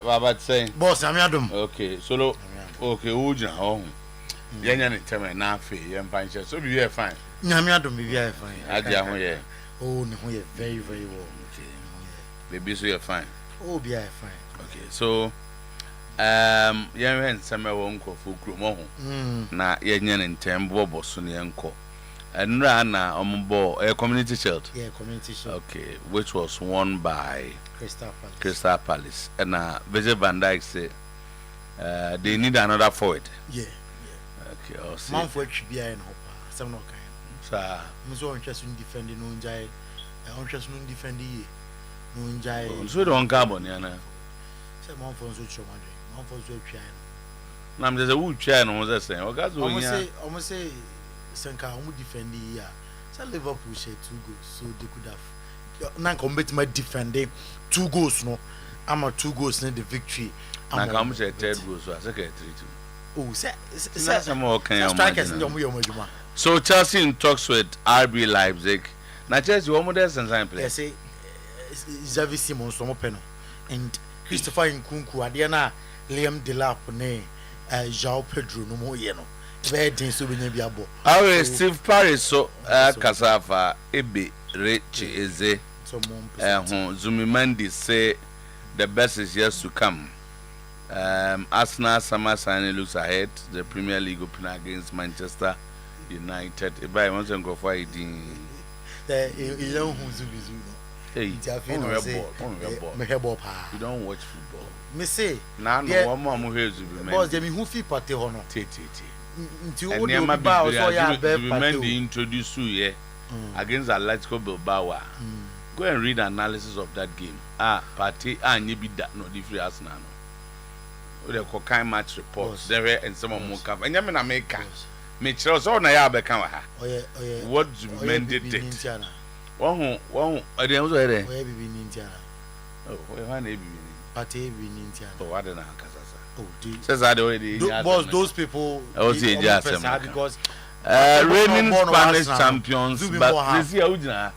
Baba saying boss amiadum okay solo okay ujina ho yenya ne teme na afi yem fanche so be here fine amiadum be here fine adia ho ye oh ne ho ye very very well okay baby so you fine oh be here fine okay so yen hen seme wo nkofo kromo ho na yenya ne ntem bobo so ne enko enra na ombo a community shield okay which was won by Crystal Palace and Vijay Van Dijk say they need another forward. Yeah. Okay, I'll see. Man for be in hopper. Some no kind. Sir. Muso interest in defending no njai. Interest in defending no njai. So don't carbon yana. Say man for so choma. Man for so try. Na me say who try no say say. Oga zo nya. Almost say Senka omu defending here. Say Liverpool share 2 goals so they could have na combat my defending 2 goals no I'm 2 goals in the victory na come say 3 goals so I say 3-2 oh say strikers in the so Chelsea in talks with RB Leipzig na Chelsea one more sense play say Xavi Simons so peno and Christopher Nkunku ade na Liam Delap ne João Pedro no mo ye no very den so be nya bi abo Steve Paris so Kasafa ebe Rechi Eze Zumimandi say the best is yet to come. Arsenal summer signing looks ahead. The Premier League open against Manchester United. If I want to go for it, you don't watch football. Me say, now no one more who is boss. They me who feel party hono. And never be introduced to you. Against Atletico Bilbao. Go and read analysis of that game. Party and be that no different Arsenal. The Kokai match reports there and some more cover. And Yamina make make sure so na ya be kan wa ha. What men did it. One I dey also here. Where be Nintiana. Oh, where one be Party be Nintiana. Oh, what na kasasa. Oh, says I already. Boss those people because reigning Spanish champions, but this year Ujina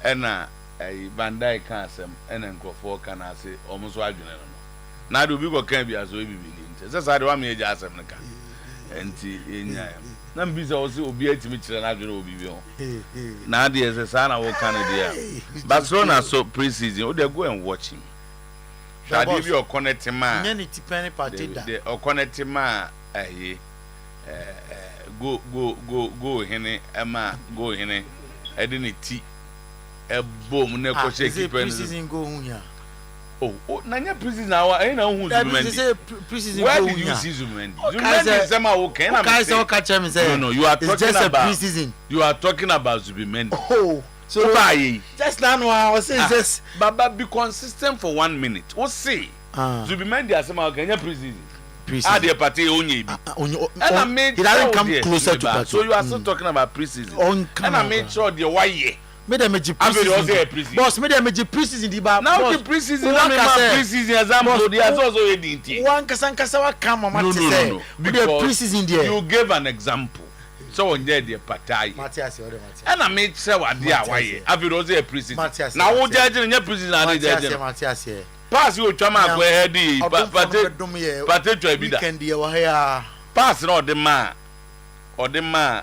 and Van Dijk can say and Nkofo can say almost what you know. Now do we go can be as we be in. That's how do I make just some naka. And in nam bisa also obi atimi kire na adwene obi bi ho. Na dey say say na wo Canada. Barcelona so pre-season we dey go and watch him. Shadi bi o connect ma. Nyani tipeni party da. The o connect ma go hene ema go hene edi ne ti e bom na ko shake keeper preseason go hu ya oh na nya preseason awa e na hu Zubimendi say preseason where go did you ya see Zubimendi Zubimendi say ma wo ken na me say catch him say no you are talking about preseason you are talking about Zubimendi oh so just now I say just baba be consistent for 1 minute what say Zubimendi asema ken nya preseason the party onye bi and I made he doesn't come closer to that. So you are still talking about preseason and I made sure the 1 year made them preseason boss made them preseason the bar now the preseason na preseason example the as also edit one kasa wa come mama to say because the preseason there you gave an example so on there the party Matthias and I made sure what there 1 year after also preseason now who judge nya preseason and judge Matthias pass you chama ko headi pate twa bi da weekend ye wa ya pass na odema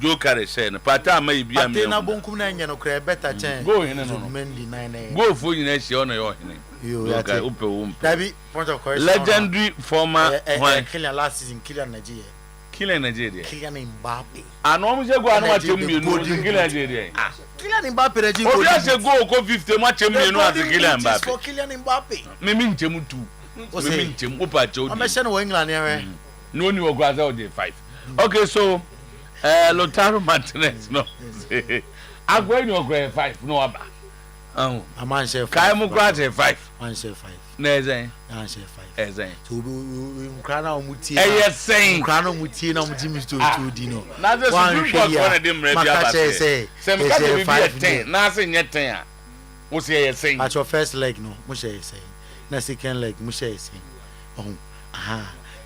joker share no pate ama bi am pate na bonkum na nya no kra better chen go hene no Mendi 9 go fo nyina hie ono yo hene yo okay upe Dabi point of correction legendary former Kylian last season Kylian Nigeria Kylian Mbappe ano mo je go ano atem mienu Kylian Nigeria Kylian Mbappe reji go obi ase go 50 mo atem mienu as Kylian Mbappe me ntem tu me ntem upa che odi amesha no England here no ni ogwaza o dey 5 okay so Lautaro Martinez no agwa ni ogwa 5 no aba aman share 5 kai mo gwa 5 man share 5 na ezen na share 5 ezen so we krana omutie ezen krana omutie na omudi Mr. Otuo no na the Supreme Court one dem re bia ba say sem ka dey be 10 na say nye 10 a wo say ezen at your first leg no mo share ezen na second leg mo share ezen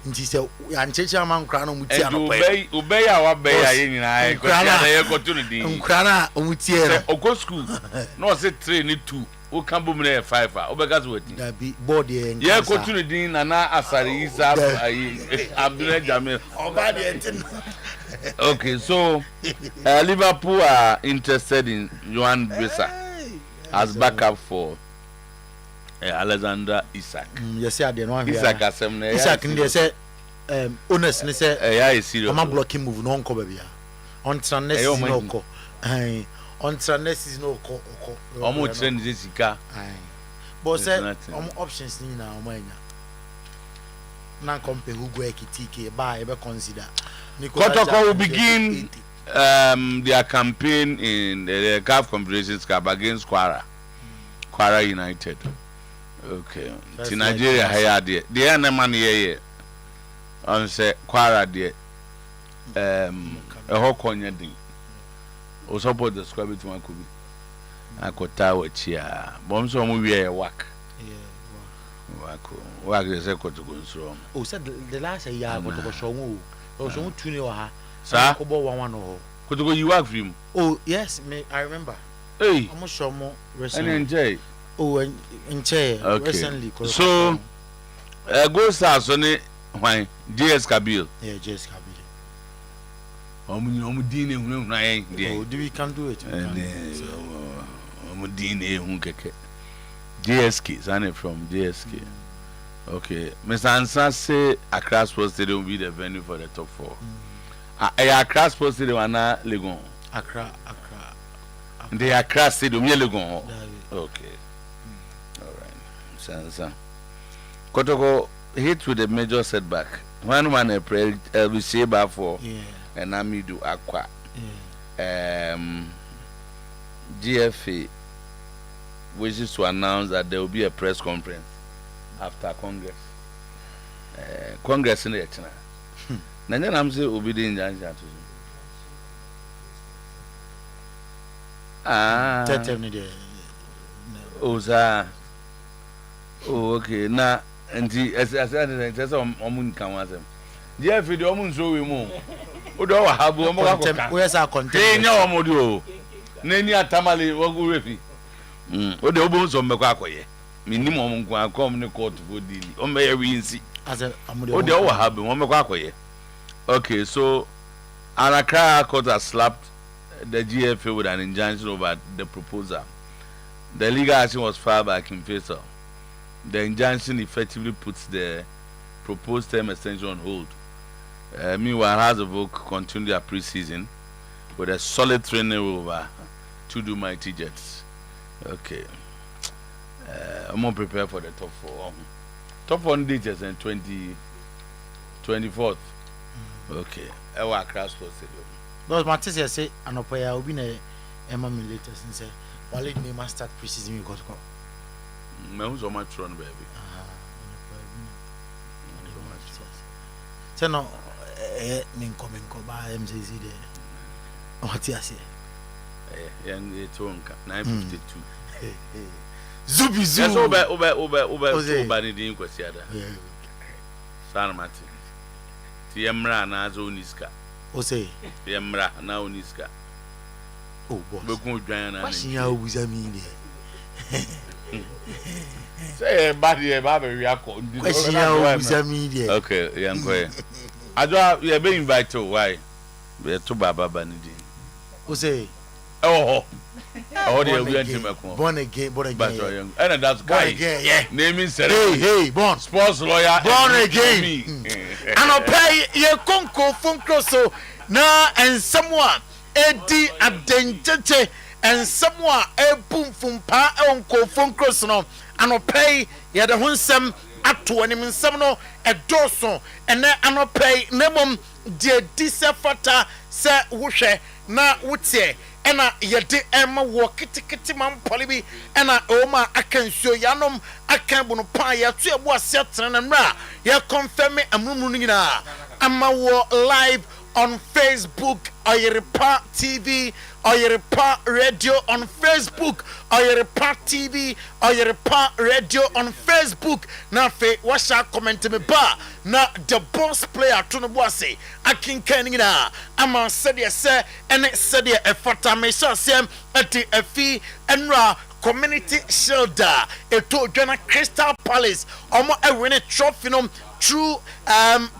nti se anchecha man krana omutie na pe obey ya wa be ya nyina e ko ya na ye ko tu no din krana omutie no ogo school no say 3 ni 2 o kan bom na 5 a obeka so wati da bi board ye nka ye ko tunu din na asare isa ayi Abdul Jamil oba de entin. Okay, so Liverpool are interested in Johan Bisa as backup for Alexander Isak. Yes, I didn't want Isak asem na Isak ndi say honest ni say yeah is serious. Oma blocking move no nko bia. On next season no ko. On next season no ko. Omo trend this sika. But say options ni na omo enya. Na compare who go ekitike ba e be consider. Kotoko will begin their campaign in the CAF Confederations Cup against Kwara United. Okay. To Nigeria here there. The other man here on say Kwara there. A whole corner thing. O support the squad between one could be. Akota wachia. Bomb so we are work. Work the second to go so. Oh, said the last year Kotoko show. So two new ha. Sir, Kobo 1-1 oh. Kotoko you work for him. Oh, yes, I remember. Hey. I'm sure more recently. And enjoy. Oh, in chair recently. So go start on it why JS Kabil. Yeah, JS Kabil. Omudine hu na yen dey. Oh, we can do it. Omudine hu keke. JSK, Zane from JSK. Okay, Mr. Ansa say Accra Sports Stadium will be the venue for the top 4. Accra Sports Stadium ana Legon. Accra. The Accra Stadium ye Legon. Okay. All right. Sansa. Kotoko hit with a major setback. One April LBC bar for and Amidu Aqua. GFA wishes to announce that there will be a press conference after Congress. Congress in the China. Nanya namse obidi njanja to. Oza. Oh, okay. Na nti as omun kan wasem. Dia fi de omun so we mu. O do wa habo omo ka ko kan. We say content. Nya omo di o. Na ni atamale wogu refi. O de obon so mmekọ akoye. Minim omun ko akom ne court for deal. O me ye winsi. As a o de wa habo mmekọ akoye. Okay, so Accra Court has slapped the GFA with an injunction over the proposal. The legal action was filed by Kim Faisal. The injunction effectively puts the proposed term extension on hold. Meanwhile, Hazlevogue continued their pre-season with a solid training over two mighty Jets. Okay. I'm more prepared for the top 4. Top 4 date is in 24th. Okay. Ewa Accra Sports Stadium. Because Matisse say anopoya obi na Emma me later since wale name start pre-season you got to come. Me who's on my throne baby. So no min ko ba MCC there. What you say? Young 952. Zubi. Yes, oba ni din kwasi ada. Sana mati. Ti emra na azo uniska. O say emra na uniska. Oh boss. Be kun dwan na. Question ya obuza mi there. Say bad ye ba be wi akọ. Question ya obuza mi there. Okay, yanko ye. Ajo ye be invite to why? Be to baba ni din. O say oh the we antimako. Born again. But and that's guy. Yeah. Naming ceremony. Hey, born. Sports lawyer. Born again. And I'll pay ye conco funko so na and someone Eddie Adenjete and someone a boom from pa unco funko so and I'll pay ye the hunsem Otuo and some a doso and then I'll pay nemum de disafata se wushe na wutie ena yede ema wo kitikiti man polibi ena oma akansuo yanom akan bunu pa ya to ebu ase tena mra ya confirm amrunu nyina ama wo live on Facebook Oyerepa TV Oyerepa Radio on Facebook Oyerepa TV Oyerepa Radio on Facebook na fe washa comment me ba na the boss player to no boase akinkan nyina ama said say ene said e fata me sha sem ati afi enra Community Shield eto dwana Crystal Palace omo win a trophy no through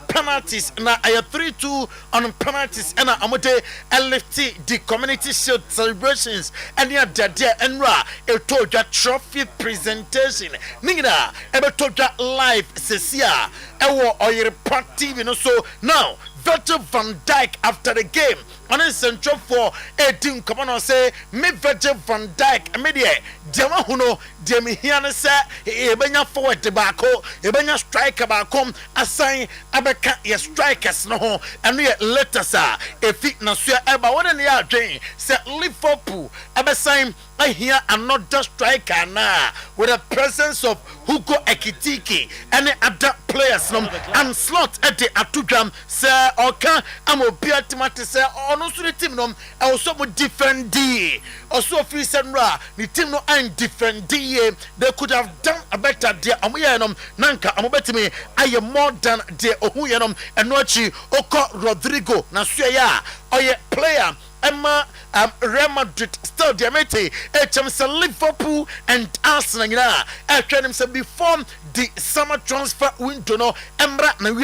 penalties na 3-2 on penalties and amode LFT the Community Shield celebrations and ya dade enra eto dwa trophy presentation ningira ebeto dwa live sesia ewo Oyerepa TV no. So now Virgil van Dijk after the game on his central for a team come on say me Virgil van Dijk media Jama Huno Demi Hiana say ebenya forward tobacco ebenya striker ba come assign abeka ye strikers no ho and ye letters a fit na so eba one na ya dwen say Liverpool abesign here another striker now with the presence of Hugo Ekitike and other players and slot at the atudram say okay amobia timate say ono so the team no also mo defend D also free senra the team no and defend D they could have done a better there amoyenom nanka amobetimi aye more than the ohuyenom enochi oko Rodrigo na so ya oye player Emma Real Madrid still diamete Liverpool and Arsenal training before the summer transfer window no Emra na we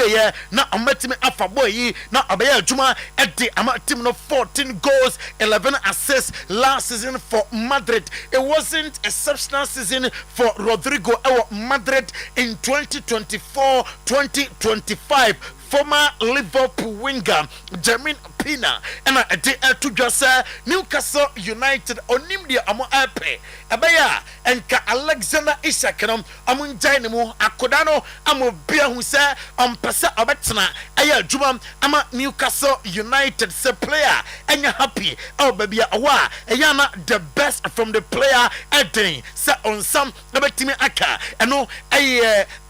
na amatimi afa boy na abaya juma at the amatim no 14 goals 11 assists last season for Madrid. It wasn't exceptional season for Rodrigo Madrid in 2024-2025. Former Liverpool winger Jermaine Pina and a day to just Newcastle United onimdia amo ape abaya and ka Alexander Isak amun jainemu akodano amo bia hu se pesa obetna aya juma ama Newcastle United se player enya happy baby awa eyana the best from the player edin se on some obetimi aka eno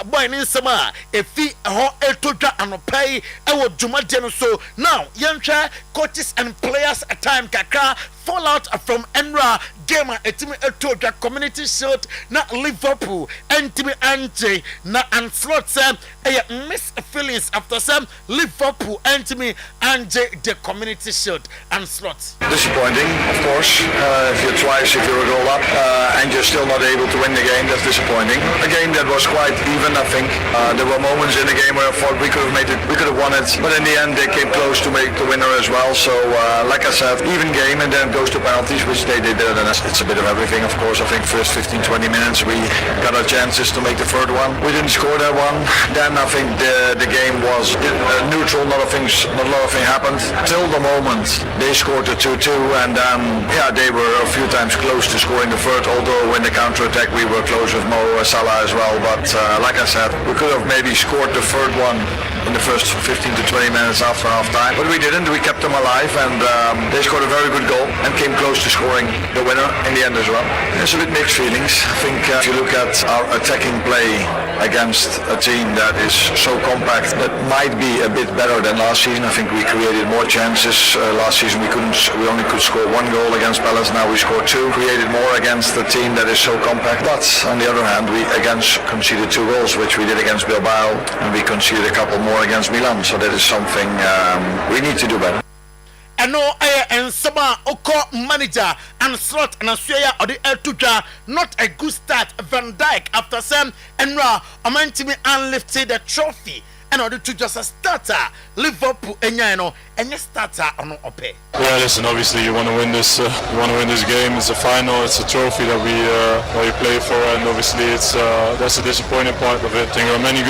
boy ni sama efi ho etodwa pay our Jumadiano. So now young coaches and players at time kaka fallout from Enra game etimi etoja Community Shield na Liverpool entimi ante na slot some mixed feelings after some Liverpool entimi ante the Community Shield and slots. Disappointing, of course. If you're twice, if you're a goal up and you're still not able to win the game, that's disappointing. A game that was quite even, I think. There were moments in the game where I thought we could have made it, we could have won it, but in the end they came close to make the winner as well. So like I said, even game, and then it goes to penalties, which they did, and it's a bit of everything, of course. I think first 15-20 minutes we got our chances to make the third one. We didn't score that one. Then I think the game was neutral. Not a lot of things happened till the moment they scored the 2-2, and they were a few times close to scoring the third. Although in the counter attack we were close with Mo Salah as well. But like I said, we could have maybe scored the third one in the first 15 to 20 minutes after half time, but we didn't. We kept them alive, and they scored a very good goal and came close to scoring the winner in the end as well. It's a bit mixed feelings. I think if you look at our attacking play against a team that is so compact, that might be a bit better than last season. I think we created more chances. Last season we only could score one goal against Palace. Now we scored two. Created more against a team that is so compact. But on the other hand, we again conceded 2 goals, which we did against Bilbao, and we conceded a couple more against Milan. So that is something we need to do better. And no and Saba Oko manager and slot and Australia or the Tuja, not a good start. Van Dijk after some and Amantimi unlifted the trophy and order to just a starter Liverpool and your starter on Ope. Yeah, listen, obviously you want to win this game. It's a final, it's a trophy that we play for, and obviously it's that's a disappointing part of it. I think there are many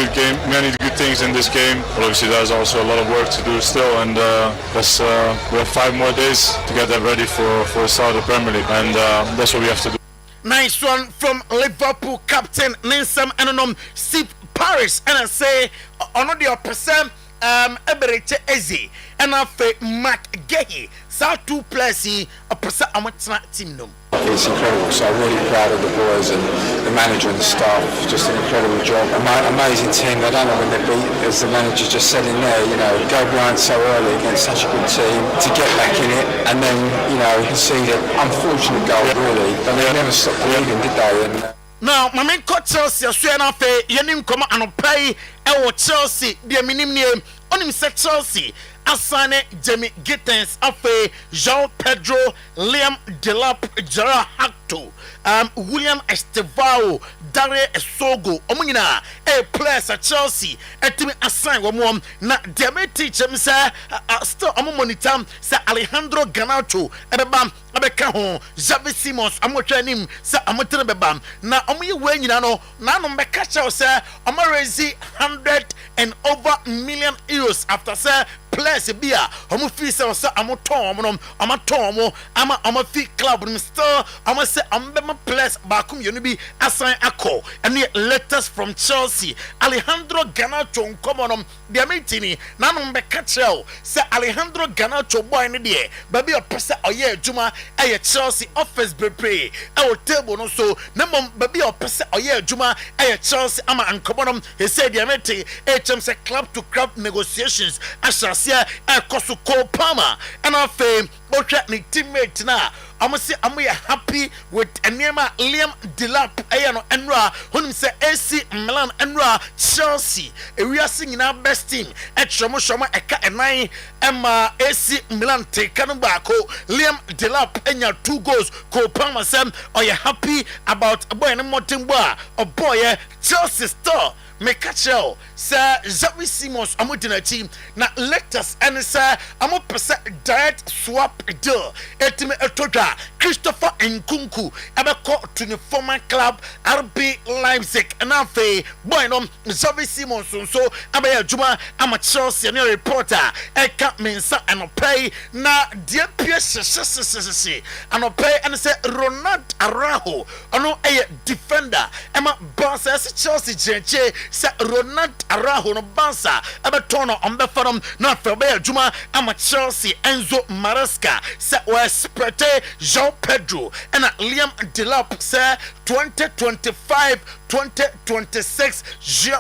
good things in this game, but obviously there's also a lot of work to do still, and we have 5 more days to get that ready for the start of the Premier League, and that's what we have to do. Nice one from Liverpool captain Ninsam Anonom Steve Paris, and I say on the percent Eberete Eze and I Mark Gehi. So 2 players a percent amateur team no. It's incredible, so I'm really proud of the boys and the manager and the staff. Just an incredible job. Amazing team. I don't know when they beat, as the manager just said in there, go behind so early against such a good team to get back in it, and then, concede an unfortunate goal really. But they never stopped believing, did they? And, now, my main coach Chelsea, Yenim Koma and pay Chelsea, the minim name, on him said Chelsea. asane Jamie Gittens afe Jean Pedro Liam Delap Gerard Hacto William Estevao Dare Esogo omunyina players at Chelsea etimi assign wo na dem teach him say still monitor say Alejandro Garnacho ebeba abeka ho Xavi Simons amotwa nim say amotere beba na omuye we nyina no na no mbeka cha say raise 100 and over million euros after say players bia omu fi say amoton omo amaton ama fi club nim still ama say ambema players bakum you bi assign ako and letters from Chelsea Alejandro Garnacho nkomonom de metini na no mbeka cha say Alejandro Garnacho boy ne de baby opese oye adwuma eye Chelsea office bebre e table no so na mom baby opese oye adwuma eye Chelsea ama nkomonom he said de meti say club to club negotiations ashasia e koso Kopama and afa otwa ni teammate na say I'm happy with Enema Liam Delap ayano enra hunim say AC Milan enra Chelsea we are singing our best team shomo eka enai emma AC Milan take kanubako Liam Delap enya 2 goals Kopama sam oye happy about a boy and motimba a boy Chelsea star Mekachel sir Xavi Simons amutina team na lectors and sir amo percent direct swap deal etime etoda Christopher Nkunku abeko to the former club RB Leipzig and afa boy no Xavi Simons so abaya juma ama Chelsea ne reporter eka mensa anopay na die pie anopay and say Ronald Araujo ono defender ema boss Chelsea jenche say Ronald Araujo no bansa abetono ombefanom na febe juma ama Chelsea Enzo Maresca say was prete Jean Pedro and Liam Delap say 2025-2026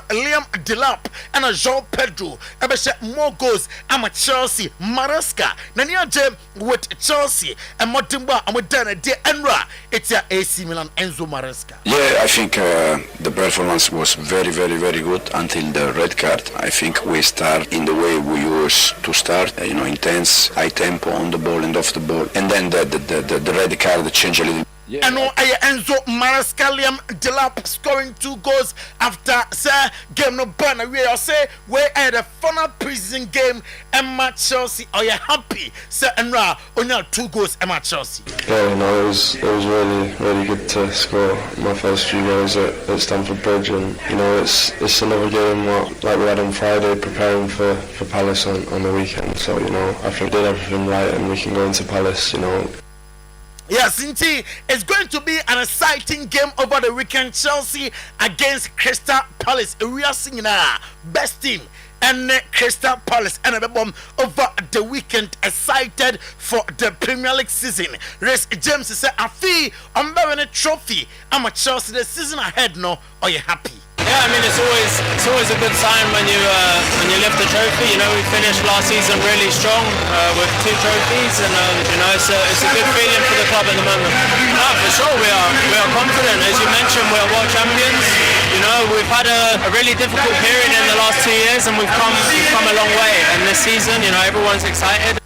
Liam Delap and Jean Pedro ebeshe more goals ama Chelsea Maresca nani aje with Chelsea and motimba amodana de enra it's AC Milan Enzo Maresca. Yeah, I think the performance was very good until the red card. I think we start in the way we used to start, intense, high tempo on the ball and off the ball, and then the red card changed a little. Yeah. And Enzo Maresca Liam Delap scoring 2 goals after say game no burn we say we had a final prison game Emma Chelsea are you happy say Enra only 2 goals Emma Chelsea. Yeah, it was really good to score my first few goals at Stamford Bridge, and it's another game like we had on Friday preparing for Palace on the weekend, so I think we did everything right and we can go into Palace. Yes, indeed, it's going to be an exciting game over the weekend. Chelsea against Crystal Palace. We are seeing best team and Crystal Palace and a bomb over the weekend. Excited for the Premier League season. Race James said, "I feel I'm bearing a trophy. I'm a Chelsea the season ahead. No, are you happy?" Yeah, I mean it's always a good sign when you lift the trophy. We finished last season really strong with 2 trophies, and it's a good feeling for the club at the moment. No, for sure we are confident. As you mentioned, we're world champions. We've had a really difficult period in the last 2 years, and we've come a long way. And this season, everyone's excited.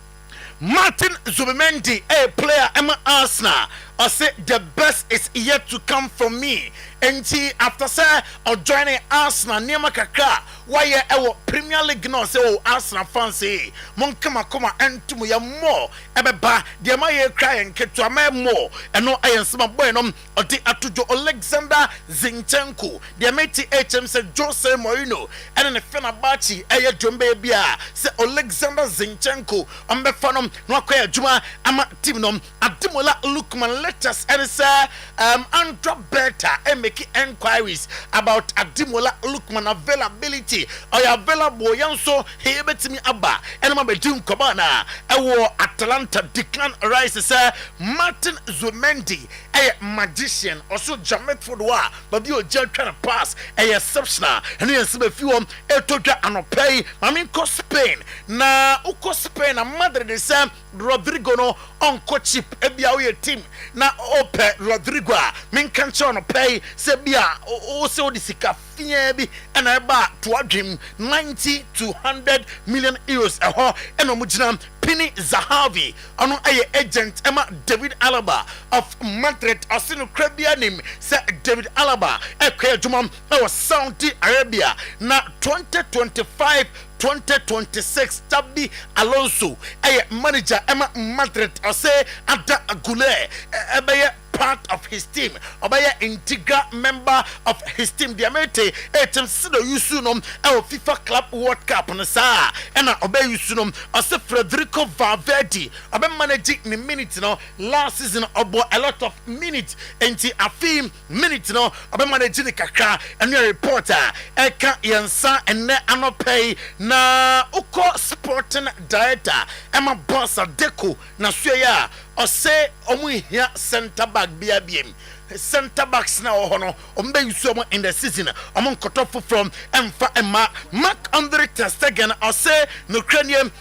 Martin Zubimendi, a player, Emma Arsenal. I say the best is yet to come from me. And after say or joining Arsenal near Makaka, why our Premier League no say Arsenal fans say Monkama and to me more ebeba the my crying get to a more and no I am some boy no or the atujo Alexander Zinchenko the mate HM said Jose Mourinho and in the Fenerbahce aya Jumbe bia say Alexander Zinchenko am be fanom no kwaya juma ama team no Ademola Lookman letters and say Andra Beta and make inquiries about Ademola Lookman availability or available yanso he betimi aba and ma bedum kobana ewo Atlanta Declan Rice say Martin Zubimendi a magician also Jamet Fodwa but you just trying to pass a exceptional and you see a few etoja anopay mami ko Spain na uko Spain na Madrid de say Rodrigo no onko chip ebia we team na ope Rodrigo min kancho no pay se bia o se odisika fia bi ena eba to adwem 90 to 100 million euros eho ena omugina Pini Zahavi ono aye agent Emma David Alaba of Madrid asino krabia nim se David Alaba ekwe adwuma e Saudi Arabia na 2025-2026 Tabi Alonso aye manager Emma Madrid ase ada agule ebeye part of his team obaya integral member of his team diamete etem sido yusunom e FIFA Club World Cup no sa ena obaya yusunom ose Federico Valverde obe manage ni minute no last season obo a lot of minutes enti afim minute no obe manage ni kakra enu reporter eka yensa ene anopay na uko sporting director ema boss Deco na suya ose omu hia center back biabiem center backs na ohono ombe yusumo in the season omon kotofo from emfa emma Mark Andre ter Stegen ose no cranium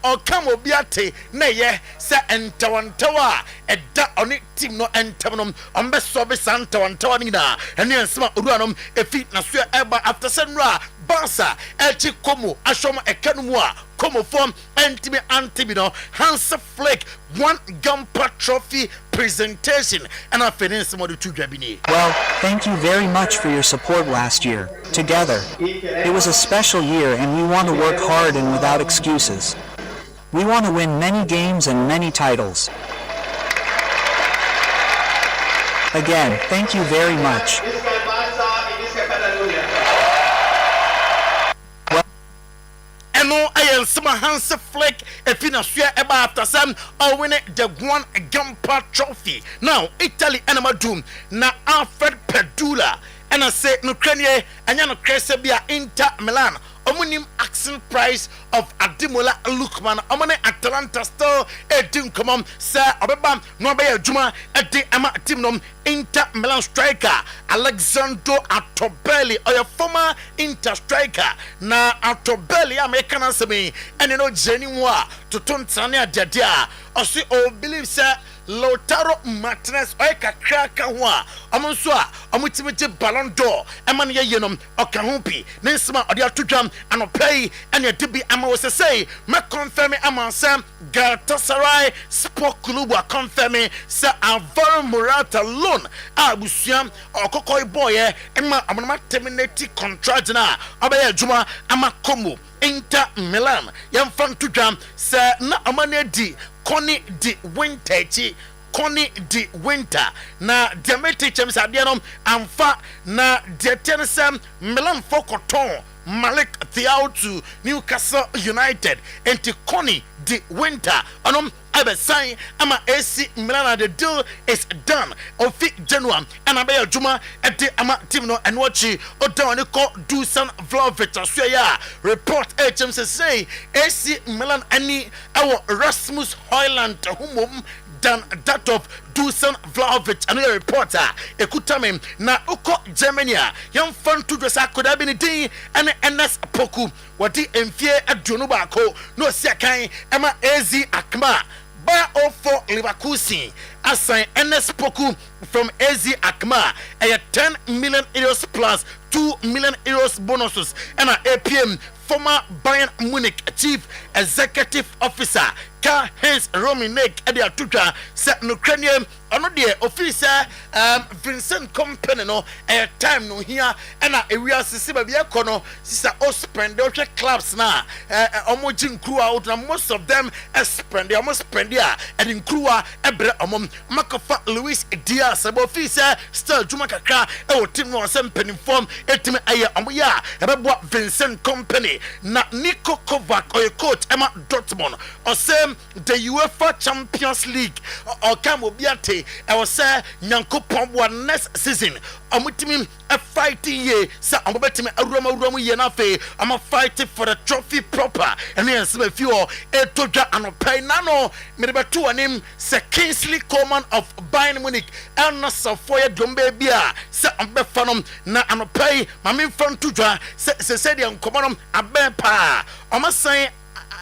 or come obiate na ye se entawantawa eda oni team no entamnom ombe sobe santawantawa ni na ene ensema oduanom efi na so eba after senra Barca echi komo ashoma ekanumu a komo form antimi Hans Flick one Gamper Trophy presentation and I finished some of the two Jabini. Well, thank you very much for your support last year. Together, it was a special year and we want to work hard and without excuses. We want to win many games and many titles. Again, thank you very much. I am some Hans Flick if you know eba after some or win the one Gamper Trophy. Now Italy enema doom na Alfred Pedula and I say no Ukraine and you know Cresabia Inter Milan. Omunim asking price of Ademola Lookman omone Atalanta still edin komom sir obeba no be adwuma edi ama team nom Inter Milan striker Alexandro Atobelli or your former Inter striker na Atobelli American asemi and no genuine to tontane adia or see or believe sir Lautaro Martinez oika kraka wa amonso a omutimi Ballon d'Or emane ye yenom okahompi nensima ode atodwam anopay ene debi ama wo say me confirm amansam Galatasaray Sport Club a confirm se Alvaro Morata loan abusuam okokoi boy ema amonama terminate contract na obaya adwuma ama Como Inter Milan yamfan tudwam se na amane di Connie di winter na Demetri James Adianom amfa na Detenesem Milan Fokoton Malik Thiaw to Newcastle United enti Connie di winter anom abesan ama AC Milan the deal is done ofi January and abaya juma edi ama team no enwachi odawani ko Dusan Vlahovic asuya report HMC say AC Milan ani awo Rasmus Højlund humum than that of Dusan Vlahovic and a reporter ekutame na uko Germany young fan to dress akoda bi ni din and NS Poku wadi emfie aduonu ba ko no siakan ema AZ Akma ba for Leverkusen assign NS Poku from AZ Akma a 10 million euros plus 2 million euros bonuses and a APM former Bayern Munich chief executive officer Karl-Heinz Rummenigge at the Atuka said Ukrainian another officer Vincent Company no a time no here and a area sisiba bia kono sister spend the clubs na omojin crew out and most of them spend they almost spend there and in crew ebre omom Makofa Luis Diaz officer still juma kakra e team no sem penifom etime aye omoya ebebo Vincent Company na Niko Kovac or coach Emma Dortmund or same the UEFA Champions League or Kamobiate I was say Nyankopon one next season omutimi a fighting ye sa omobetimi arumu ye na fe am fighting for the trophy proper and then some few etoja anopay nano mebetu anim se Kingsley Coman of Bayern Munich and Safoya Dombe bia se ombefanom na anopay mamin front tudwa se said yan komanom abepa omasan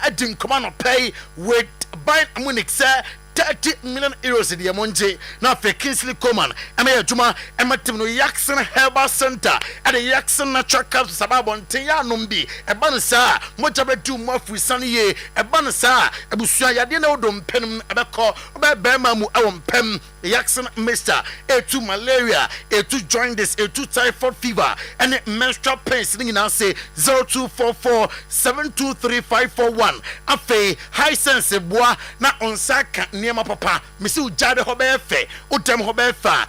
adin command pay with Bayern Munich say 30 million euros the monte na fe Kingsley Coman ema adwuma ema tim no Jackson Herbal Center at the Jackson Natural Caps sababonten ya nombi eba no saa moja bedu mo afusane ye eba no saa abusua yade na odom penum ebekọ obebema mu awon pem Jackson Mister A2 malaria A2 jaundice A2 typhoid fever and menstrual pains ni na say 0244 723541 afe high sense boa na onsaka niema papa misi ujade ho be fe udem ho be fa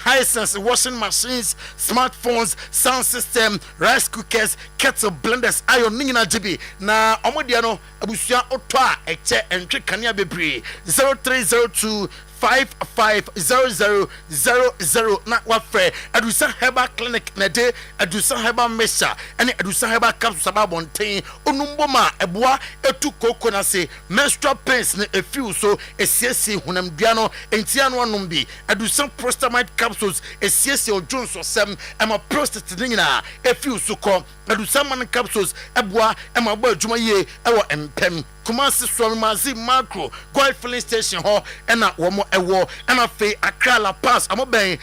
high sense washing machines smartphones sound system rice cookers kettle blenders iron ni na jibi na omodia no abusua oto a eche entwe kanea bebre 0302 550000 na wafre Adusa Herbal Clinic na de Adusa Herbal Mesha ene Adusa Herbal Capsule sababonten onumboma eboa etu koko na se menstrual pains ne efiu so esiesi hunamdua no entia no anombi Adusa Prostamide Capsules esiesi ojonso sem ema prostate nyina efiu so ko Adusa Man Capsules eboa ema gba adwuma ye ewo empem Kumasi Swamimazi Macro Gold Filling Station ho ena womo ewo ena fe Accra La Paz amoben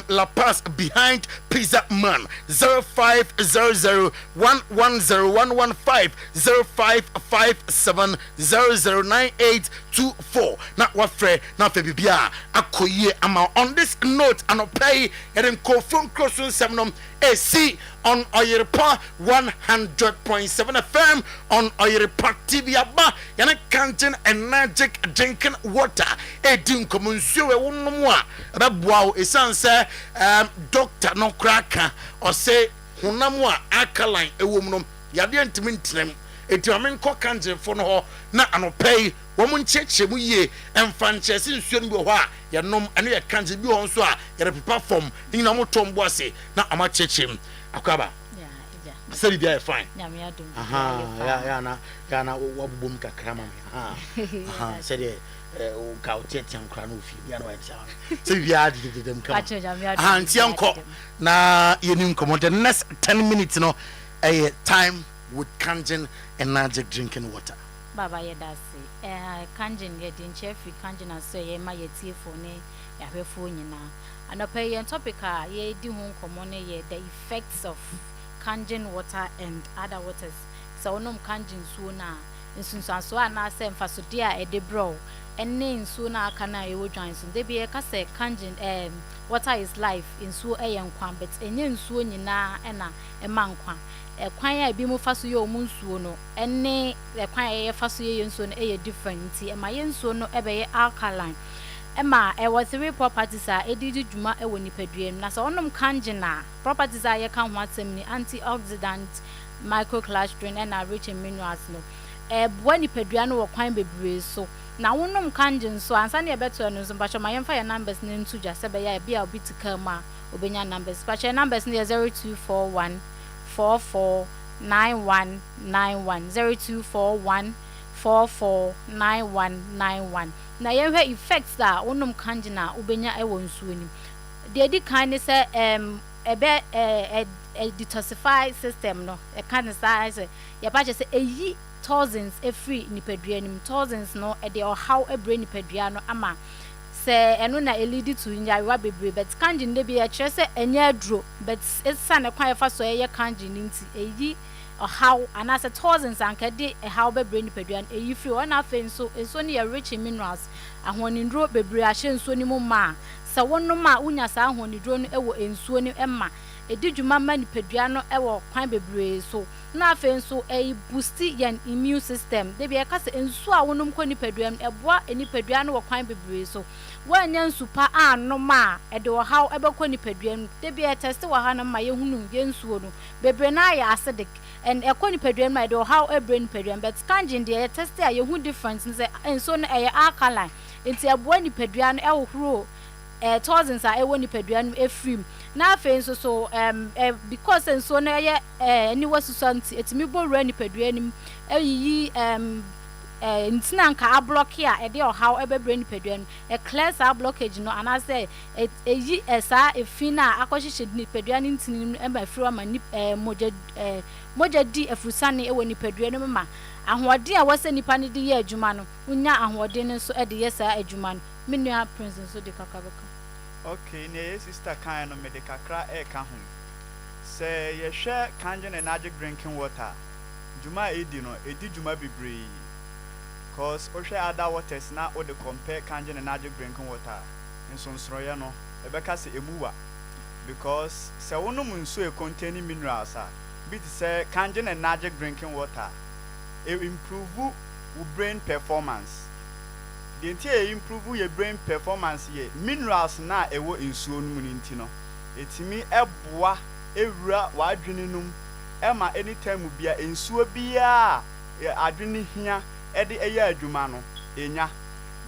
La Paz behind Pizza Man 0500110115 0557009824 na wafre na fe bibia akoye ama on this note anopay eden kofon crosun semnom AC on Oyerepa 100.7 FM on Oyerepa TV aba yana kantin energetic drinking water edin komunsuo ewonmo a abeboa esanse doctor no kraka o say hunam a alkaline ewom no yade ntimi ntinem etiamen ko kantin fo no ho na anopay womu ncheche mu ye emfanchese nsuo no bi ho a yenom ene ye kantin bi ho nso a yere pepa form ni na motombo ase na amachechem akwaba sabi bia fine yana wabubum kakrama said o ka o tiam kra no fi bia no wa tia sabi bia didem kam antiam ko na yenim komo the next 10 minutes no a time with Kangen energetic drinking water baba yedase Kangen ye din chefi Kangen aso ye ma yetie fo ne ya hwefo nyina anopa ye topic a ye di ho komo ne ye the effects of Kangen water and other waters. So onom Kangen so na nsunsuanso ana se mfasode a ede bro enne nsu na aka na ewo dwan so de be ka se Kangen water is life nsu eyenkwan but enye nsu nyina ena emankwan kwan a bi mu faso ye omu nsuo no enne kwan a ye faso ye nsuo no eye different ema ye nsuo no ebe ye alkaline ema ewo three properties a edidi dwuma ewo nipaduam na so onom Kangen na properties a ye kan ho atem ni antioxidant microclastin and rich in minerals no bwa nipadua no wo kwan bebre so na wonom Kangen so ansa na ebeto no so bacho mayemfa ye numbers ne ntu dwa sebe ya bia obitika ma obenya numbers bacho numbers ne 0241 449191 0241 449191 na yehwe effects da wonom Kangen na obenya ewo nsuo ni de di kan ne se ebe detoxify system no e kan say ya ba je se eyi thousands every nipadua nim thousands no e de how ebre nipadua no ama se eno na elidi to nyawa bebre but Kangen de bi e kire se enya adro but esa ne kwan fa so ye Kangen nti eyi how and as a thousands and kede how bebre nipadua eyi free one afen so enso ne rich in minerals ahonindro bebre a hye nso ni mu ma sa wonnom a unya sa ahonindro no ewo ensuo ni emma edidwuma ma nipadua no ewo kwan bebre so na afen so boost yan immune system de bi e ka se ensuo a wonnom ko nipadua eboa nipadua no wo kwan bebre so wanya nsupa anoma ede wo how ebekọ nipadua de bi e test wo ha no ma ye hunu ye nsuo no bebre na ya acidic and ekọ nipadua ma ede wo how ebre nipadua but Kangen de test a ye hu difference nse enso no alkaline enti eboa nipadua no ewohuro thousands a ewo nipadua no efrim na afen so because enso no ye ani wasusanti etimi bo ra nipadua nim eyi ntina nka a block ya e de how e be brain pedua no e clear sa blockage no ana say eyi esa efina akohihye ni pedua ni ntini e ma firi ma ni moja di efusane e woni pedua no ma ahode a wose nipa ne de ye adwuma no unya ahode no so e de ye sa adwuma no menua princess so de kakabeka. Okay, ne sister kan no me de kakra e ka ho se ye hwe kanjen energy drinking water juma edi no edi juma bebree cause o hwe other waters na o de compare kanjen energy drinking water nsonsoroye no e beka se emuwa because se wonum nso e containing minerals a bit say kanjen energy drinking water e improve your brain performance. The entire improve your brain performance ye minerals na ewo nsuo no mu nti no etimi eboa ewura wadwene num ema anytime bia nsuo bia adwene hia e de eya adwuma no enya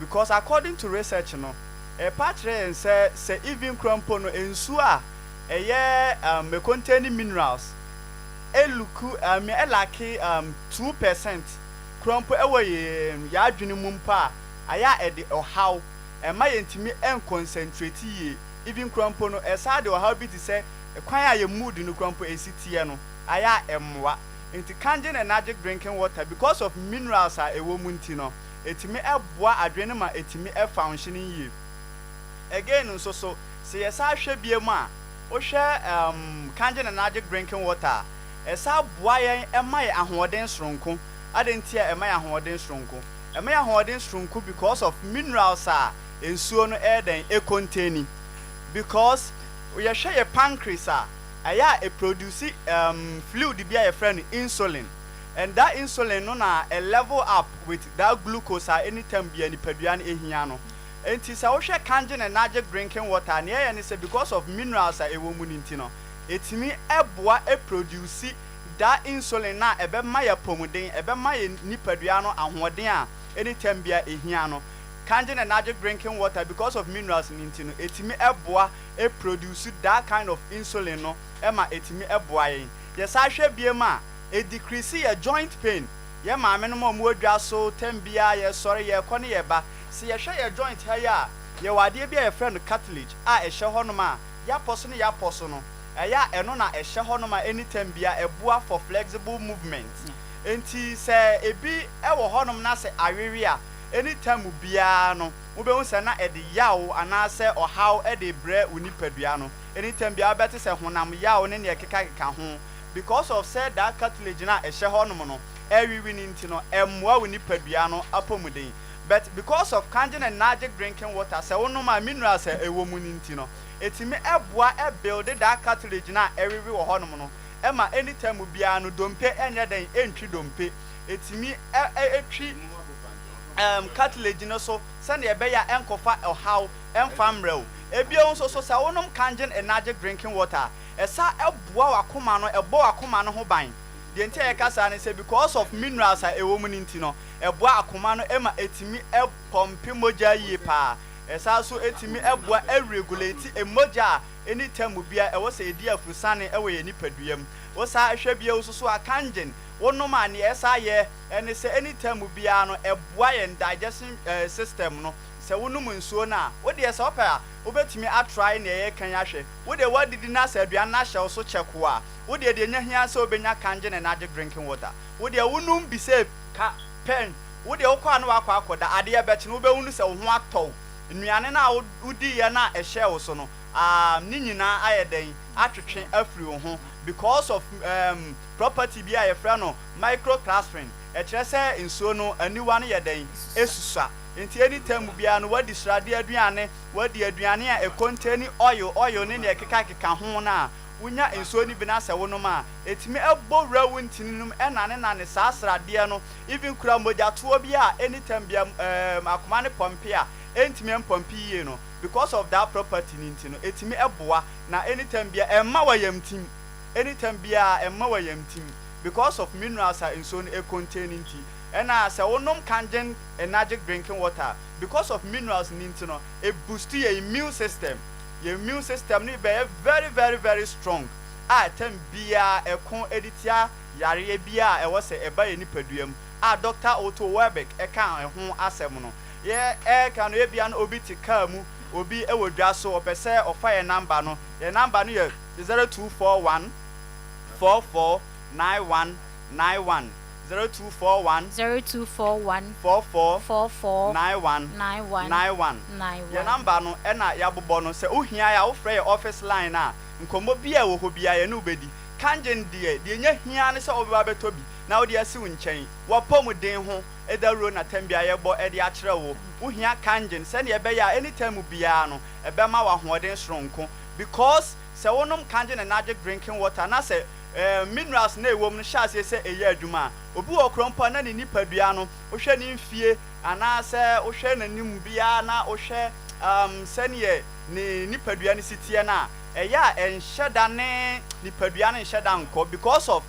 because according to research no e patre say even crumpo no nsuo a eye me containing minerals eluku me elaki 2% crumpo ewo ye ya adwene mum pa aya ede ohaw ema yentimi en concentrate ye even crumpo no esa de ohaw bi ti say kwan a ye mood no crumpo esitie no aya emwa enti kanjen energy drinking water because of minerals a ewo mu nti no etimi eboa adwene ma etimi e functioning ye again nso so se yesa hwe biemu a o hwe kanjen energy drinking water esa boa yen ema ye ahoden soronko adentia ema ye ahoden soronko ema ye ahoden soronko because of minerals a ensuo no eden e containing because we are share pancreas aya e produce fluid be a friend insulin and that insulin no na a level up with that glucose anytime be any pedua na ehia no enti say wo hwe kanjen energy drinking water na ye say because of minerals e wo mu nti no etimi eboa e produce that insulin na ebe ma ya pomuden ebe ma ye ni pedua no ahoden a anytime be ehia no kanjen energy drinking water because of minerals nti no etimi eboa e produce that kind of insulin no ema etimi eboa yen ye sa hwe biema e decrease your joint pain ye maame no mo adwa so tambia ye sore ye kone ye ba se ye hwe your joint ha ya ye wade bia ye friend cartilage a e hwe hono ma ya poso no eya eno na e hwe hono ma anytime bia eboa for flexible movement enti se ebi e wo hono na se awewe a anytime bia no wo be hu se na e de yawo ana se ohaw e de bre unipadua no anytime bia beti se honam yawo ne ne keka ho because of said that cartilage na e hye honom no ewiwi ni nti no emwa unipadua no apomuden but because of kanjen energy drinking water se wonom a minerals e wo mu ni nti no etimi eboa e build that cartilage na ewiwi wo honom no ema anytime bia no dompe enye den entwi dompe etimi etwi cartilage no so send ye beya enkofa how enfamrew ebia nso so sa wonom kanjen energy drinking water esa eboa wakoma no ebo wakoma no ho ban de ntia ye kasa ne say because of minerals a ewo mu nti no eboa akoma no ema etimi pompe moja yie pa esa so etimi eboa regulate emoja anytime bia e wo say edi afusane e wo ye nipaduam wo sa hwe bia wo so akanjen wonom ani esa ye ene se anytime bia no eboa ye digestion system no se wonum nsuo na wo de esa opera obetimi atry na ye kan ahwe wo de wadidi na sa aduan na hye so cheko a wo de nya hia se obenya kanjen energy drinking water wo de wonum bi se ka pen wo de okwa na wakwa akoda ade ye beche no obehunu se wo ho atɔ nnuane na wodi ye na ehye wo so no ni nyina ayeden atwetwe afiri wo ho because of property bi a yefra no microclasting e kire se nsuo no aniwa no yeden esusa enti anytime bia no wadi srade aduane wadi aduane a e contain oil ne ne keka ho na unya nsuo ni bi na se wonom a etimi ebo rawu ntininum enane na ne saa srade no even kura moja to bi a anytime bia akoma ne pompe a entimi empompe ye no because of that property ninti no etimi eboa na anytime bia emma wayam tim anytime bia emma wayam tim because of minerals are in so e containing tea and say wonom kanjen energy drinking water because of minerals ninti no e boost your immune system ni be very very very strong tem bia e kon editia yare bia e wo se eba ye nipaduam a Dr. Otuo-Acheampong eka ho asem no ye eka no ebia no obi tika mu obi ewodwa so opese ofa number no ye number no ye 0241 449191 0241 44 91 ye number no na ya bobo no se ohia ya wo frɛ office line a nkomo bia wo ho bia ye no bedi kanjen de nya hia ne se obiba betobi na wo de asi wo nkyɛn wo pomuden ho edawro na tambia ye bo e de akyerɛ wo ohia kanjen se ne ebe ya anytime bia no ebe ma wa hoɔden soronko because se wonom kanjen na nage drinking water na se minerals na ewom no hyase se eye adwuma obi wo krompa na ne nipadua no wo hwɛ ne mfie ana se wo hwɛ nanim bia na wo hwɛ se ne nipadua ne sitie na eya enhyeda ne nipadua ne enhyeda nko because of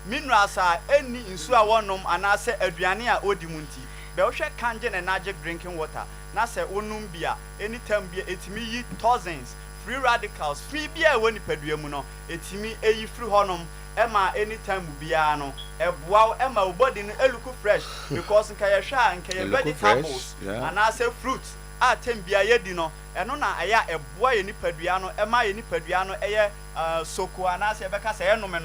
minerals a eni nsu a wonom ana se aduane a odi munti be wo hwɛ kanje na nage drinking water na se wonum bia anytime bia etimi yi thousands free radicals free bia wo nipadua mu no etimi eyi free honom ema anytime bia no eboa ema wo body no eluku fresh because nka ye hwa nka ye vegetables ana se fruits a tembia ye di no eno na aya eboa ye nipadua no ema ye nipadua no eye soko ana se beka se ye no me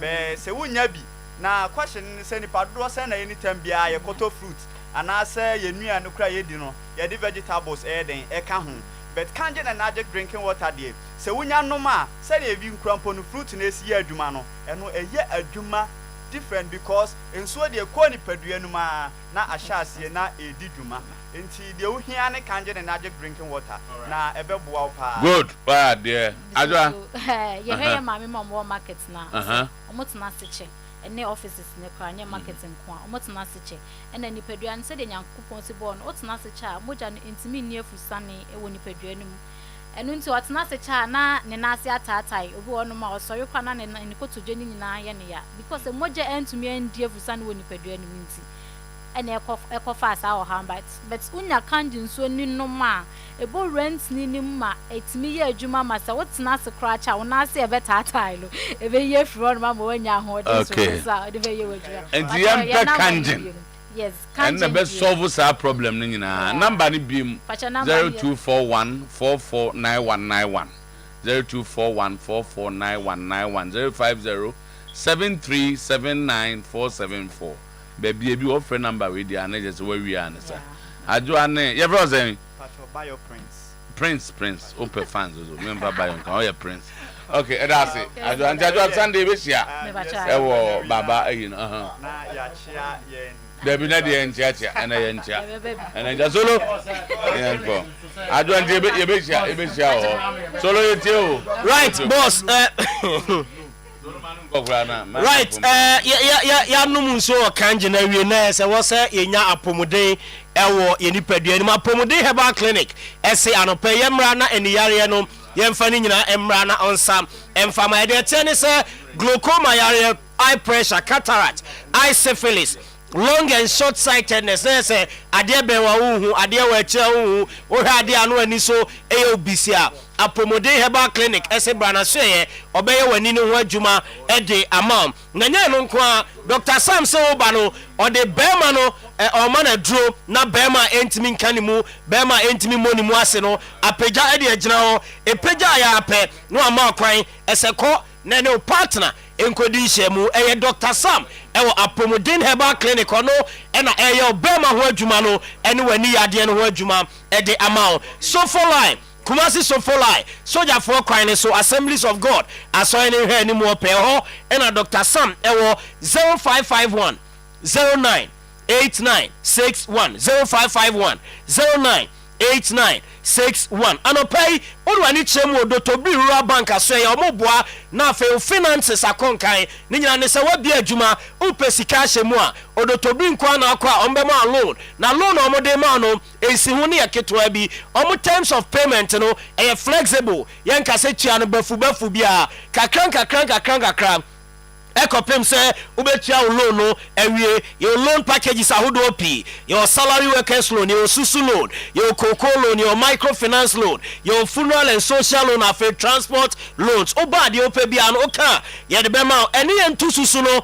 be se wunya bi na question se nipadua se na anytime bia ye koto fruits ana se ye nua no kra ye di no ye di vegetables den eka ho but kanje na nage drinking water de se wunya noma se na ebi nkrampo no fruit na esi adwuma no eno eye adwuma different because enso de ko ni padua no ma na ahyase na edi dwuma enti de ohia ne kanje na nage drinking water na ebeboa wo pa good bad there adwa ye he ma me mo market na omotena seche ene offices ne kwa nya marketing kwa omotena seche ene nipadua nse de nyankopon se bo no otena seche a moja no intimi ni afusane ewo nipadua no mu enu nti otena seche na ne na ase atatai obi wono ma osori kwa na ne kotodwe ni nyina ye ne ya because moja entumi endi afusane wo nipadua no mu nti ene ekofa asa o hamba but unya kanjin so ni no ma ebo rent ni ma etimi ye adwuma ma sa wotena se kracha wona se ebe tatai lo ebe ye front ma wanya ho de so sa de be ye wadwuma and the ampe kanjin yes kanjin and the best solve sa problem ni nyina number ni bim 0241 449191 0241 449191 050 7379474 baby ebi wo friend number we dey na just we an sir ajo ane ye bro say bio prince open fans also member bio kan o ye prince okay that's it ajo Sunday be sia e wo baba eyin na ya chia ye debi na de enchia na ye enchia na ja solo ye ko ajo ande ye be sia o solo ye tie o right boss right ya num so kanje na wie na se wo se yenya apomuden ewo ye nipadua ni apomuden herbal clinic ese anopa ye mra na eniyare no ye mfa ni nyina emra na onsa emfa ma de tene se glaucoma yare eye pressure cataract eye syphilis long and short sightedness say ade ben wa hu ade wa kire hu wo hwa ade anu ani so eye obisia apomode herbal clinic ese brana so ye obeye wani ne ho adwuma ede amam na nya no nko a Dr. Sam se oba no ode bema no o ma na duro na bema entimi nkanimu bema entimi monimu ase no apagya ede agina ho epagya ya apɛ no ama kwan ese ko na ne partner enkodi nhemu eye Dr. Sam ewo apomodin herbal clinic ono ena eye obema ho adwuma no ene wani yade no ho adwuma ede amount so for line Kumasi Sofolai Soja for Kwan so Assemblies of God asoy ne hwe ni mo pe ho ena Dr. Sam ewo 0551 098961 0551 098961 anopai odwani chemu odotobi rural bank asoy ya omoboa na afa finances akonkan ni nyina ne se wabi adwuma upesika hyemu a odotobi nkwa na akwa ombema loan na loan omode ma no ensi hu ne yaketwa bi omo terms of payment no e flexible yenka se tua no bafu bia kakran ekopem se ubetua loan no ewie your loan packages ahodo pi your salary workers loan your susu loan your cocoa loan your microfinance loan your funeral and social loan afi transport loans oba de opa bia no oka ye de bema ene ye ntu susu no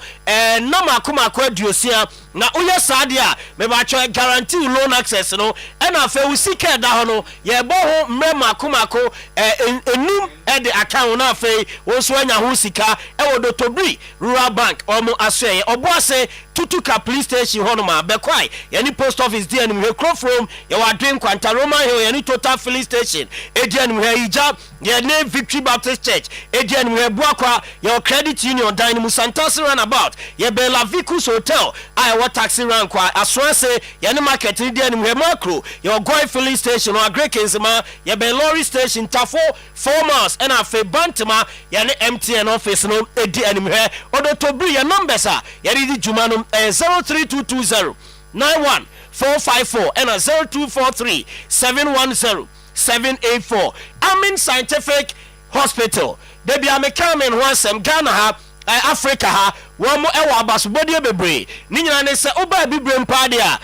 na makoma aduosia na uye sade a me ba cho guarantee loan access no ena afi usika da ho no ye bo ho mre makoma enum e de account na afi wo so anya ho sika e wo dotobri rural bank omo asoye oboase tutuka police station honoma bekwai yani post office dia ni hekro from ye wadwen kwanta Roman Hill yani total filling station edia ni hija ye name Victory Baptist Church edia ni hebuakwa ye credit union dan mu Santos runabout ye Bella Vicus Hotel I wa taxi rank kwa aswase yani market dia ni macro ye Goy filling station or Grekensma ye be lorry station tafo 4 miles and afa Bantama yani MTN office no edia ni he odotobri ye numbers a ye di juma no 03220 91454 and 0243 710 784. Amin Scientific Hospital. They be American wansem Ghana ha Africa ha wamo ewa abasubodi bebre. Ni nyina ne se oba bibre mpade a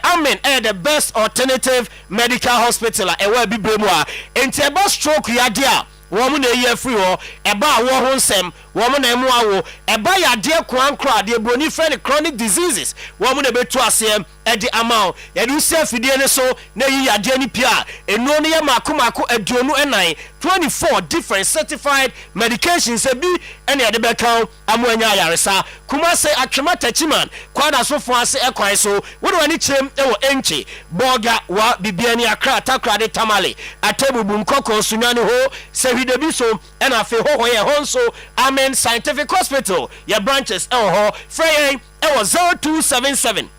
Amin the best alternative medical hospital ewa bibre mu a enti eba stroke yade a woman a year free or eba wo honsem woman na emu awo eba yade kwankra de broni friend chronic diseases woman e betu asem edi amount yadu sefidie ne so na yi yade ni pia enu ne ye makomako aduonu enan 24 different certified medications ebi ene yade be kan amoanya yaresa kuma se atwemata chiman kwada so fo ase ekwan so wo de wani chrem e wo enchi boga wa bibiani akra takra de tamale atebubu nkoko sunwane ho se hwidebi so ena fe ho ye honso Amen Scientific Hospital your branches ho frey e was 0277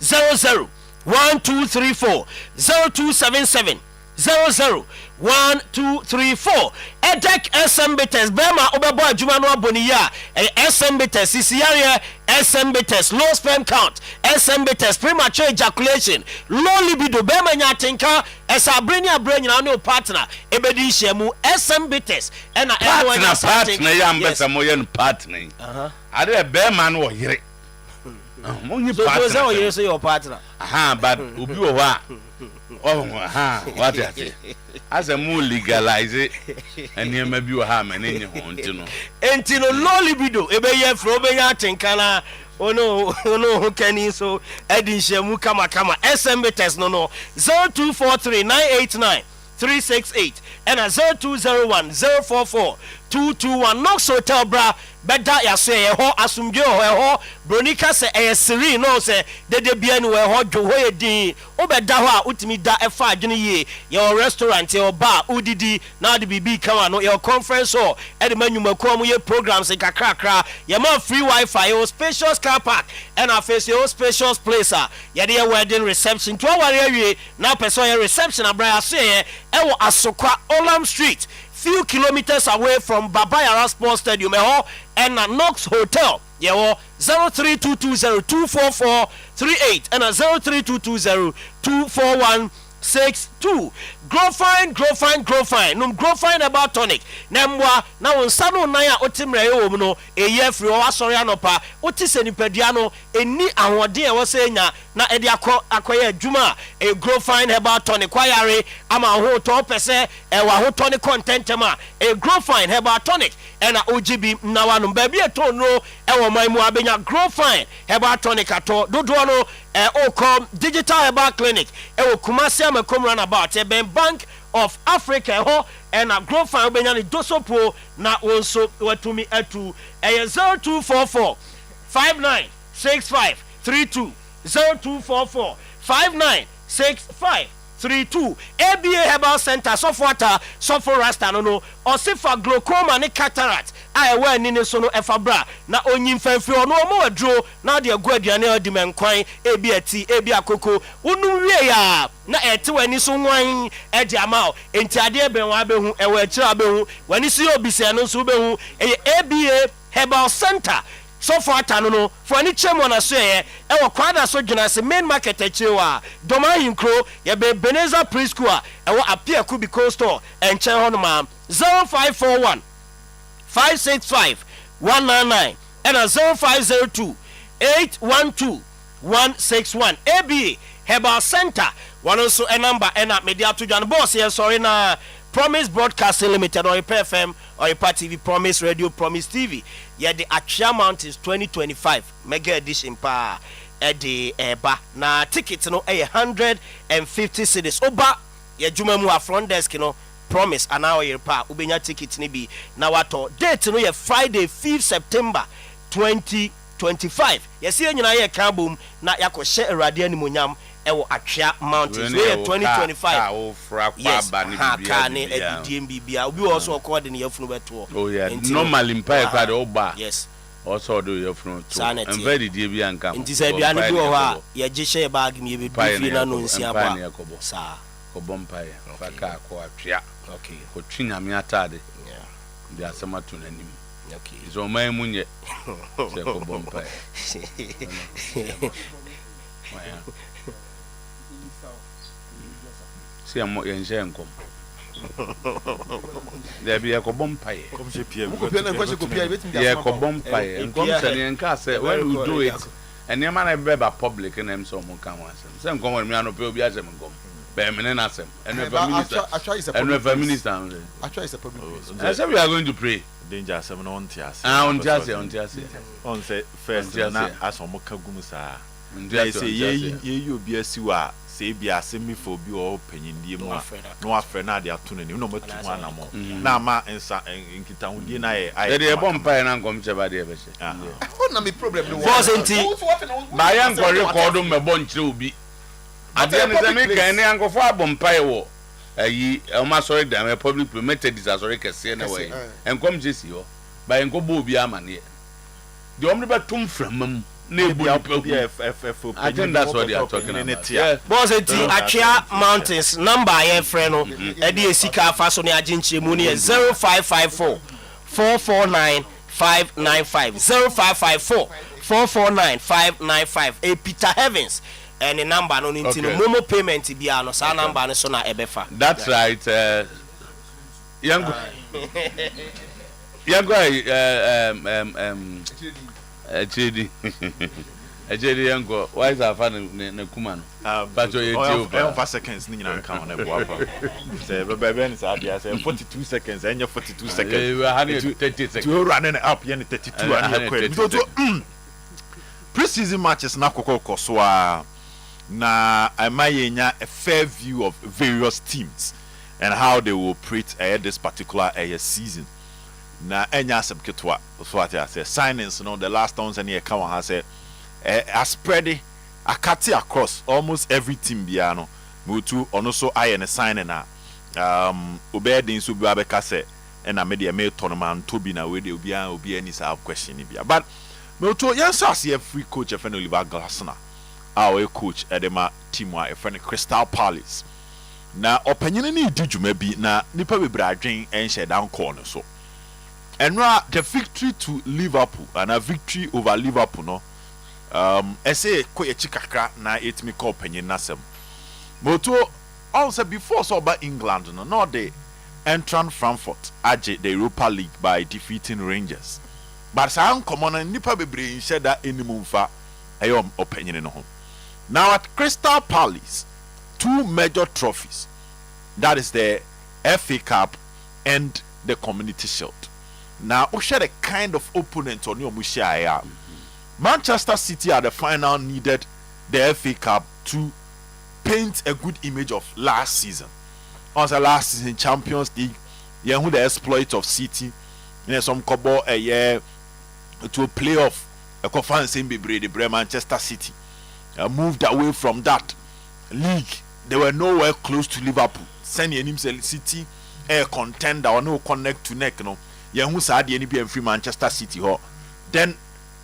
001234 0277 001234 edek SM Bitters bema obebo adwuma no aboni ya SM Bitters sisiare SM Bitters low sperm count SM Bitters premature ejaculation low libido bema nya tinka esa brenya na no partner ebedi shemu SM Bitters ena partner ya mbesa moye no partner ade bema no yire monyi partner so you say your partner but obi wo ha what is as a more legalize it and you maybe you have an in entino low libido ebe ye fro be ya tinkana ono who can so edin shemu kama SM Bitters no 0243 368 and 0201 044 221 Knox Hotel bra beda ya se ho asumdwe ho bronika se siri no se dede bia ni ho dwo ho edin obeda ho a utimi da efa adwene ye your restaurant your bar udidi na de bibi kama no your conference hall e de manyumaku mu ye programs kakrakra ye ma free wifi your spacious car park and a face your spacious place ye de wedding reception to aware awie na person your reception abra so ye e wo Asokwa Olam Street few kilometers away from Babayara Sports Stadium and Knox Hotel. Yeah, 03220244438 and 03220244162. Grow fine. Grow fine about tonic. Nemwa na wonsano na ya otimre yo no eye free o asori anopa otise nipediano eni ahode e wo se nya na ede akoye adwuma e grow fine herbal tonic kwayare ama ho to pese e wa ho tonic content ma e grow fine herbal tonic e na OGB na wanu ba bi eto no e wo man mu abenya grow fine herbal tonic ato dodo no o com digital herbal clinic e wo Kumasi Amakom runabout e ben Bank of Africa ho and a grow fine obenya ni dosopo na wonso watumi atu 0244 596532 0244 596532 ABA Herbal Center Sofwater Sofo Rasta no osifa glaucoma ne cataract ayewa ni ne so no efabra na onyimfanfi ono mo adro na de aguaduane odimenkwan ebi ati ebi akoko unu wie ya na ete wani so nwan e di amao enti ade ben wa behu ewa akira behu wani si obise no so behu ABA Herbal Center so far no for any chemo na so e kwada so dwena se main market achiwa doma hinkro ye be Beneza preschool e wo apia kubi cold store enchen honoma 0541 565 199 and a 0502 812 161 ABA Herbal Center. One also a number and a media to John Boss here. Sorry na Promise Broadcasting Limited or FM or TV, Promise Radio, Promise TV. Yeah, the Acheampong Mountains 2025 mega edition pa the eba na tickets no 150 cedis. Oba ya juma mu front desk no Promise and now Oyerepa ubenya tickets ni bi na wato date no ye Friday 5th September 2025. Yes, you know ye kabum na yakɔhyɛ Awurade animonyam ɛwɔ Acheampong Mountains. We 2025. Yes, ka ne ediem bibia. Obi also called in yefunu beto. Oh yeah. Normally mpa kwa de oba. Yes. Also do yefunu to. And very die bi anka. Nti sɛ bia ne bi wɔ hɔ a ye gye bag mi be bi na no nsia ba. Sa. Kɔbɔ mpa ye. Fa ka akɔ Achea. Okay. Ko twinyame atade. Yeah. Dia asema to nanim. Okay. So my munye. Se kɔbɔ mpa ye. Si amo yenje enkom. There be a kɔbɔ mpa ye. Come JPM. Mo kopia na kwase kopia betim dia. Yeah, kɔbɔ mpa ye. Enkom sɛ ne nka sɛ when we do it. And the man I be public and them so mo kan wasem. Sɛ enkom when me anope obi asem enkom. And Acheampong minister. Acheampong is a public place. I said we are going to pray. Danger seven on tias. On tias. On say first na asomo kagumu sa. They say you be a siwa say be a semi for be or penyin die mu. No afre na de ato na no matu na mo. Na ma ensa enkita hudi na e. Dey bomb pie na nkom cheba dey be she. What na me problem no. Was enti. Ba yan go record me bon kire obi. Ade ne se me kan ne ankofo abompae wo ayi o ma sorry da me public permitted is sorry kese na we enkom jesi ho ba enko bo obi amane de omre be tum framam na ebu FFO I think that's what they are talking about. Yeah. Boss enti Acheampong Mountains number here friend no e dey esika afa so ne aginche mu ne 0554 449 595 0554 449 595 Peter Heavens. And the number no into the momo payment bia no sa number no so na ebefa. That's right. Yango Ejedi yango why is our fan ne kuma no but you 5 seconds ni nyina nka na ebo apa say bebe ni sa dia say 42 seconds enya 42 seconds 30 seconds to run up yen 32 and you pre-season matches na kokoko so na amayenya a fair view of various teams and how they will operate this particular season. Na enya sebketwa so what I say signings no the last ones and here come on has a spread akati across almost every team biano mutu ono so aye ne signing na obedin so bi abeka say and na media me tournament to be na we dey obi any sa question bia but mutu yes as a free coach of Oliver Glasner our coach edema team wa a friend Crystal Palace na opinion ni di dwuma bi na nipa bebre adwen enhye down corner so and the victory to Liverpool and a victory over Liverpool no say ko echi kakra na etimi call opinion nasem moto also before so about England no the entrant Frankfurt age the Europa League by defeating Rangers but sa common nipa bebre enhye da enimumfa ayom opinion no ho. Now at Crystal Palace, 2 major trophies. That is the FA Cup and the Community Shield. Now, we share the kind of opponent on your Mushia. Manchester City at the final needed the FA Cup to paint a good image of last season. Also, last season Champions League, yeah, who the exploit of City, some couple a year to a playoff, a conference in the Manchester City. Moved away from that league. They were nowhere close to Liverpool. Sending him City a contender or no connect to neck. No, who said the NBA free Manchester City. Then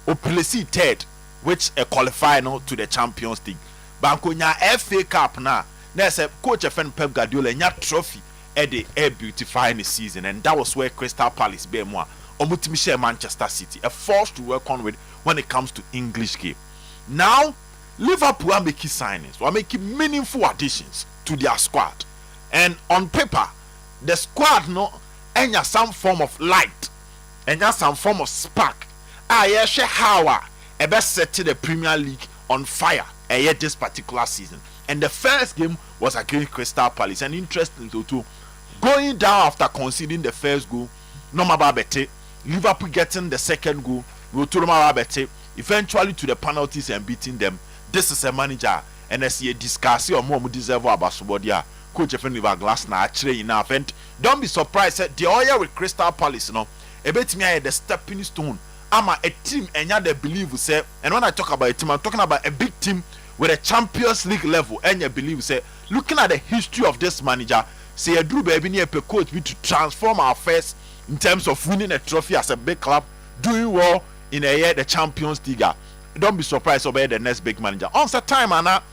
Opelesi third, which a qualify no to the Champions League. Banko nya FA Cup na. There's a coach of Pep Guardiola nya trophy at the air beautifying the season, and that was where Crystal Palace be more. Omutimi share Manchester City, a force to work on with when it comes to English game. Now Liverpool are making signings, are making meaningful additions to their squad, and on paper, the squad no enya some form of light, enya some form of spark. yɛhwɛ how a best set the Premier League on fire this particular season. And the first game was against Crystal Palace. And interesting to going down after conceding the first goal, no matter Liverpool getting the second goal, eventually to the penalties and beating them. This is a manager, and as you discuss or more deserve about Subodia, coach of Liverpool glass now actually enough. And don't be surprised that the Oya with Crystal Palace, you know, a bit me the stepping stone. I'm a team and you they believe say, and when I talk about a team, I'm talking about a big team with a Champions League level, and you believe say, looking at the history of this manager, say a Drew baby near per coach to transform our affairs in terms of winning a trophy as a big club, doing well in a year the Champions League. Don't be surprised about the next big manager. On that time, Anna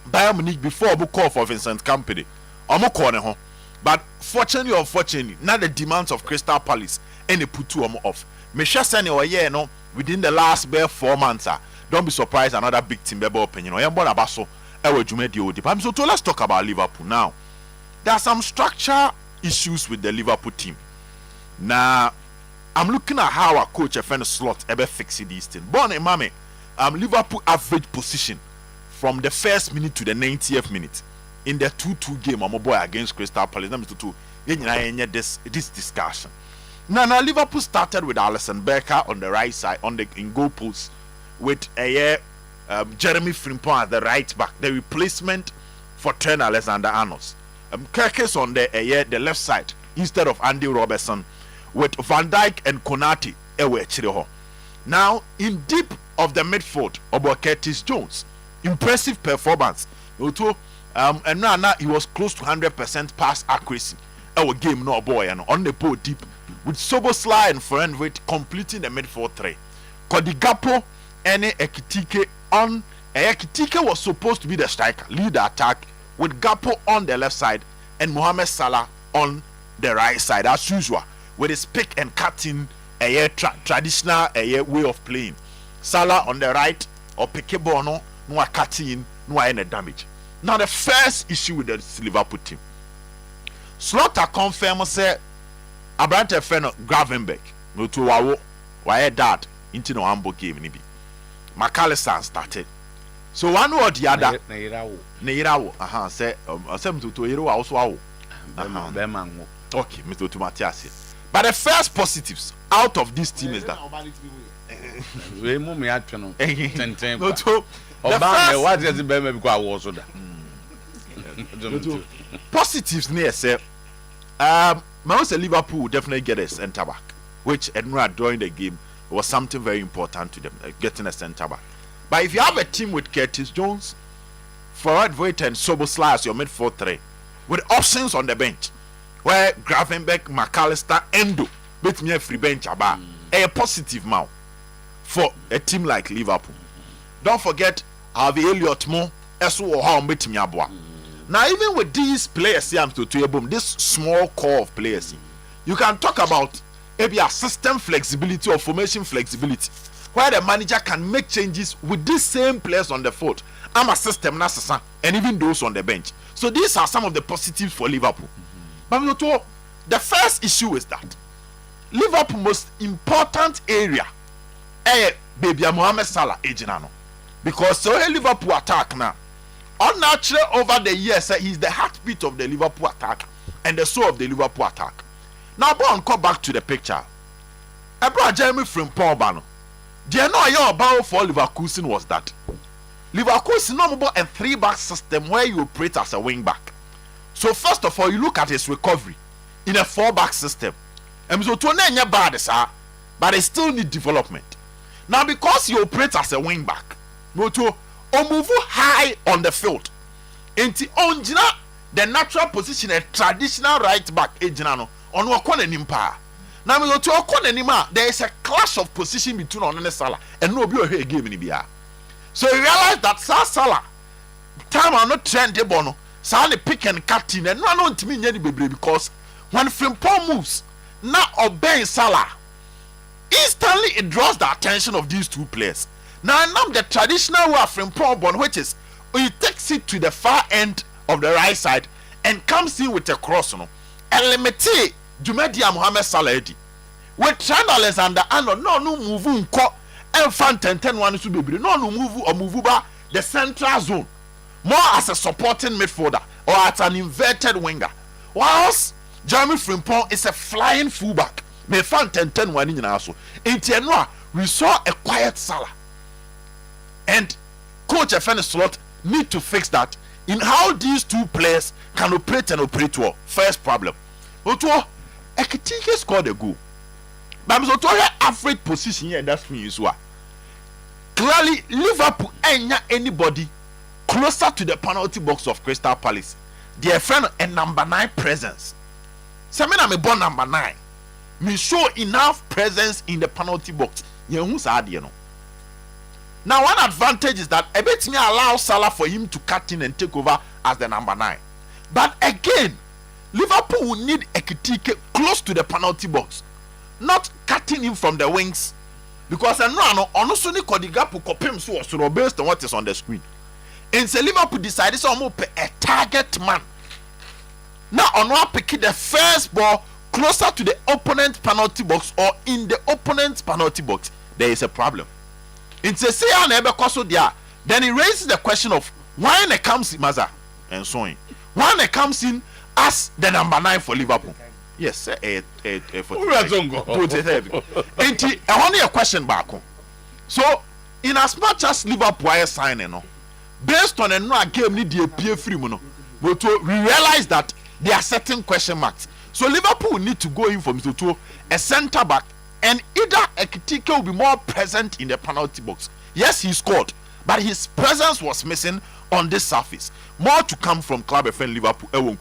Bayern Munich before we call for Vincent Kompany, but fortunately or unfortunately, now the demands of Crystal Palace and they put two off. Me sure say no within the last 4 months. Don't be surprised another big team be opinion. So let's talk about Liverpool now. There are some structural issues with the Liverpool team. Now, I'm looking at how our coach a slot ever fix these things. Born a mommy, Liverpool average position from the first minute to the 90th minute in the 2-2 game boy against Crystal Palace. This discussion. Now Liverpool started with Alisson Becker on the right side in goal post with Jeremy Frimpong at the right back, the replacement for Trent Alexander-Arnold. Kirkes on the left side instead of Andy Robertson, with Van Dijk and Konate now in deep of the midfield about Curtis Jones. Impressive performance. And now he was close to 100% pass accuracy. Our game no boy and on the ball deep with Soboslai and Ferenvit completing the midfield three. Kodigapo and Ekitike on. Ekitike was supposed to be the striker, lead the attack with Gapo on the left side and Mohamed Salah on the right side as usual, with his pick and cutting traditional way of playing. Salah on the right or Pikebono, no cutting, no any damage. Now the first issue with the Liverpool team, Slaughter confirmed say Abrante Feno Gravenberch no to wawo why dad into no ambo game ni bi. McAllister started. So one or the other Neirawo say to Oyerepa also wawo. Okay, Mr. Tumatias. But the first positives out of this team is that positives near say Liverpool will definitely get a centre back, which Edinburgh during the game was something very important to them, getting a centre back. But if you have a team with Curtis Jones, Forward Voigt and Soboslai as your midfield three, with options on the bench, where Gravenberch, McAllister, Endo, bet me a free bench about a positive mouth for a team like Liverpool. Don't forget Harvey Elliott Mo, Esu or how bet me abwa. Now even with these players, this small core of players, you can talk about maybe a system flexibility or formation flexibility, where the manager can make changes with these same players on the field. I'm a system necessary, and even those on the bench. So these are some of the positives for Liverpool. But the first issue is that Liverpool most important area, baby Mohamed Salah ejinano, because so Liverpool attack now. Unnatural over the years, he's the heartbeat of the Liverpool attack and the soul of the Liverpool attack. Now, come back to the picture. Ebra Jeremy Frimpong Bano. The no about for Leverkusen was that Leverkusen no more a 3-back system where you operate as a wing back. So first of all, you look at his recovery in a 4-back system. And so to name bad, sir, but it still need development. Now, because you operate as a wing back, no to move high on the field. Enti onjina the natural position a traditional right back ejinano on wakone nimpa. Now me go to okone nima, there is a clash of position between on and Salah and no be a game ni bia. So you realize that Salah time are not trend de bono. Salah pick and cut in and no ntimi nya ni bebre because when Frimpong moves, now obeying Salah, instantly it draws the attention of these two players. Now the traditional way of Frimpong, which is he takes it to the far end of the right side and comes in with a cross, and limit Jumedia Mohamed Salah. with Trent Alexander-Arnold no move nko and 10-1 so bebre no move ba the central zone more as a supporting midfielder or as an inverted winger, whilst Jeremy Frimpong is a flying fullback. Me fan 10-1 nyina so enti eno we saw a quiet Salah, and coach FN Slot need to fix that in how these two players can operate and operate well. First problem, Otuo-Acheampong scored a goal, but Otuo average position here that's me is what clearly Liverpool ain't anybody closer to the penalty box of Crystal Palace. Their friend a number 9 presence. So me born number 9. Me show enough presence in the penalty box. Now one advantage is that a bit me allow Salah for him to cut in and take over as the number 9. But again, Liverpool will need Ekitike close to the penalty box, not cutting him from the wings, because I know honestly the gap kopim so based on what is on the screen. And so Liverpool decided to a target man. Now on one pick the first ball closer to the opponent penalty box or in the opponent's penalty box, there is a problem. In say then he raises the question of why it comes in Maza and so on. Why it comes in as the number 9 for Liverpool. Yes, only a question back. So in as much as Liverpool are signing, based on a new game need the appear free we realize that there are certain question marks. So Liverpool will need to go in for Mr. a centre back, and either Ekitike will be more present in the penalty box. Yes, he scored, but his presence was missing on this surface. More to come from club friend Liverpool. But moving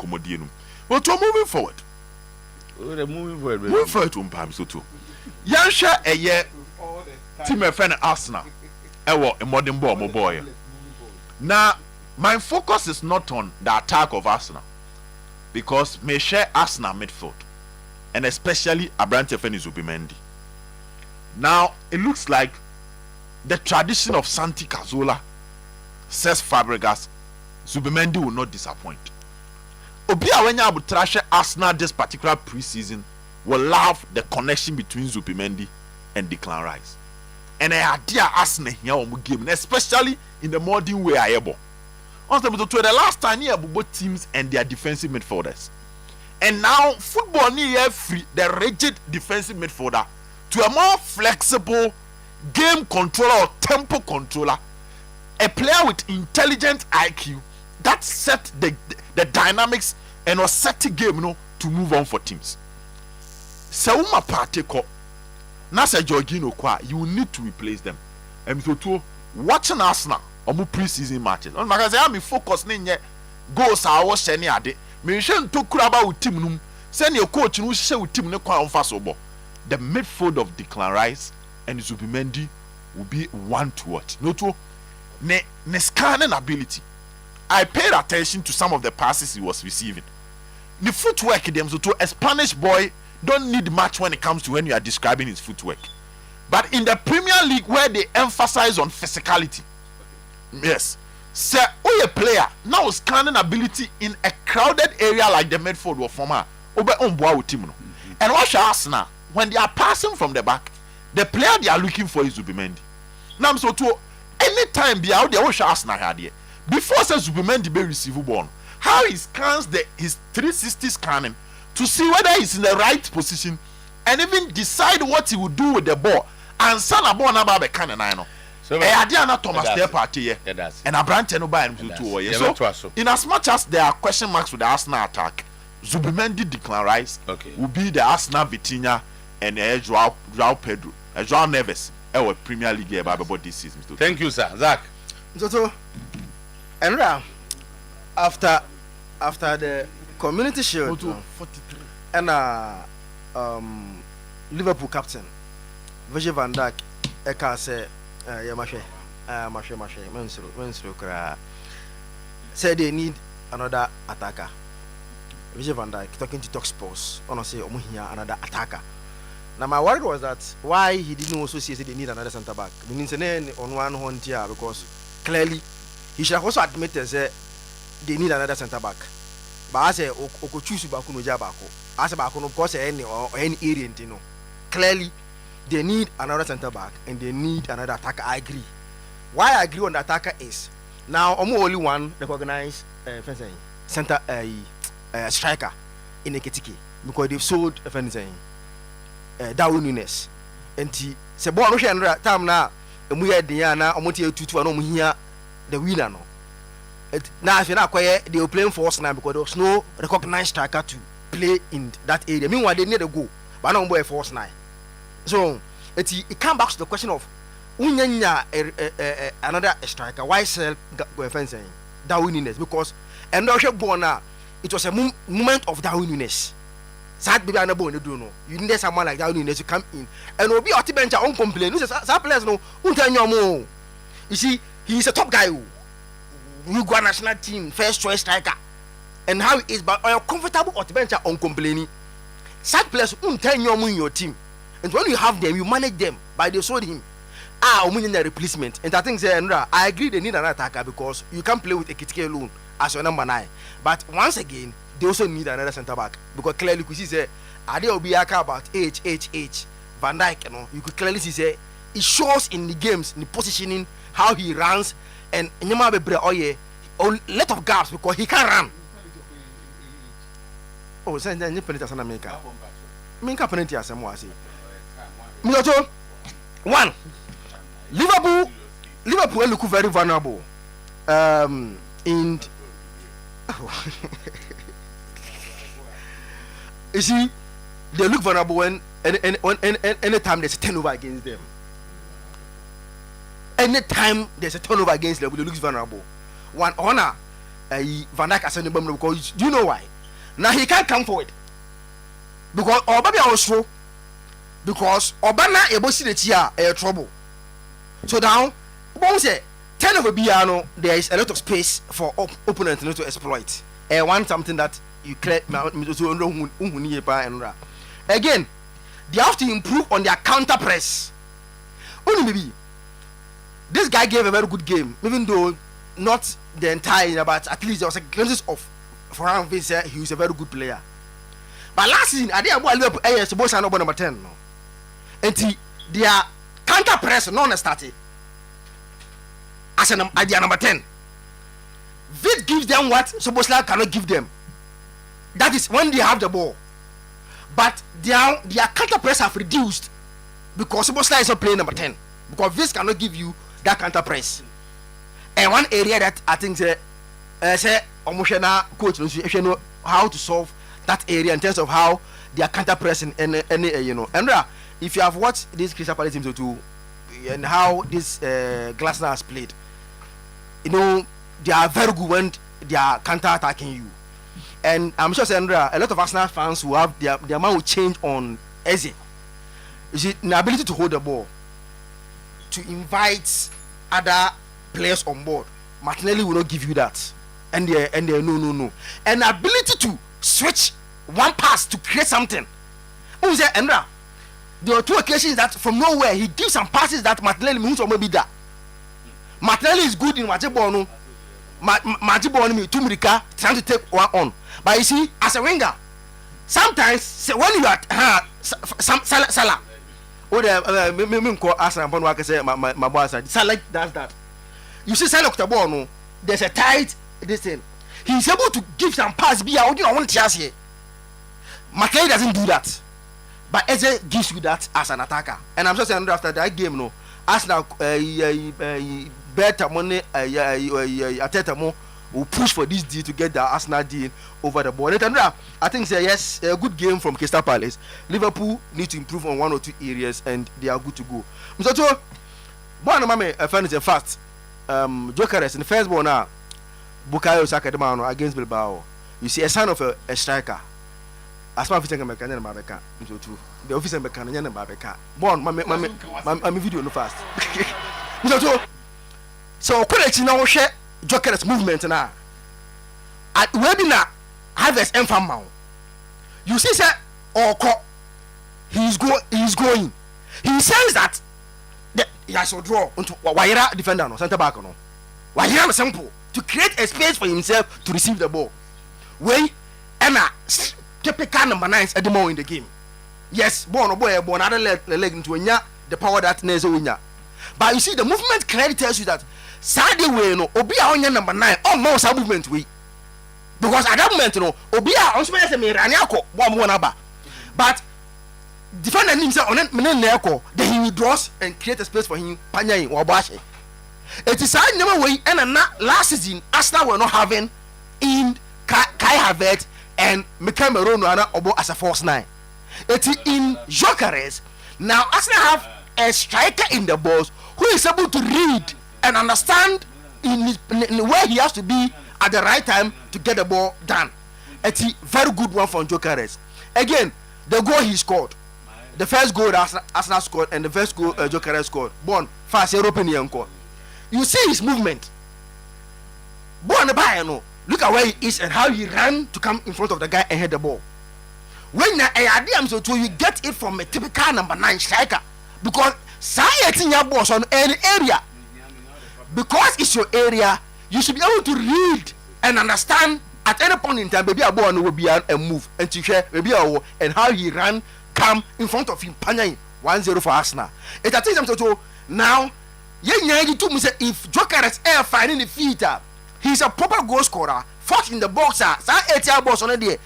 forward. Moving forward to Mr. Yansha a year team friend Arsenal. A modern ball, my boy. Now, my focus is not on the attack of Arsenal, because me share Arsenal midfield, and especially Abrante Feni Zubimendi. Now, it looks like the tradition of Santi Cazorla, says Fabregas, Zubimendi will not disappoint. Obia Wenya Abutrashe Arsenal this particular preseason will love the connection between Zubimendi and Declan Rice. And I idea Arsenal here on game, especially in the modern way I able. Also, the last time here both teams and their defensive midfielders. And now football need free the rigid defensive midfielder to a more flexible game controller or tempo controller, a player with intelligent IQ that set the dynamics and was set the game to move on for teams. So my party ko Nasa Jorginho kwa, you need to replace them. And so watching Arsenal on pre-season matches. On because I am focused on goals I was sharing ade. Me share to kuraba with team num. Send your coach who share with team ne kwa on fast obo. The midfield of Declan Rice and Zubimendi will be one to watch. No to ne scanning ability. I paid attention to some of the passes he was receiving. The footwork them so to a Spanish boy don't need much when it comes to when you are describing his footwork. But in the Premier League where they emphasize on physicality, yes, say a player now scanning ability in a crowded area like the midfield or former over on board team. And watch Arsenal when they are passing from the back, the player they are looking for is Zubimendi. Now so to anytime be out there watch Arsenal here before says Zubimendi be receive ball, how he scans his 360 scanning to see whether he's in the right position and even decide what he will do with the ball. And son a ball number be cannon I know. So Thomas their party and a branch no buy him to so in as much as there are question marks with the Arsenal attack, Zubimendi Declan Rice will be the Arsenal Vitinha and Joao Pedro, Joao Neves, our Premier League about this season. Thank you, sir. Zach. So and after the Community Shield and Liverpool captain Virgil van Dijk eka say said they need another attacker. Virgil van Dijk talking to Talk Sports say another attacker. Now my worry was that why he didn't also say they need another centre back. Means on one hand here because clearly he should also admit that they need another centre back. But I say, choose Bakuno Jabako. I say, Bakuno, because any area, clearly they need another centre back and they need another attacker. I agree. Why I agree on the attacker is now only one recognized center striker in Ekitike because they've sold Darwin Nunes. And se ball no share time na emu ye dia na omotie tutu na omu hia the winner no. Now if you na acquire they were playing false nine because there was no recognized striker to play in that area. Meanwhile they need a goal, but no boy false nine. So it comes back to the question of unyanya another striker. Why sell fencing Darwin Nunes? Because and now it was a moment of Darwin Nunes. Sad baby anabo no do no. You need someone like Darwin Nunes to come in and will be oti bench on complain. Some players no untanya. You see, he's a top guy. Uruguay national team first choice striker. And how it is, but are you comfortable oti bench on complaining? Sad players untanya in your team. And when you have them, you manage them. By they sold him. We need a replacement. And I think I agree they need an attacker because you can't play with Ekitike alone as your number 9. But once again, they also need another centre back because clearly you see say Ade Obiaka about age Van Dijk, you could clearly see say it shows in the games in the positioning how he runs and Nyama Bebre Oye a lot of gaps because he can run. Oh, say then you penalty as America. Minka penalty as I say. Miyoto 1 Liverpool look very vulnerable. You see, they look vulnerable when anytime there's a turnover against them. Anytime there's a turnover against them, they look vulnerable. One honor, Van Dijk as because do you know why? Now he can't come forward because Obabi also because Obana ebosi the chia trouble. So now, once turnover piano, there is a lot of space for opponents to exploit. Want something that you clear again, they have to improve on their counter press. Only maybe this guy gave a very good game, even though not the entire, but at least there was a glimpse of Ferran Vincent. He was a very good player. But last season, I didn't want Liverpool supposed to have number 10. No, and their counter press non-started as an idea number 10. Vid gives them what Soboslai cannot give them. That is when they have the ball. But their counter press have reduced because Soboslai is not playing number 10. Because Vid cannot give you that counter press. And one area that I think say emotional coach if you know how to solve that area in terms of how their counter press and And if you have watched this Crystal Palace team too and how this Glasner has played, they are very good when they are counter-attacking you. And I'm sure, Sandra, a lot of Arsenal fans who have their mind will change on Eze. You see, the ability to hold the ball, to invite other players on board. Martinelli will not give you that. And they no. And the ability to switch one pass to create something. Who say, Andra? There are 2 occasions that from nowhere he gives some passes that Martinelli means or maybe that. Martinelli is good in Majibono. Majibono Tumrika trying to take one on. But you see, as a winger, sometimes when you are Salah, or the call Arsenal, say my boss Salah does that. You see, Salah Octabono, there's a tight this thing. He's able to give some pass. Be out, I want to here. Martinelli doesn't do that. But Eze gives you that as an attacker. And I'm just saying after that game, Arsenal better money, Ateta will push for this deal to get the Arsenal deal over the board. And I think yes, a good game from Crystal Palace. Liverpool need to improve on 1 or 2 areas, and they are good to go. So, one of my friends is fast. Jokeres in the first ball now, Bukayo Saka against Bilbao. You see a sign of a striker. As far as I'm concerned, the officer is Babeka. Born, my video no fast. So, quality now share Joker's movement now. At webinar, harvest and farm. You see, sir, he's going. He says that he has to draw into Wayera defender no center back no. Wayera simple to create a space for himself to receive the ball. Way Emma typical number 9 at the moment in the game. Yes, born other leg into the power that Neza winya. But you see, the movement clearly tells you that Saturday way no Obia on number 9 almost a movement way. Because at that moment, no Obia on space me Raniako one aba. But defender himself on Meneko, then he withdraws and create a space for him, Panya or Bashi. It is a number way and last season Arsenal were not having in Kai Havertz and Mikel Merino Obo as a false 9. It is in Gyökeres. Now Arsenal have a striker in the box who is able to read and understand in where he has to be at the right time to get the ball done. It's a very good one from Gyökeres. Again, the goal he scored, the first goal that Arsenal scored and the first goal Gyökeres scored, born fast European goal. You see his movement. Born the Bayern, look at where he is and how he ran to come in front of the guy and hit the ball. When you get it from a typical number 9 striker, because in your boss on any area, because it's your area, you should be able to read and understand at any point in time. Maybe a ball will be and move and to share maybe and how he ran come in front of him. 1-0 for Arsenal. It I think so now. If Gyökeres is finding the feet, he's a proper goal scorer. Fought in the boxer. Sa boss on the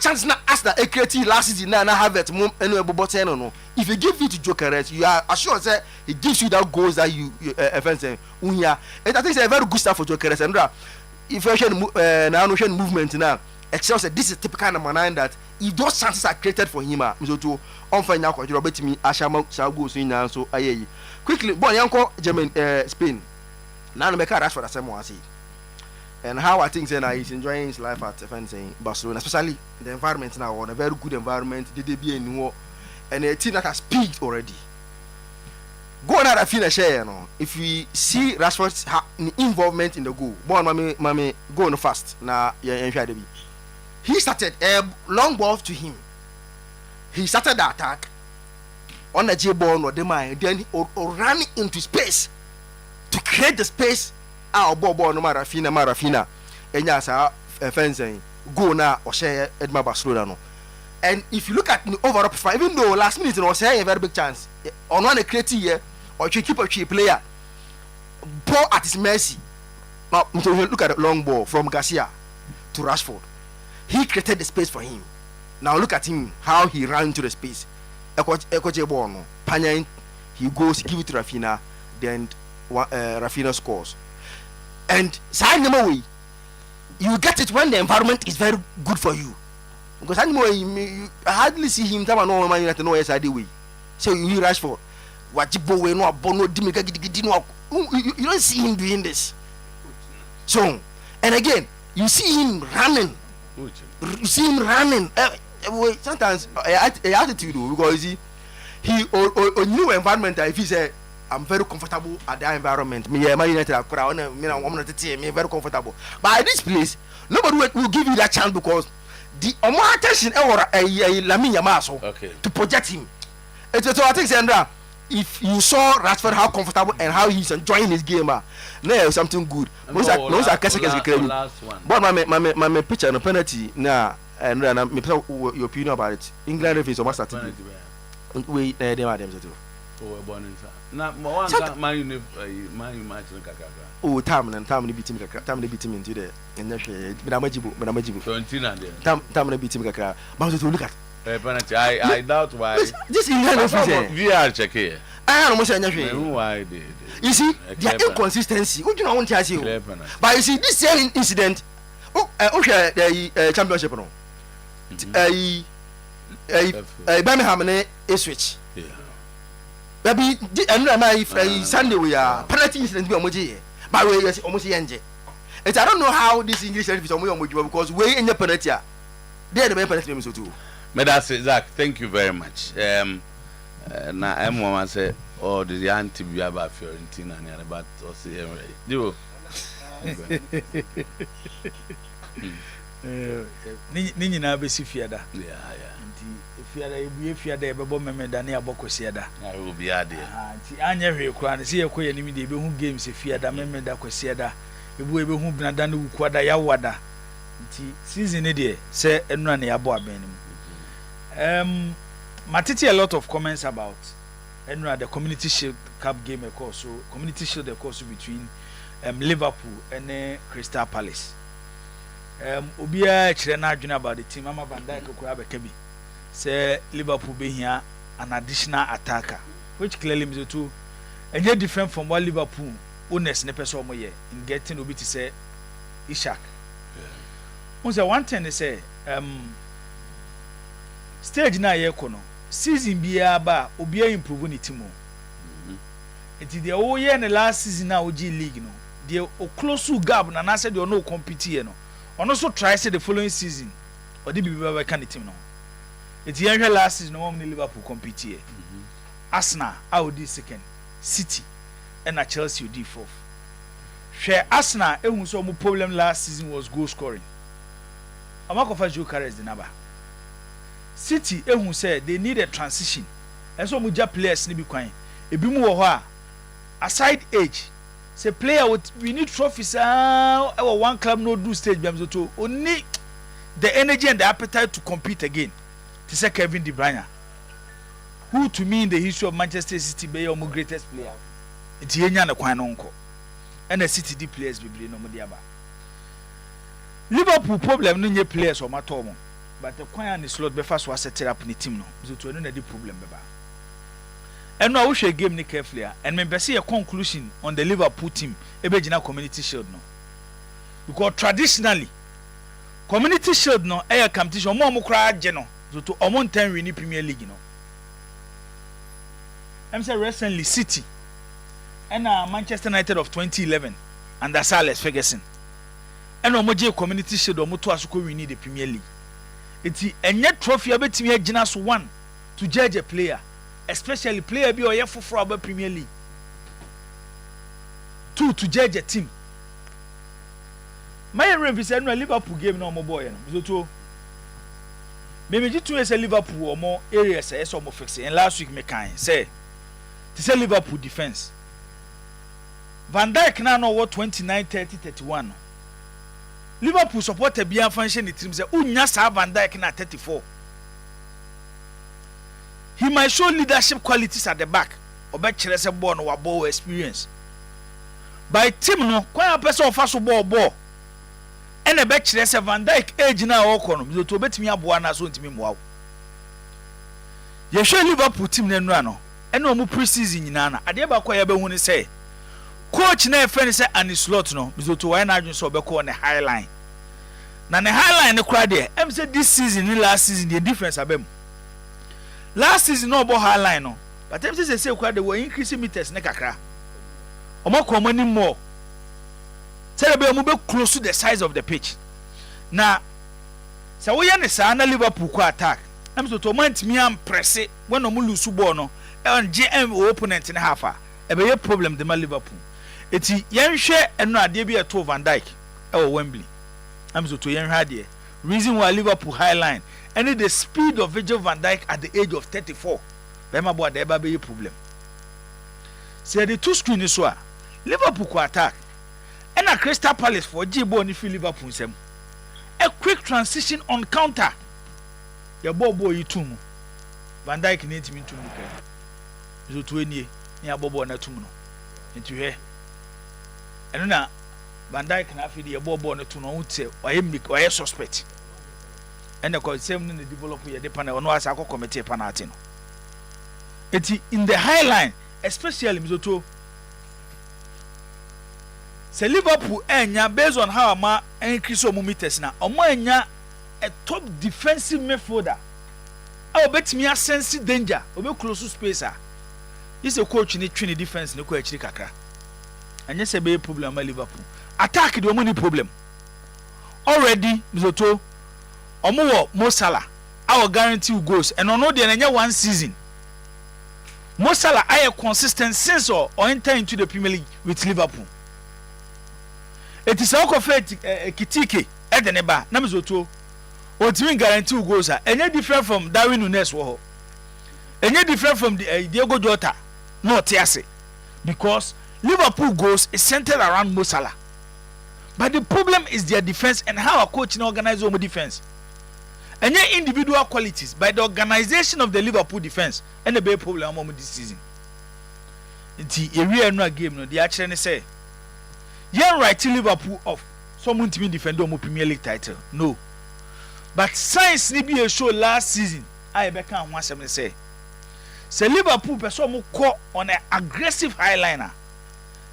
chance na Arsenal a creative last season na have it no. If you give it to Gyökeres, you are assured that he gives you that goals that you offense unya. And I think it's a very good stuff for Gyökeres. And if you show movement now, excel said this is typical number 9 that if those chances are created for him, so to unfind now because Robert me Acheampong goes in now so aye. Quickly, boy, Yanko German Spain. Now no make a rush for the same one. And how I think he's enjoying his life at fencing Barcelona, especially the environment now, on a very good environment. Did they be a new and a team that has peaked already. Go on at a finish, if we see Rashford's involvement in the goal, boy, mommy, go on fast. Now, he started a long ball to him. He started the attack on the J ball or the mind, then he ran into space to create the space. Bobo no Marafina and yes fencing go now or share Edma Barcelona no. And if you look at the overall performance, even though last minute was a very big chance on one a creative year or you keep a cheap player poor at his mercy. Now look at the long ball from Garcia to Rashford. He created the space for him. Now look at him how he ran into the space. Panya, he goes give it to Rafinha, then Rafinha scores. And way, you get it when the environment is very good for you. Because you hardly see him time no man United no SID way. So you rush for what you no bono you don't see him doing this. So and again you see him running. You see him running. Sometimes attitude because he new environment if he say I'm very comfortable at that environment. Me United are crowd. Me very comfortable. But at this place, nobody will give you that chance because the attention Lamine Yamal to project him. So I think Sandra, if you saw Rashford how comfortable and how he's enjoying his game, now something good. Most are last one. But my picture no penalty now and me your opinion about it. England referees almost started. We they are them too. Na man match oh time beat him into the and Majibu 17 and time beat him kakra but to look at penalty I doubt why this England VR check here I don't know why they you see their inconsistency what do you want to ask you but you see this same incident the championship no Birmingham switch baby and Sunday we are penalty incident but we are almost end. I don't know how this English is because we in the penalty they are the penalty so too. That's it, Zach. Thank you very much. Now I'm one say oh the anti be about Fiorentina and about us here. Nini na be si fiada. Yeah. Fiada ebue fiada ebebo memeda na abokosiada. I will be there. Nti anya hwe kwa na se yekoye ni mi de ebehu games fiada memeda kosiada. Ebu ebehu binada na wukwada ya wada. Nti season ne de se enu na ya bo aben mu. Matiti a lot of comments about the Community Shield Cup game so Community Shield between Liverpool and Crystal Palace. Obia chirena adwene about the team Mama Van Dijk ko abekabi say Liverpool be here an additional attacker, which clearly means to and different from what Liverpool owners ne person moye in getting obi to say Ishak. Yeah. One thing they say stage na ye kono season bia ba obi improve ni team. It is the whole year in the last season na OG league no. The o close gap na say they no compete here no. On also try say the following season or the be can the team no. It's the last season no one Liverpool compete here. Arsenal out this second, City and Chelsea would fourth. Share Arsenal ehun so mo problem last season was goal scoring. Amakofa Joe carries the number. City ehun said they need a transition. And so mo ja players ni bi kwan. Ebi mu wo ho a aside age say player with we need trophies one club no do stage biam to only the energy and the appetite to compete again. To say Kevin De Bruyne, who to me in the history of Manchester City be your greatest player. It's yenya na kwan nko. And the City the players be no mo dia ba. Liverpool problem no nye players o matter mo. But the kwan and the slot be first was set up in the team no. So to no na the problem be ba. And now we share game ni carefully and me see a conclusion on the Liverpool team e be gina Community Shield no. Because traditionally Community Shield no e competition mo kra agye no. So to amount 10 win Premier League no. I'm say recently City and Manchester United of 2011 under Sir Alex Ferguson. And omoje Community Shield omoto asoko win the Premier League. Eti enye trophy abetimi agina so one to judge a player, especially player bi oye foforo about Premier League. Two to judge a team. My review said no Liverpool game no mo boy no. So to maybe you two say Liverpool or more areas say so mo fix and last week me kan say to say Liverpool defense Van Dijk now know what 29 30 31 Liverpool supporter bia function the team say unya sa Van Dijk na 34 he might show leadership qualities at the back obe kire say ball no wa ball experience by team no kwan person of so ball and a bet kire Van Dijk age na okọ no to betimi aboa na so ntimi moa ye hwe Liverpool team na nura no ene omu pre-season nyina na ade ba kwa ya be hu ni say coach na e friend say an slot no to why na adwun so obekọ on the high line na the high line ne kra de em say this season ni last season the difference abem last season no bo high line no but em say kra de we increase meters ne kakra omako mani more Celebrate move close to the size of the pitch. Now, so we understand Liverpool ko attack. I'm so to want me am press it when no lose ball no. And GM opponent in half a be a problem the Liverpool. Eti yen hwe eno ade bi eto Van Dijk e Wembley. I'm so to yen hade. Reason why Liverpool high line and the speed of Virgil van Dijk at the age of 34. Be ma boy there be a problem. Say the two screen is so Liverpool ko attack. And a Crystal Palace for Jibo ni fi Liverpool sem. A quick transition on counter. Ya bobo yitum. Van Dijk ni ntimi ntum ka. Zo to enie ya bobo na tum no. Nti hwe. Eno na Van Dijk na afi de bobo na tum no wote oye suspect. And the consem ni develop ye de panel no asa committee penalty no. Eti in the high line especially Mizoto say Liverpool enya based on how ama increase omu meters na omo enya a top defensive midfielder a obetimi sense danger obe close space a this a coach ni twin defense ni ko achiri kakra anya se be problem ma Liverpool attack the omo ni problem already Mizoto omo wo Mo Salah our guarantee goals and ono de enya one season Mo Salah are consistent since or enter into the Premier League with Liverpool. It is our kitike edeneba na Mizoto o team guarantee goals are any different from Darwin Nunes wo any different from the Diego Jota no tiase because Liverpool goals is centered around Mo Salah but the problem is their defense and how a coach organize their defense Any individual qualities by the organization of the Liverpool defense and the big problem among this season. Nti area no game no dey actually say yen right Liverpool off someone to defend the Premier League title. No. But science ni be a show last season. I be kan ho asem say Liverpool person mo call on an aggressive highliner.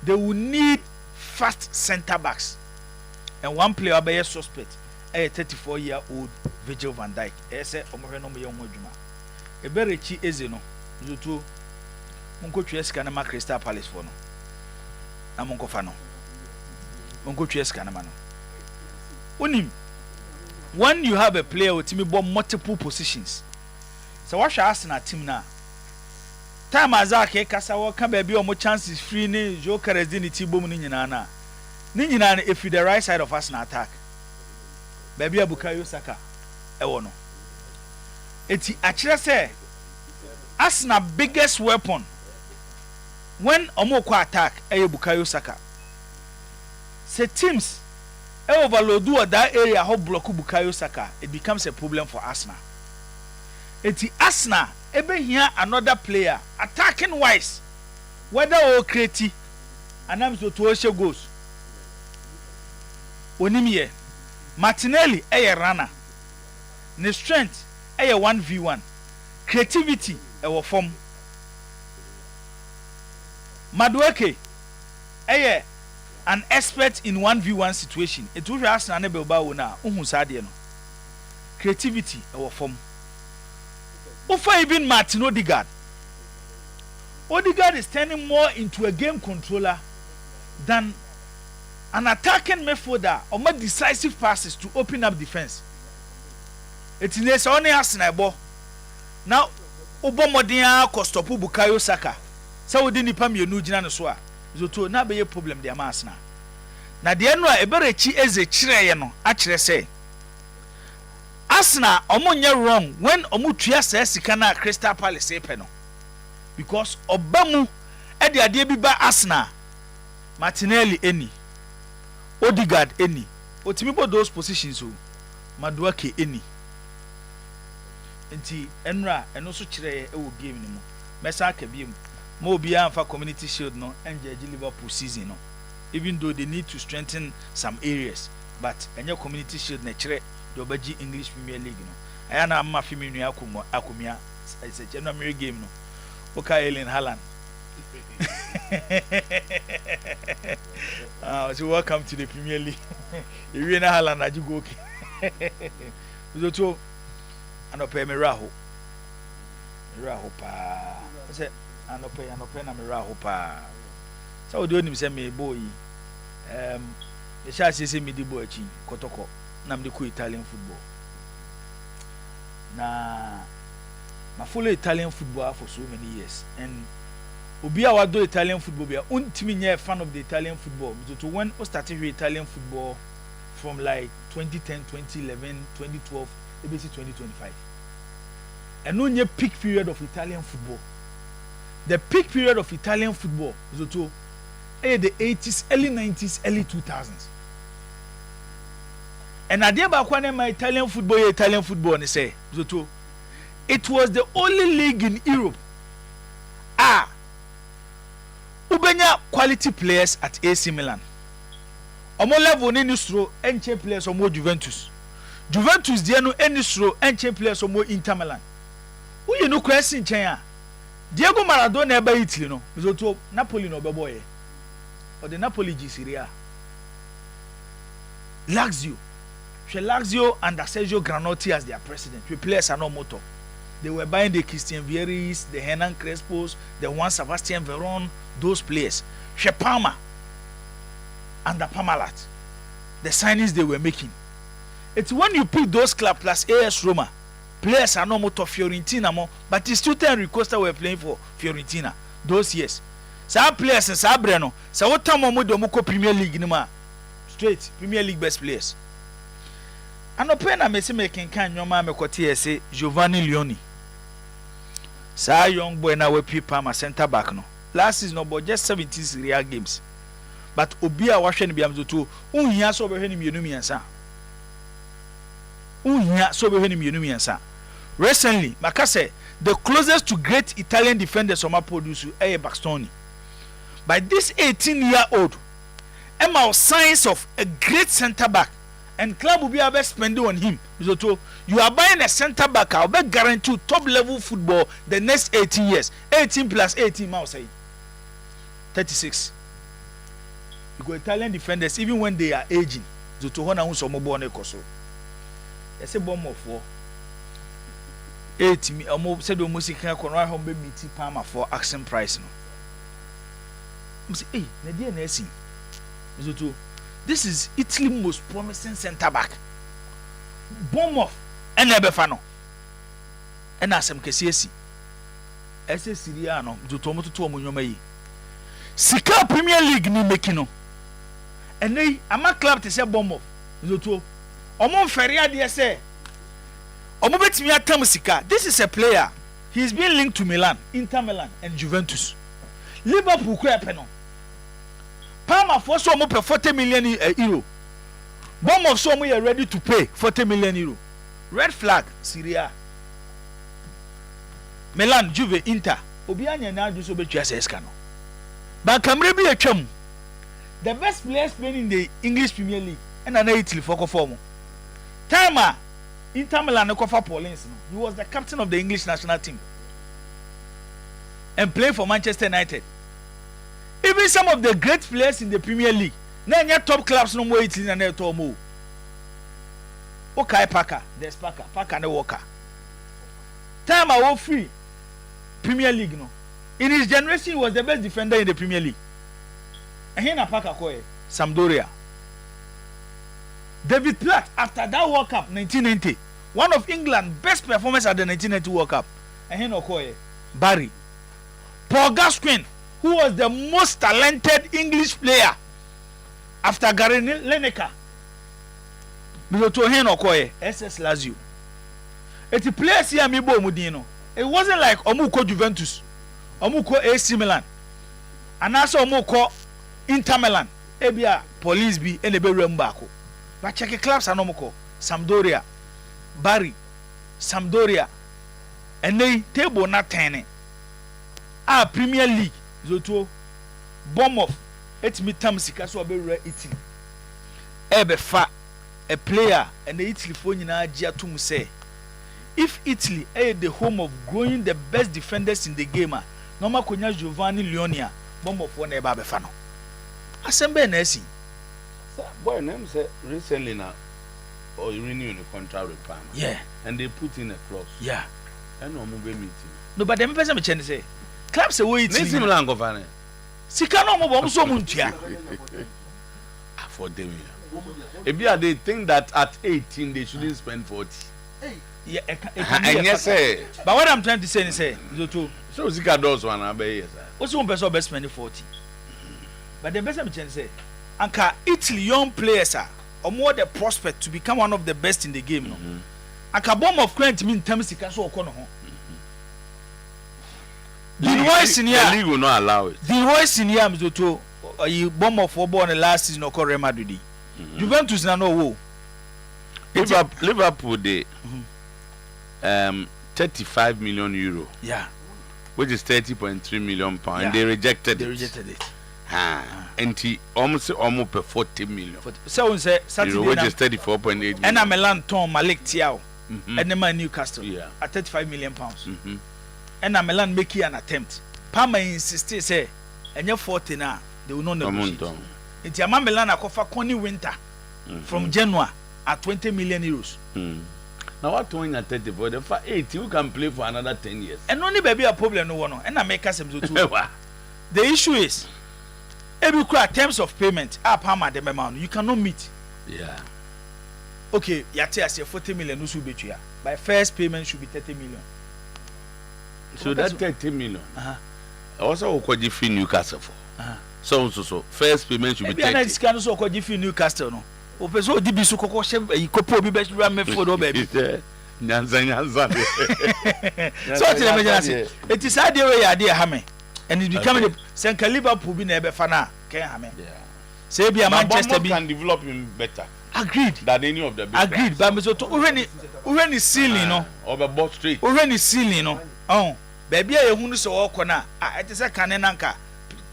They will need fast center backs. And one player be a suspect. A 34-year-old Virgil van Dijk. Say omo no me yon adwuma. E be rechi eze no. Zuto monko twa na ma Crystal Palace for no. Na monko fa no. Monko twa na ma no. Unim when you have a player with multiple positions. So what shall Arsenal team now? Time azake kasa wo kan ba bi omo chances free ni Jokeres di ni ti bom ni nyina na. Ni nyina if you the right side of Arsenal attack. Baby Bukayo Saka ewo no. Eti akire say Arsenal biggest weapon when omo ko attack Bukayo Saka. Say teams overload that area how block Bukayo Saka, it becomes a problem for Arsenal. Eti Arsenal ebe here another player attacking wise whether or creative anam so to goals. Onimie Martinelli runner. Ne strength 1v1. Creativity form. Madueke an expert in 1v1 situation. It will ask na be ba wona uhun sade no. Creativity form. Ofa even Martin Odegaard. Odegaard is turning more into a game controller than an attacking midfielder or more decisive passes to open up defense. It is only Arsenal ball. Now, Obomodia Kostopu Bukayo Saka. So we didn't pay me no jina no so a. Zoto na be problem de Arsenal. Na de no a eberechi eze kire no a kire say. Arsenal omonye wrong when omutua say sika na Crystal Palace epe no. Because Obamu e de ade bi ba Arsenal. Martinelli eni. Odegaard eni. Otimibo those positions o. Maduake eni. Enti enra eno so kire e wo game ni mo. Mesa ka biem. Mo bia amfa community shield no enje Liverpool season no. Even though they need to strengthen some areas, but enye community shield na kire the obaji English Premier League no. Aya na amma fi minu akumia it's a January game no. Oka Erling Haaland. So welcome to the Premier League. You win Haaland na jigo okay. So anope me raho pa say anope na me raho pa so we do nim say me boy the sha say me di boy chi kotoko na me ko Italian football na follow Italian football for so many years and obi a wado Italian football be untimi nye fan of the Italian football so when we started with Italian football from like 2010 2011 2012 ABC 2025 and no nye peak period of Italian football. The peak period of Italian football is the 80s, early 90s, early 2000s. And at the back when my Italian football and say it was the only league in Europe ubenya quality players at AC Milan. Omo level ni nistro enche players omo Juventus there no enistro enche players omo Inter Milan. Who you know question chen Diego Maradona eba Italy no bizoto Napoli no beboye or the Napoli G Serie A. Lazio and Sergio Granotti as their president. We players are no motor. They were buying the Christian Vieris, the Hernan Crespos, the Juan Sebastian Veron, those players. Palma and the Parmalat. The signings they were making. It's when you pick those clubs plus AS Roma. Players are no more to Fiorentina more, but it's still 10 Costa were playing for Fiorentina those years. Some players in Sabreno, so what time we do Premier League nima straight Premier League best players. And no pen I may say making can your mama say Giovanni Leoni. Sa young boy now we people my center back no. Last season no but just 17 real games. But Obia washen be am to unhia so be him yenu miensa. Unya so be him yenu recently makase the closest to great Italian defenders Oma produce Bastoni. But this 18-year-old Emma signs of a great centre back and club will be able to spend on him. So you are buying a centre back, I'll be guaranteed top level football the next 18 years. 18 plus 18 miles say 36. You go Italian defenders even when they are aging. So to hona who some born a coso. There's a bomb of 4. 8 almost said the music can run home baby Palmer for action price. No. Say, hey, Nadia Nessie. So this is Italy's most promising centre back. Bomb off and Nebefano. And as some Kesiesi. SS Siriano, Zotomo to Munyomayi. Sika Premier League ni Mekino. And they am a club to say bomb off. Zoto. Omon Feria dear say. Omobetimi Tamusika. This is a player. He's been linked to Milan, Inter Milan, and Juventus. Liverpool Crepeno. Palmer for so much 40 million euro. Bomb of so are ready to pay 40 million euro. Red flag, Syria. Milan, Juve, Inter. Obianya now do so be Escano. But Camre be a chum. The best players playing in the English Premier League and an Italy for form. Timer, Inter Milan Kofa Paulins. He was the captain of the English national team. And played for Manchester United. Even some of the great players in the Premier League, now top clubs no more Italy and they more. Okay, Parker, there's Parker and Walker. Time I was free. Premier League no. In his generation, he was the best defender in the Premier League. And here na Parker Koye, Sampdoria. David Platt, after that World Cup 1990, one of England's best performers at the 1990 World Cup. And here no Koye, Barry. Paul Gascoigne, who was the most talented English player after Gary Lineker. Biloto hen okoye SS Lazio. Eti players here mi bo mudino. It wasn't like omuko Juventus, omuko AC Milan, and also omuko Inter Milan. Ebia police bi enebe rembako. But check clubs anomuko Sampdoria, Bari, Sampdoria, and they table not 10. Premier League. Zoto bomb off et me tam sika so be re Italy ebe fa a player and the Italy for nyina agya to say if Italy is the home of growing the best defenders in the game normal konya Giovanni Leonia bomb off one eba be fa no asembe na asi boy name say recently now or renewing the contract with Palmer, yeah, and they put in a clause, yeah, and no move meeting no but them person me chen say clubs away Italy nisi mlango fane sika no mo bom so muntua for them. If they think that at 18 they shouldn't spend 40. Yeah, and yes, say. But what I'm trying to say is, so Zika does one obey. What's one person best spending 40? But the best I'm trying to say, Anka Italy young players are or more the prospect to become one of the best in the game. No, Anka bomb of current mean terms Sika so okono ho. The voice in here, the league will not allow it. The voice in here, Mzoto, you bomb of football the last season or Real Madrid. Juventus na no wo. Liverpool they 35 million euro. Yeah. Which is 30.3 million pounds. Yeah. And they rejected it. And he almost 40 million. So say Saturday which is 34.8 million. And Milan Tom Malik Thiaw. And the man Newcastle. Yeah. At 35 million pounds. And Milan make an attempt. Palmer insisted say and you're 40 now. They will not negotiate. It's a Milan akofa Connie Winter from Genoa at 20 million euros. Now what doing at 34? The for 8 you can play for another 10 years. And only baby a problem no one. And I make us too. The issue is every terms of payment Palmer the amount you cannot meet. Yeah. Okay, Yati as 40 million no should be here. By first payment should be 30 million. So that 30 million. Also could you feel Newcastle for? So first payment should be 30. Maybe I so could you feel Newcastle no. Opeso dibi so koko she ikopo bi be ram me for no baby. Nyanza. So tell me just it is idea way ya dey ha me. And it's becoming the Senka Liverpool be na ebe fa na can ha me. Yeah. Say be a Manchester can develop him better. Agreed. Than any of the big Agreed. But Mr. To when ceiling no. Over both street. When ceiling no. Oh, baby, I who so walk on. It is a cananka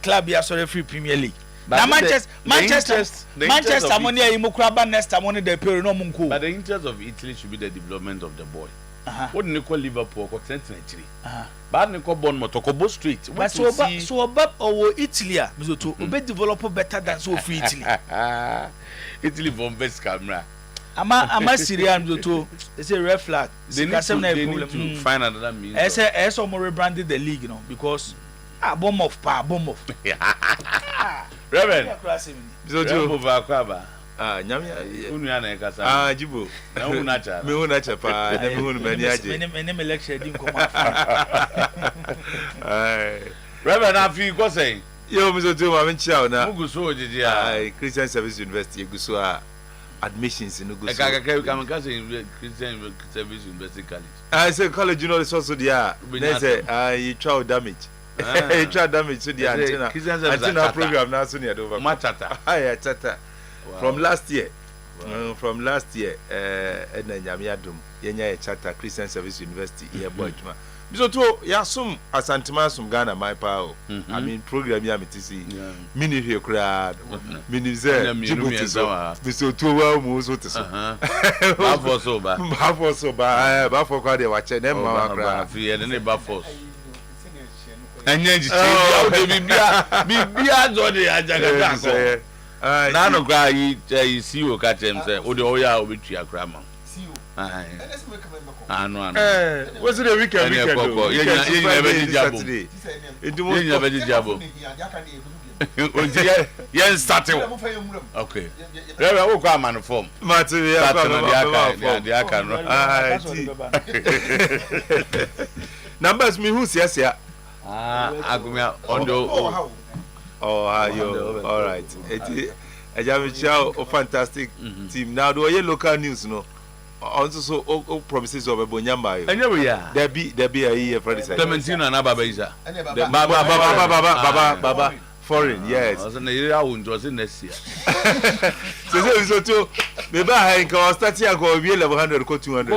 club. You are sorry free Premier League. Now Manchester money Imokraba next money they pay no munku. But the interest of Italy should be the development of the boy. What do you call Liverpool or century? But you call Bournemouth or Bow Street. But so about or Italy, Mr. To be develop better than so free Italy. Italy from best camera. Am Syrian to it's a red flag. They need to find another means. As more rebranded the league, you know, because bomb of. Reverend, Nyamia Jibo. Me unacha pa, me hunu mani aje. Me lecture din come. Reverend, I feel go saying. Yo, Mr. Otuo, I'm in chow na. Muguso ojiji Christian Service University guso admissions in Uguso. Eka come Christian Service University College. I say college, you know, it's also there. They say you child damage. You child damage to the antenna program now soon you over. Machata. Hi, chata. From last year. From last year, Edna Nyamiadum, Yenya Chata, Christian Service University, here, boy. Mr. Otuo, Yasum, Asantuma, some Ghana, my power. I mean, program Yamitisi, Mini here crowd, Mini Zer, Mr. Otuo, Musotis. Bafo soba, Bafo Cardi, watch them, Mamma, and any buffos. And then you none of guy see you catch him say, oh, the Oya will be your grandma. I know. Was it a weekend? You never did jabbo. Yes, starting. Okay. There will come on the form. Numbers me who's yes, yeah. Oh, all right. A fantastic team. Now, do you local news? No, also promises of a Bonyamba. There be a year for this. Clementina and Ababeza. Baba, foreign, yes. I was in the year I was in this year. So, too, maybe I can start here go 1100 or 200.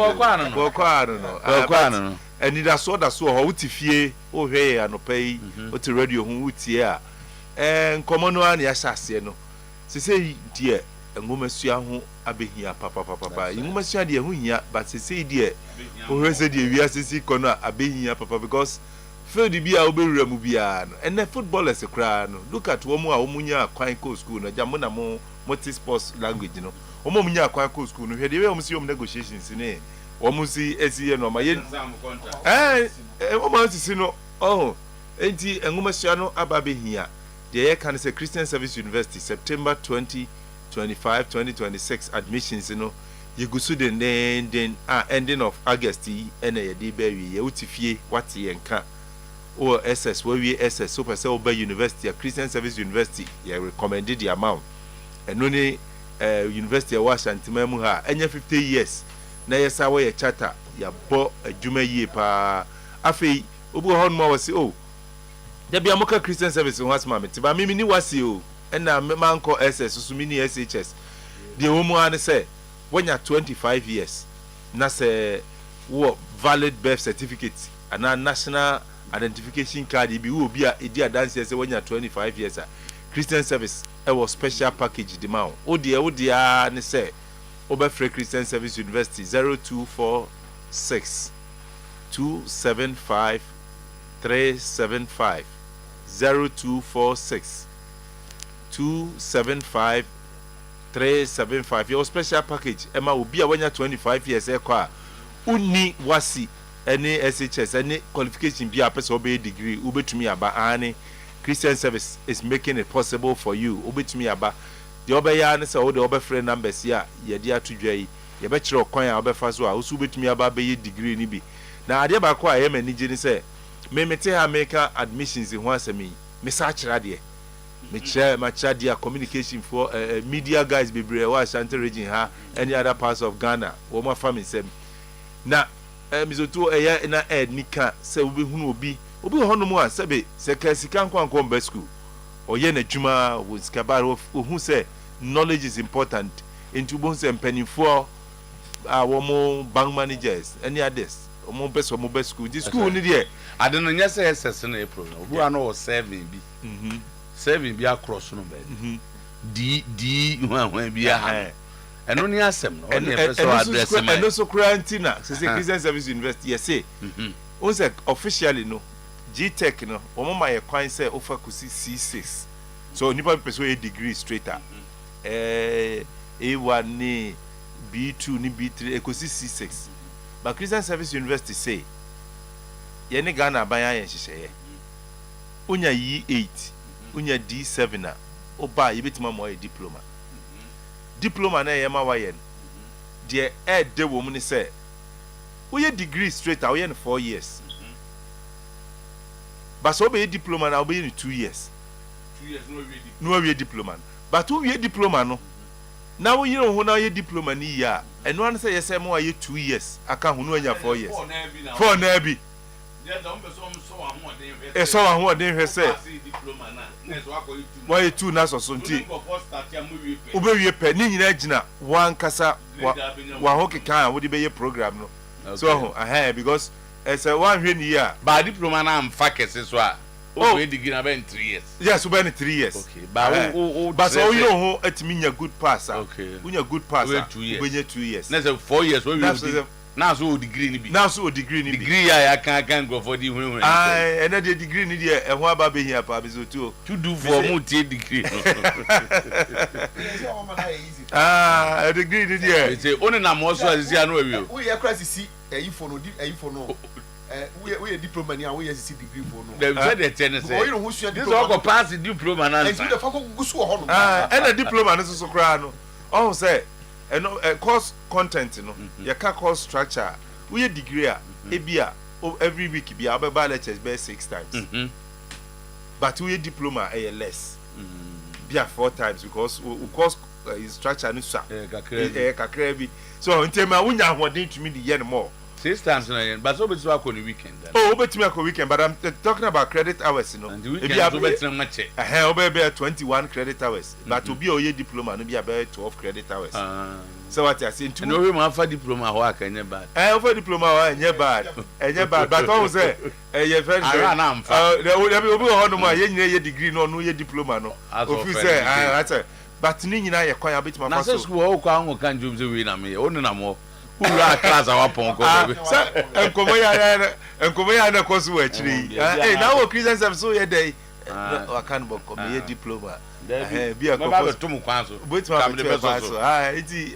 And it is so that so how to fear, oh, hey, and pay, what the radio who would hear. And common one, yes, I say no. Say, dear, and woman see who I be here, papa. You must share the who here, but say, dear, who said, we are see corner, I be here, papa, because Phil the beer will be removian, and the football is a crown. Look at one more Omunia Quanco school, a Jamona more multi sports language, you know. Omunia Quanco school, who had the museum negotiations in it. Omusi SE no my almost no oh enti engumashia no ababe hia the can say Christian Service University September 2025 2026 admissions you know you go to the then ending of August and a day be ye utifie what ye nka or SS where we SS super say Oba University Christian Service University ye recommended the amount and only University of Washington mu ha enya 50 years na yesa we charter ya bo adwuma yie pa afei obu ho no wa se o da bia moka Christian Service ho asma me ba me ni wase o na manko SS so mini SHS de omu an se wonya 25 years na se wo valid birth certificate ana national identification card bi wo bi a edi adanse se wonya 25 years a Christian Service e was special package de ma o de ne se Oberfree Christian Service University 0246 275 375 0246 275 375 your special package Emma will be a 25 years ekwa uni wasi any SHS any qualification be a person obey degree ubetumi aba ani Christian Service is making it possible for you ubetumi aba the obey say all the Oberfree numbers here ye dia to dwai ye be kire okwan a obefa so a usu betumi aba be degree ni bi na ade ba ko a ye mani gini say me mete ha make admissions in ho asemi me sa kira de me kire ma kira de communication for media guys be bre wa Ashanti region ha any other parts of Ghana wo ma family sem na mizoto eye na nika say obi hunu obi hono mu a sebe se ka sika nkwankwo ba school oye na dwuma wo skabaro who say knowledge is important into bones and penny for our more bank managers, any others, or more best school. This school, I don't know, yes, SS in April. Who are no 7 B. 7 be across no bed. D, when be a hand. And only ask them, and also Quarantina, says the Christian Service University, yes, say. Also, officially, no, G Tech, no, or my acquaintance say offer C6. So, Nipa pursue a degree straight up. A1 ni B2 ni B3 ekosi C6. But Christian Service University say ye ne Ghana ban ayen hihye. Unya E8, unya D7 na oba ye betima mo ye diploma. Diploma na ye ma wa yen. De de wo mu ni say we degree straight out in 4 years. But so be diploma na be in 2 years. 2 years no we diploma. But who we diploma no? Now you know who now you diploma ni ya. And one say yes more 2 years. Aka hu no anya 4 years. For na bi. E so wan ho den hwe say. Diploma na. Next wa ko 2. Why 2 na so so nti. Ube wie pe ni nyina gina wan kasa wa ho keka wo de be ye program no. So because it's a 1 year. But diploma na am fakese so a. Oh, we degree na be 3 years. Yes, we be 3 years. Okay. But so you know etimi nya good pass. Okay. Unya good pass. We 2 years. We 2 years. Na say 4 years we now so degree ni bi. Now so degree ni bi. Degree ya kan go for the hu. And the degree ni there e ho aba be here pa be so too. To do for mu tie degree. A degree ni there. We say only na mo so asisi anu awi o. We yakra sisi for no. We diploma ni we sisi degree for no. Dem say the ten say. Oh, you know who should this one go pass the diploma na. And the fako gusu ho no. And the diploma no so kra no. Oh say course content no. You can course structure. We degree ebia every week be ababa lectures be 6 times. But we diploma less. Be 4 times because we course structure no so. Kakra bi. So ntema wunya hoden to me the year more. 6 times na, but so betimi akọ the weekend. Oh, betimi akọ weekend, but I'm talking about credit hours, you know. And the weekend so betimi na check. Be 21 credit hours. But to be oye diploma no be about 12 credit hours. So what I say to no we ma fa diploma ho aka nye bad. For diploma ho nye bad. Enye bad. But what say ye very ara na amfa. Obi ho no ma ye nyina ye degree no no ye diploma no. Ofi say I say but ni nyina ye kwan abetima fa so. Na school ho kwa ho kan job say we na me. Onu na mo. Ura class our ponko baby. Enkomo ya na kosu wa chiri. Na wo Christian service so ye dey. I can book me diploma. Be a ko to mu kwan so. Come the best so. Iti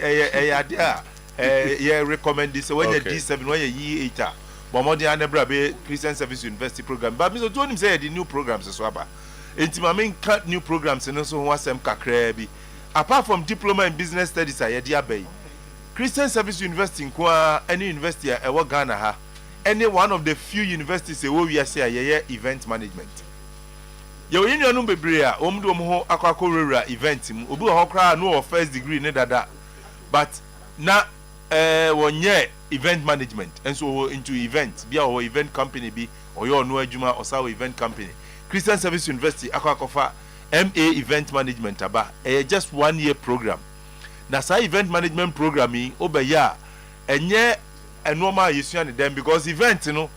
ye recommend this when you D7 when you E8. But more than ebra be Christian Service University program. But me so told him say the new programs so aba. Enti ma me cut new programs no so ho asem kakra bi. Apart from diploma in business studies ye dey abai. Christian Service University in any university a Ghana ha any one of the few universities where we are say event management. Yo yin yanu bebre a omdo ho akwakorura event mu obi ho kra no first degree ne dada but na wonye event management and so into event bia or event company bi or your no adwuma or saw event company. Christian Service University akwakofa MA event management aba just 1 year program. Na sa event management programming obeya enye enoma yesua ne dem because event no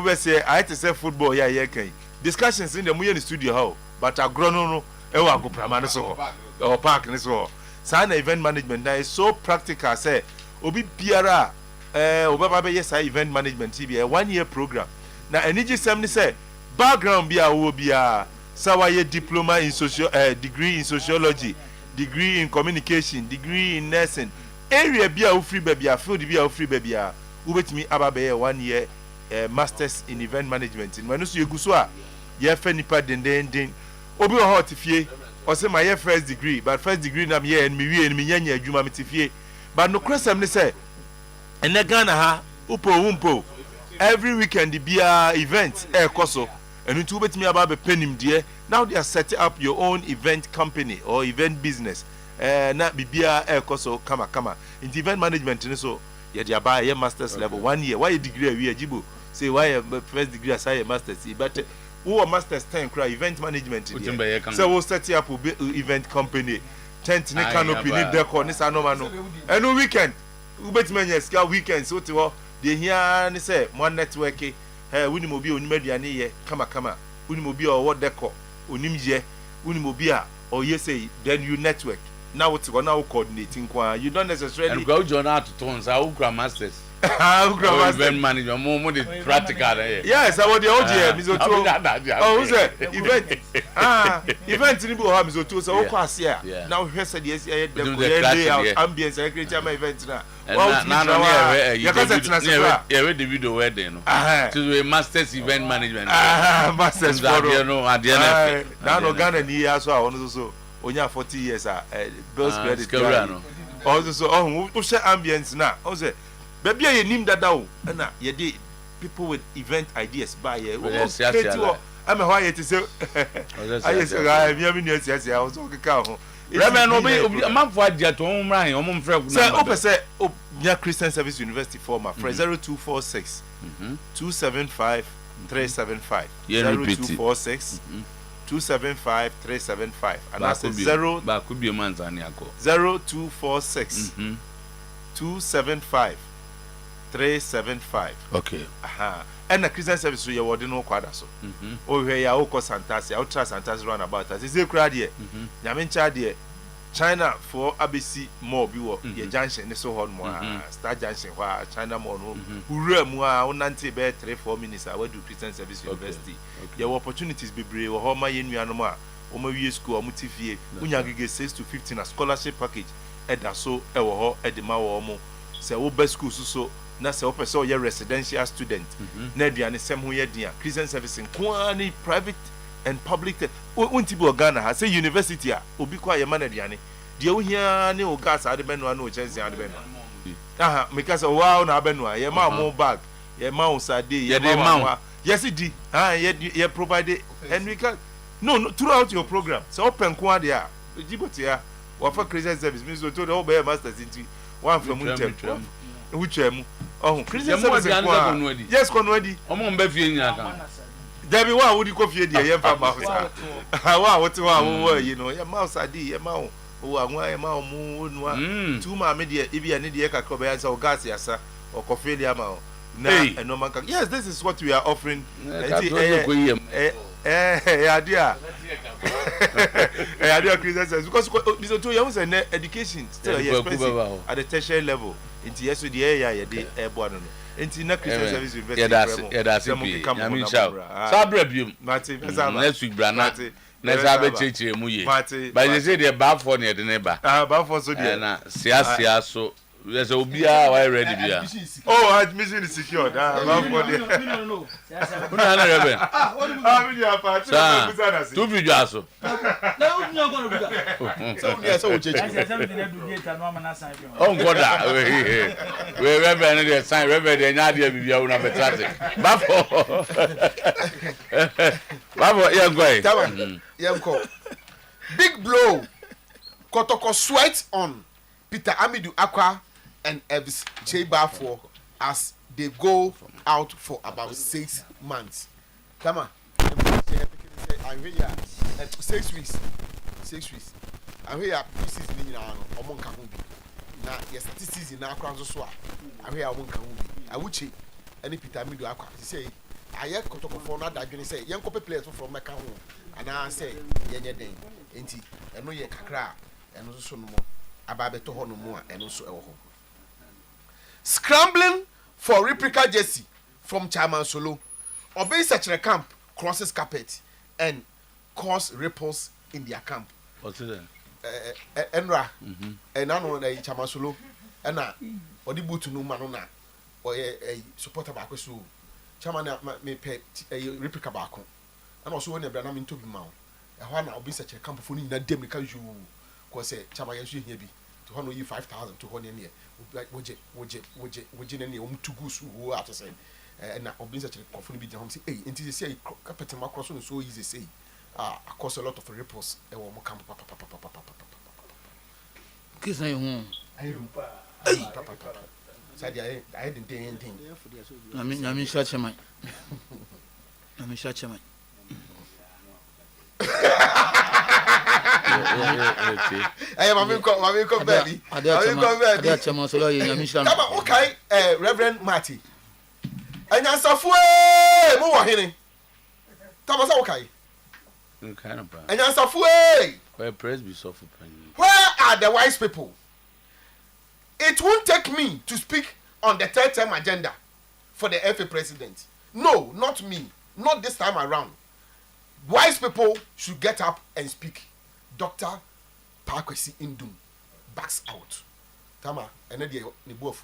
we say I to say football ya kan discussions in the muye studio how but agrono no e wa go prama so or park ne so sa na event management na is so practical say obi biara obaba be yes event management be a 1 year program na eniji sem ni say background bia wo bia sa wa ye diploma in social degree in sociology, degree in communication, degree in nursing. Area bia u free baby, field bia u free baby. Ubetimi ababe 1 year masters in event management. In manusu yeguso a ye fe nipa den. Obi o hot fie. O say my first degree, but first degree na me ye and me wie and me nyanya adwuma metifie. But no crosem ne say ene Ghana ha upo every weekend bia event koso. And you betimi ababe penim die. Now they are setting up your own event company or event business. Na bibia koso kama. In the event management so ye dia buy your masters level 1 year. Why degree we ajibo? Say why first degree as a masters. But who masters 10 cry event management. So we'll set up event company. tent ne canopy ne decor ne sa normal no eno weekend ubetime nya sika weekend so te ho de hia ne say mo network wuni mo bi onimaduane ye kama wuni mo bi o decor onim ye wuni mo bi a o ye say then you network now what go now coordinating kwa you don't necessarily and go join out to tons our grandmasters event manager more the practical yes I want the OG Mizoto oh say event event ni bo ha Mizoto so o kwase a now we said yes the layout ambience I create my event na you the video wedding no to a masters event management masters for no at the end now no Ghana ni aso a ono so onya 40 years bills credit no also so we share ambience na o say baby ye nim dada o na ye dey people with event ideas by here I'm a why to say I say I me no say I was okay ka ho Reverend obi amanfo adia to umra hin omum frɛ say ope say Nya Christian Service University former 0246 275 375 0246 275 375 and I say 0 ba ku bi manzani akọ 0246 275 375 okay and the Christian Service you were no kwada so o hwe ya o ko Santasi ultra Santasi run about as is crowd here nyamin cha there China for ABC more bi wo ye junction ne so hon mo Star Junction wa China more no wura mu a onante be 3-4 minutes a we do Christian Service University there were opportunities bebre wo ho ma ye nuanom a o ma wie school o mu tifie unya gege 6 to 15 a scholarship package eda so e wo ho e de ma wo mo se wo be school so na se wo pese o ye residential student na aduane sem ho ye dia Christian Service nkwani private and public unti bo Ghana ha say university a obi kwa ye man aduane de wo hia ne o gas ade beno na o chance ade beno because wow na beno ye ma mo bag ye ma o sade ye ma yes di ye provide and we can no throughout your program so open kwa de a Djibouti ya wa for Christian Service means to the whole masters into one from Muntem Uchemu Christian Service yes konwadi omo mba fie nya kan Debi wa wudi ko fie de ye fa ma wa what wa wo you know ya mouse adi ya ma o anwa ya ma mu nwa tu ma me de ibi ane de kakro be yansa o gas yasa o ko fie de ama na eno man kan yes this is what we are offering yeah dear Christian Service because Mr. To you say education still expensive at the tertiary level into yes the area dey ebo no into na Christian Service University that's it I mean sabra biom next week brana na sabe cheche mu ye but they say they bad for near the neighbor bad for so there na sia so there's obia why ready bia admission is secured bad for there no na rebe we dey apart two video aso na we no go do so we so cheche ngoda we rebe no dey sign rebe dey nya dey bibia una betrate bafo Yanko big blow Kotoko sweat on Peter Amidu Akwa and Elvis Chebafo as they go out for about 6 months. Come on. I hear ya 6 weeks. 6 weeks. I hear ya pieces in your among Kahumbi. Now, yes, this is in our crown so. I hear among Kahumbi. I would say any Peter Amidu Akwa. He say, I hear Kotoko for not that you say, young couple players from my Kahum. And I say, Yenya Dane, Enti, and no ye Kakra, and also no more. Ababe to no more, and also home. Scrambling for replica jersey from Chairman Solo. Obey such a camp crosses carpet and cause ripples in their camp. What's it? Enra, and I know the Chairman Solo, and or the boot to no manona or a supporter back with you. Chairman may pay a replica back. And also when the Branham into the mouth. And one I'll be such a camp for that dem because you was a Chairman here be to honor you 5,000 to 1 year. Like would you any to goose who are to say and I'll be such a coffin be home say hey until you say carpet and macross so easy say cause a lot of ripples and one more camp kiss I home I didn't do anything I mean shut your mind shut your mind Hey, mami come baby. Okay, Reverend Marty. Anyansafo mo wo hene. Thomas okay. Kind of bad. Anyansafo where praise be so for penny. Where are the wise people? It won't take me to speak on the third term agenda for the FA president. No, not me. Not this time around. Wise people should get up and speak. Dr. Parkwesi Indum backs out. Tama, ene die ne bofu.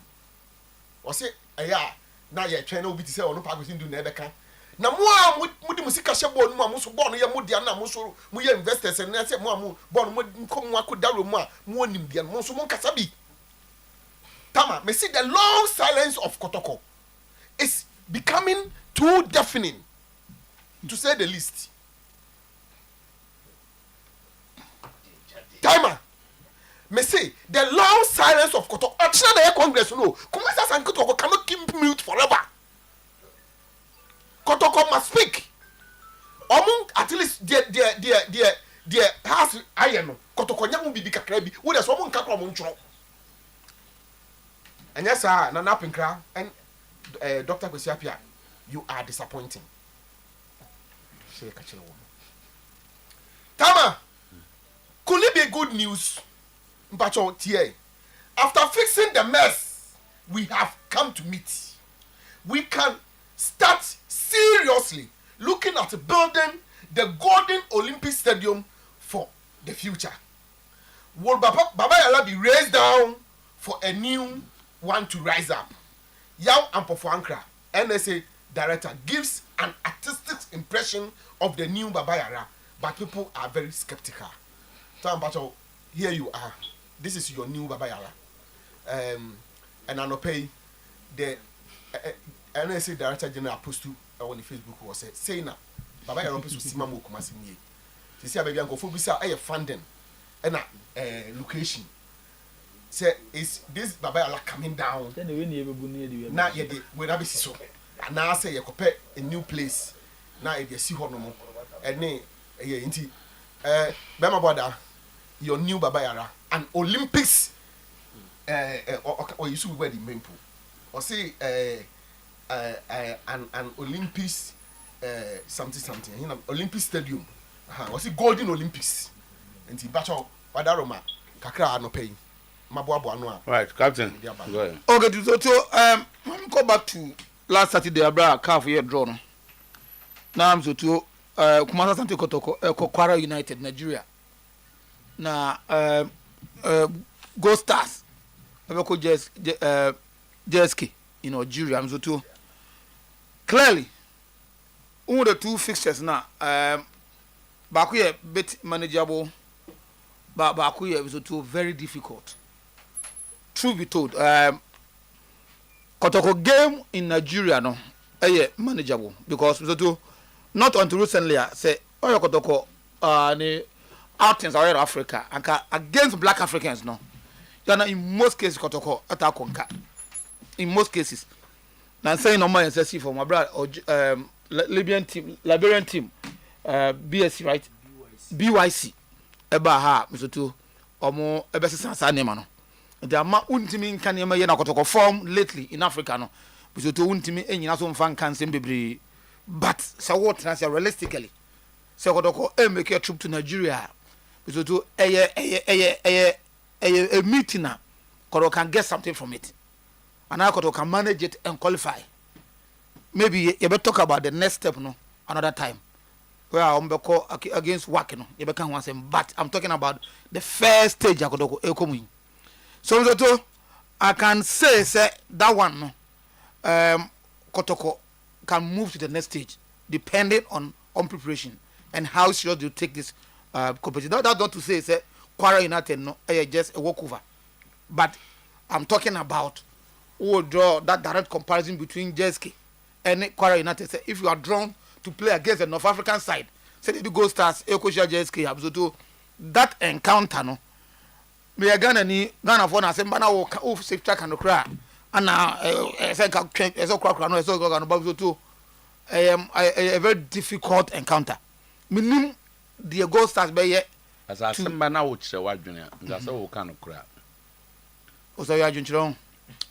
O se eya na ye twen na obi ti se ono Parkwesi Indum na ebeka. Na mo a mo di musika hye ball no mo so ball no ye mo dia na mo so mo ye investors na se mo ball no mo kom akodaro mo a mo onim dia mo so mo nkasa bi. Tama, me see the long silence of Kotoko is becoming too deafening, to say the least. Timer, me say the long silence of Kotoko. Actually, the Congress no. Commissioners and Kotoko cannot keep mute forever. Kotoko must speak. Among at least the house iron. Kotoko nyamu bibi kakrebi. Wo de so mo nkakro mo ntro. And yes, sir, Nana Pinkra and Dr. Kwesiapia, you are disappointing. Tama, could it be good news? Mpacho TA. After fixing the mess we have come to meet, we can start seriously looking at building the Golden Olympic Stadium for the future. Will Baba Yala be raised down for a new one to rise up? Yao Ampofuankra, NSA director, gives an artistic impression of the new Baba Yara, but people are very skeptical. Tambacho, here you are. This is your new Baba Yara. And I know pay the NSA director general post to on the Facebook was saying now Baba Yara post to Simamu Kumasi. You see, baby, Uncle Fobisa, funding and location. Say is this Baba Yala coming down? Now you we have so. And now say you compare a new place. Now you see how no more. And ne inti Bema Boda, your new Baba Yara, an Olympics or you should wear the main pool. Or say an Olympics something, you know, Olympic Stadium. Or say Golden Olympics. And the battle Wadaroma, Kakra no pay. Right, Captain. Go ahead. Okay, so go back to last Saturday. Abra calf year draw. Now I'm so to Kumasa Sante Kotoko, Kwara United, Nigeria. Now Go Stars. Abeko Jeski in Nigeria. I'm so to clearly. All the two fixtures now. Bakuye bit manageable, but Bakuye was so very difficult. Truth be told, Kotoko game in Nigeria no, manageable because so not until recently say Kotoko the outings around Africa and against black Africans no, you know in most cases Kotoko attack conquer. In most cases, now saying no more see for my brother or Liberian team, BSC right, BYC, eba ha so omo ebese sansa name no. The amount untimi kanema ye na Kotoko form lately in Africa no because to untimi enyina so mfa kan sem bebre but so what trans realistically so Kotoko make a trip to Nigeria because to a meeting na Kotoko can get something from it and now Kotoko can manage it and qualify. Maybe you better talk about the next step no another time where I'm against work no you better want say but I'm talking about the first stage Kotoko ekomu. So I can say that one no Kotoko can move to the next stage depending on preparation and how serious you take this competition. That's not to say Kwara United no just a walkover. But I'm talking about who draw that direct comparison between Jeski and Kwara United. Say if you are drawn to play against the North African side, say they do Go Stars, Ekosha Jeski, so that encounter no. Me Ghana for na semba na wo safe track and cry and now a very difficult encounter. Minim the Go Stars be As I send by now, which I junior, that's all kind of crap. O so ya junchiro.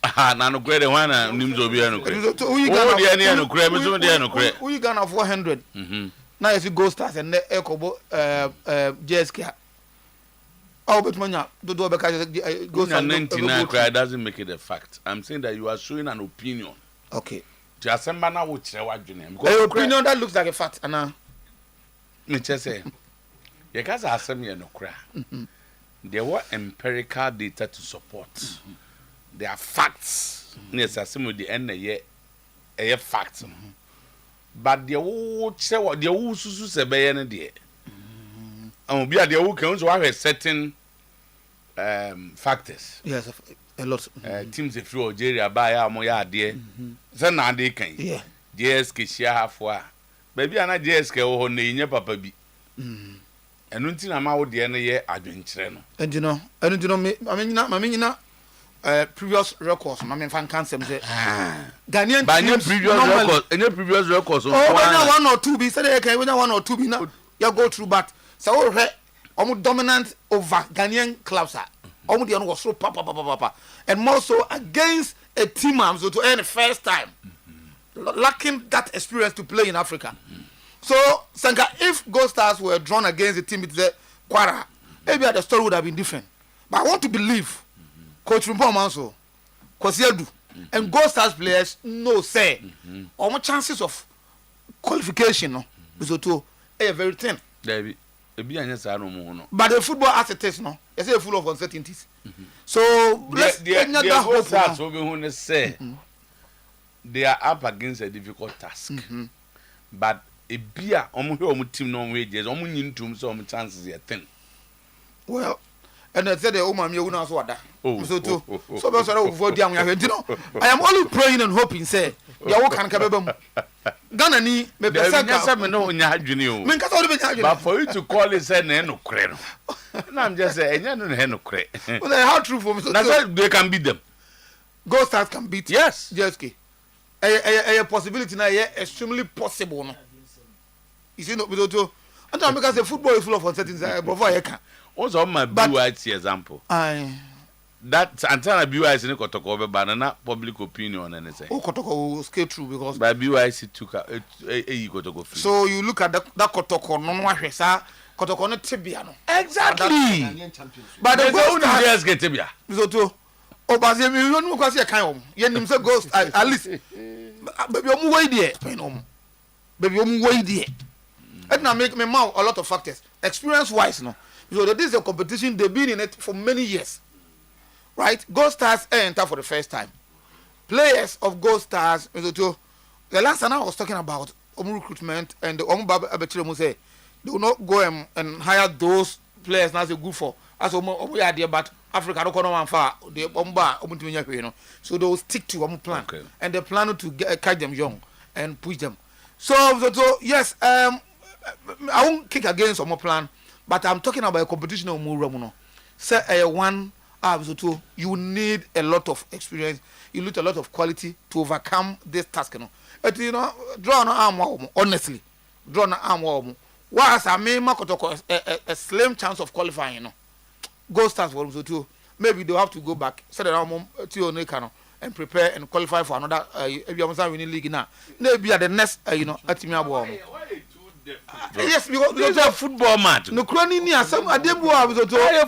Ah, na no grade one names obi anu kre. We Ghana 400. Now if you go stars and ekobo JSK. Oh, but manya do go 99 cry doesn't make it a fact. I'm saying that you are showing an opinion. Okay. Just send by now which I junior. Opinion that looks like a fact, Anna. Me just say. You guys are saying no cry. There were empirical data to support. There are facts. Yes, I say with the end a facts. But the who say what the who say be any there. And be the who can also have certain factors. Yes, a lot. Teams if you Algeria buy am ya there. Say na dey kan. Yeah. JSK share half wa. Baby ana JSK wo ho na yin papa bi. And until na ma wo de na ye adwenkyere no. And you know me nyina previous records ma me fan cancel say Ghanaian previous records one or two be say they can one or two be now you go through but so we almost dominant over Ghanaian clubs almost the one was so papa and more so against a team so to earn the first time lacking that experience to play in Africa. So, Sanka, if Gold Stars were drawn against the team with the Quara, maybe the story would have been different. But I want to believe Coach Rumpon Manso, Kwasiedu, and Gold Stars players know say, more chances of qualification, no, so very thin. But the football as it is, no, it's full of uncertainties. So, let's Gold Stars will say they are up against a difficult task, but a beer almost team no wages, almost into some chances are thin. Well, and I said the woman you know what that. So too. So that's what you know. I am only praying and hoping say you can come Ghana ni me pesa no nya adwene o. But for you to call it say na no kre no. Na I'm just say enya no no kre. Well, how true for me. That's why they can beat them. Gold Stars can beat. Yes. JSK. A possibility now extremely possible no. You see no because and I because the football is full of uncertainties before I can. Also my BYC example. That Antana BYC in Kotoko banana public opinion and say. Oh, Kotoko will scale through because by BYC took a Kotoko. So you look at that Kotoko no one Kotoko no tibia no. Exactly. But the Gold Stars get tibia. So too. Oh, but you know because you can't. You name say Ghost at least. Baby, I'm way there. Baby, I'm way there. And now make me mouth a lot of factors. Experience-wise, no. So this is a competition they've been in it for many years, right? Gold Stars enter for the first time. Players of Gold Stars, the last time I was talking about recruitment and the Abetiromu say they will not go and hire those players now. They good for as we are there, but Africa don't come far. They so they will stick to one plan, and they plan to catch them young and push them. So yes, I won't kick against some plan, but I'm talking about a competition of Muramuno. Say one, so you need a lot of experience, you need a lot of quality to overcome this task. But draw an arm, honestly, draw an arm. Whilst I may make a slim chance of qualifying, Gold Stars for so too. Maybe they'll have to go back, set it down to and prepare and qualify for another winning league now. Maybe at the next, at yes, because it's a football match. No crony near some Adembo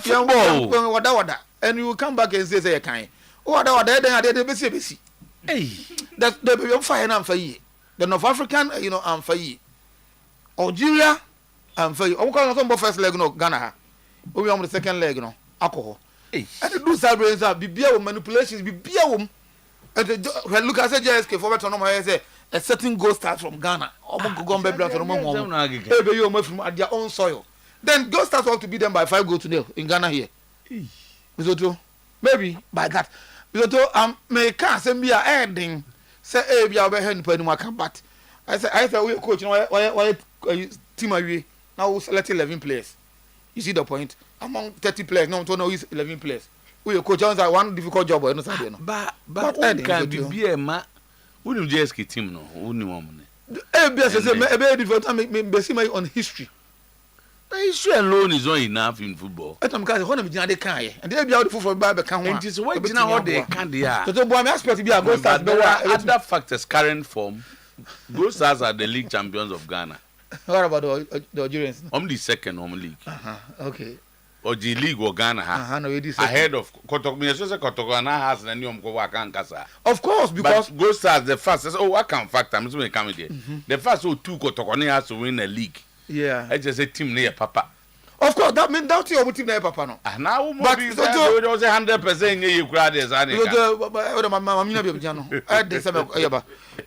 football. And you will come back and say, "Kind, oh, I did the best." Hey, that's the baby of fire and for ye. The North African, I'm for ye. Algeria, I'm for you. I'm calling some first leg, no Ghana. We on the second leg, no alcohol. Hey, and the do celebrations are be beer manipulations, be beer woman. And look, I said, JSK for better, no, I say. A certain Gold Stars from Ghana, or from their own soil. Then Gold Stars want to beat them by 5-0 in Ghana here. Maybe by that. May can't be a ending. Say, hey, be our hand penny come back. I said, we coach, why team away now we select 11 players. You see the point? Among 30 players, no one knows 11 players. We coach on one difficult job, but can be a man. Who knew JSK team no? Who knew one? ABS is a very different time. Me on history. issue alone is not enough in football. Etam ka say ho na me gina de kan ye. And dey bia wo for ba be kan ho. And this what gina ho de kan de a. So boy me aspect bia go start be other factors current form. Go Stars are the league champions of Ghana. What about the Algerians? The second league. Okay. Or the league or Ghana no, ahead of Kotok. Me so say Kotok na has na niom ko wa kan kasa. Of course, because Go Stars the first. I can factor. I'm so come here. The first two Kotok only has to win the league. Yeah. I just say team near Papa. Of course, that means that your team near Papa no. Now but there was 100% you crowd is ani.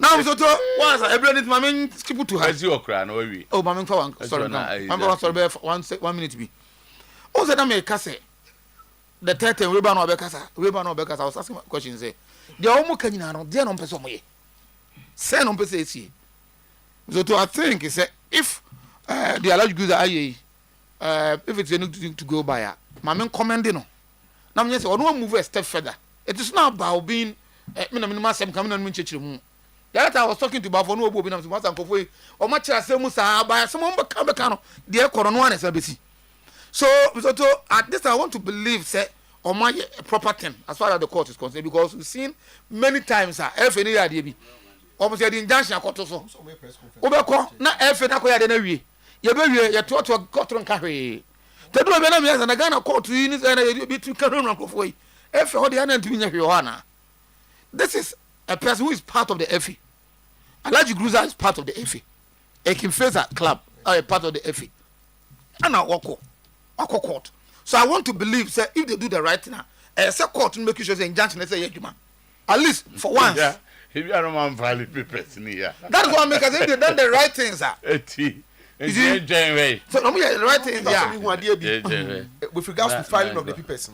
Now so to once every minute skip to her. As you cry no we. Oh, mama for one. Sorry. I'm sorry 1 minute be. O say na me kase. The 13 we ba no be kasa. I was asking question say. They omo kanyina no, they no pese omo ye. Say no pese esi. So to I think say if the alleged goods are if it's anything to go by, my men commending no. Now me say, no move a step further. It is not about being minimum some coming on minchichimu. The other I was talking to about for no obi na so master nkofo o ma kira say musa by some be no the corona one is abesi. So to at this I want to believe say o ma a proper thing as far as the court is concerned because we've seen many times if any idea be almost the injunction akoto so obeko na efe na koya de na wie ye be wie ye to kotron ka hwe tedu be na me na Ghana court yi ni na be tu kanu nkofo yi efe ho de na ntumi nya hwe ho na. This is a person who is part of the FA. Alaji Gruza is part of the FA. Ekim Feza club are a part of the FA. And now wako court. So I want to believe say if they do the right thing now say court make sure say injunction say yeduma at least for once. Yeah. If you are man value papers ni ya. That's what make us if they done the right things ah. Is it January? So no the right things yeah. With regards to filing of the papers.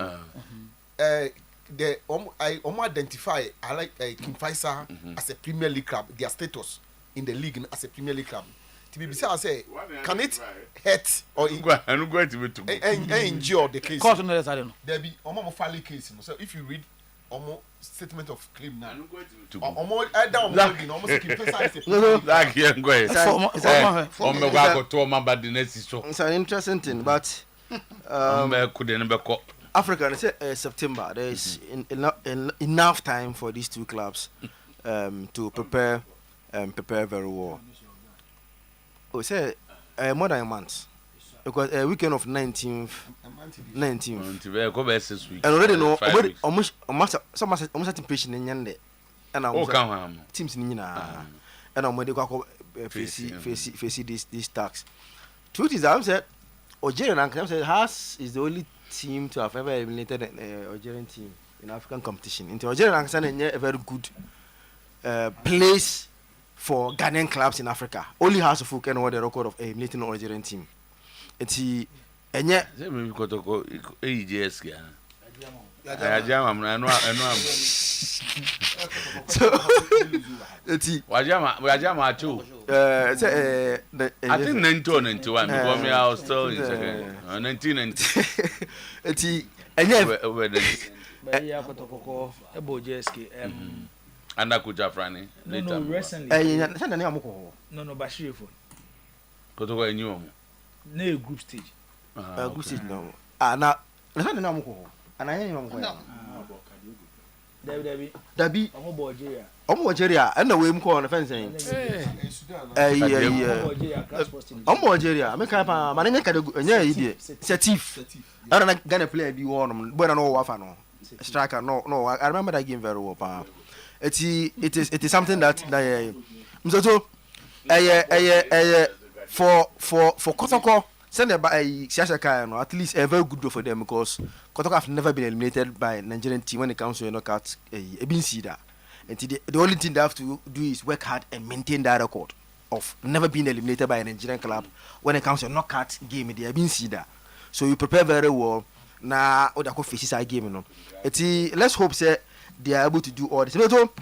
The I identify I like King Faisal as a Premier League club, their status in the league as a Premier League club. To be I say, can it hurt or endure the case? There be almost filing case. So if you read almost statement of claim now, almost almost King Faisal is it's an interesting thing, but Africa, September, there is enough time for these two clubs to prepare very well. We say more than a month because a weekend of 19th. And already know almost patient in Yande and teams in Yina and I'm ready to face these tax. Truth is, I said, Oyerepa is the only team to have ever eliminated an Algerian team in African competition. Into Oyerepa is a very good place for Ghanaian clubs in Africa. Only House of Folk can hold the record of eliminating an Algerian team. It's and yet I think 1991 because me I was still in second 1990 and Akuja Frani no recently no Bashir phone Kotoko enyu no group stage group stage no na na amko ana yen amko Dabi omo Algeria and we mko on fence omo Algeria me kan pa ma na ka nya yi Setif ana na Ghana player bi won boy na no wafa no striker no I remember that game very well pa it is something that mzoto for Kotoko send by Siasaka no at least a very good for them because Kotoko have never been eliminated by Nigerian team when it comes to knockout Ebinsi. And the only thing they have to do is work hard and maintain that record of never being eliminated by a Nigerian club when it comes to knockout game in the Ebinsi. So you prepare very well. Now Odako faces a game, you know. Let's hope say they are able to do all this. So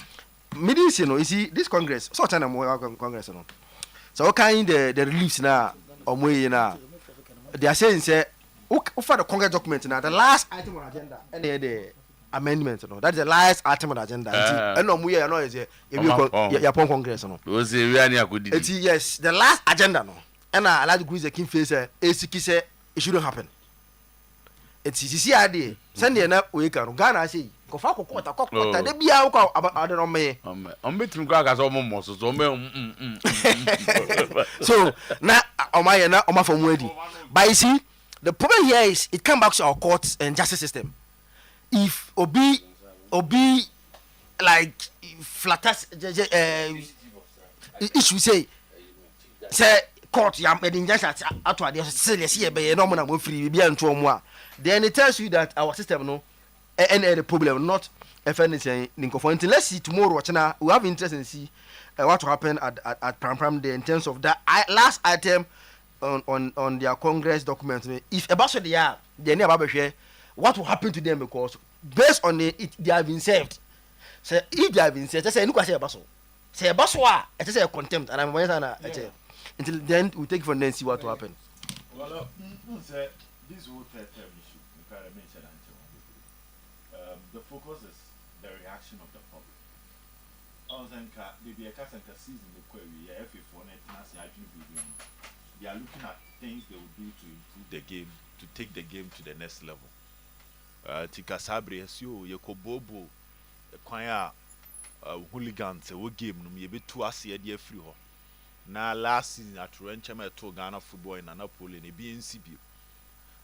medicine, you see this Congress, so time Congress, you know. So what kind the reliefs now or now? They are saying say for the Congress document now the last item on agenda and the amendment, you know. That's the last item on agenda. And no we know is Yapon Congress, you know. Yes, the last agenda no. and I like to grease the king face a say it shouldn't happen. It's easy idea. Send the na we can Ghana say go fa kokota de bia wo kwa adon me. On betrim kwa ka so mo so so na omaya na oma for muedi. But you see, the problem here is it comes back to our courts and justice system. If obi like flatters issue say court yam injustice ato ade say let's see be no mo na mo free bia nto mo a, then it tells you that our system no and the problem not anything until let's see tomorrow watching we have interest in see what will happen at Pram Day in terms of that last item on their Congress document. If about they are they never share what will happen to them, because based on it they have been served. So if they have been served, say say baso it is a contempt, and I'm until then we take it from then see what will happen. Well, this whole third term issue, the focus is the reaction of the public. They are looking at things they will do to improve the game, to take the game to the next level. Tika Sabre, Yokobobo, the choir hooligans, a game, no, be 2 hours a year free. Now, last season at Renchama to Ghana football in Anapoli in a BNCB.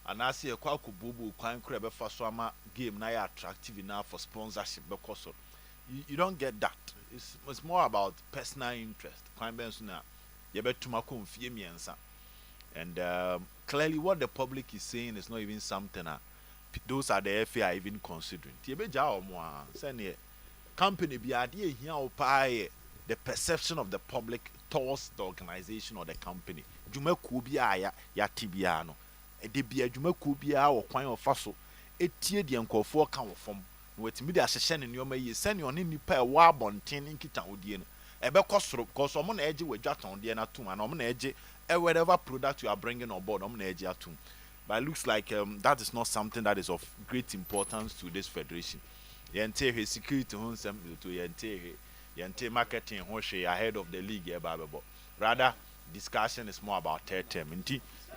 And I see a Kwaku Bobo, Kwan Crabbe for Swama game, now attractive enough for sponsorship because you don't get that. It's more about personal interest. Kwan Bensuna, you bet to Makum Fiemiansa. And clearly, what the public is saying is not even something those are the FA are even considering. Company be idea here the perception of the public towards the organization or the company. Juma kubia ya tibiano. De bia juma kubia or kwan of faso. Etie the uncle for come from what media session in your may send your name per warbon tin in Kita Udien. Ebe kosro, cause on edge with Jaton Diana too, and on edge whatever product you are bringing on board on edge too. But it looks like that is not something that is of great importance to this federation. Yente security to yente marketing ahead of the league. Rather, discussion is more about third term.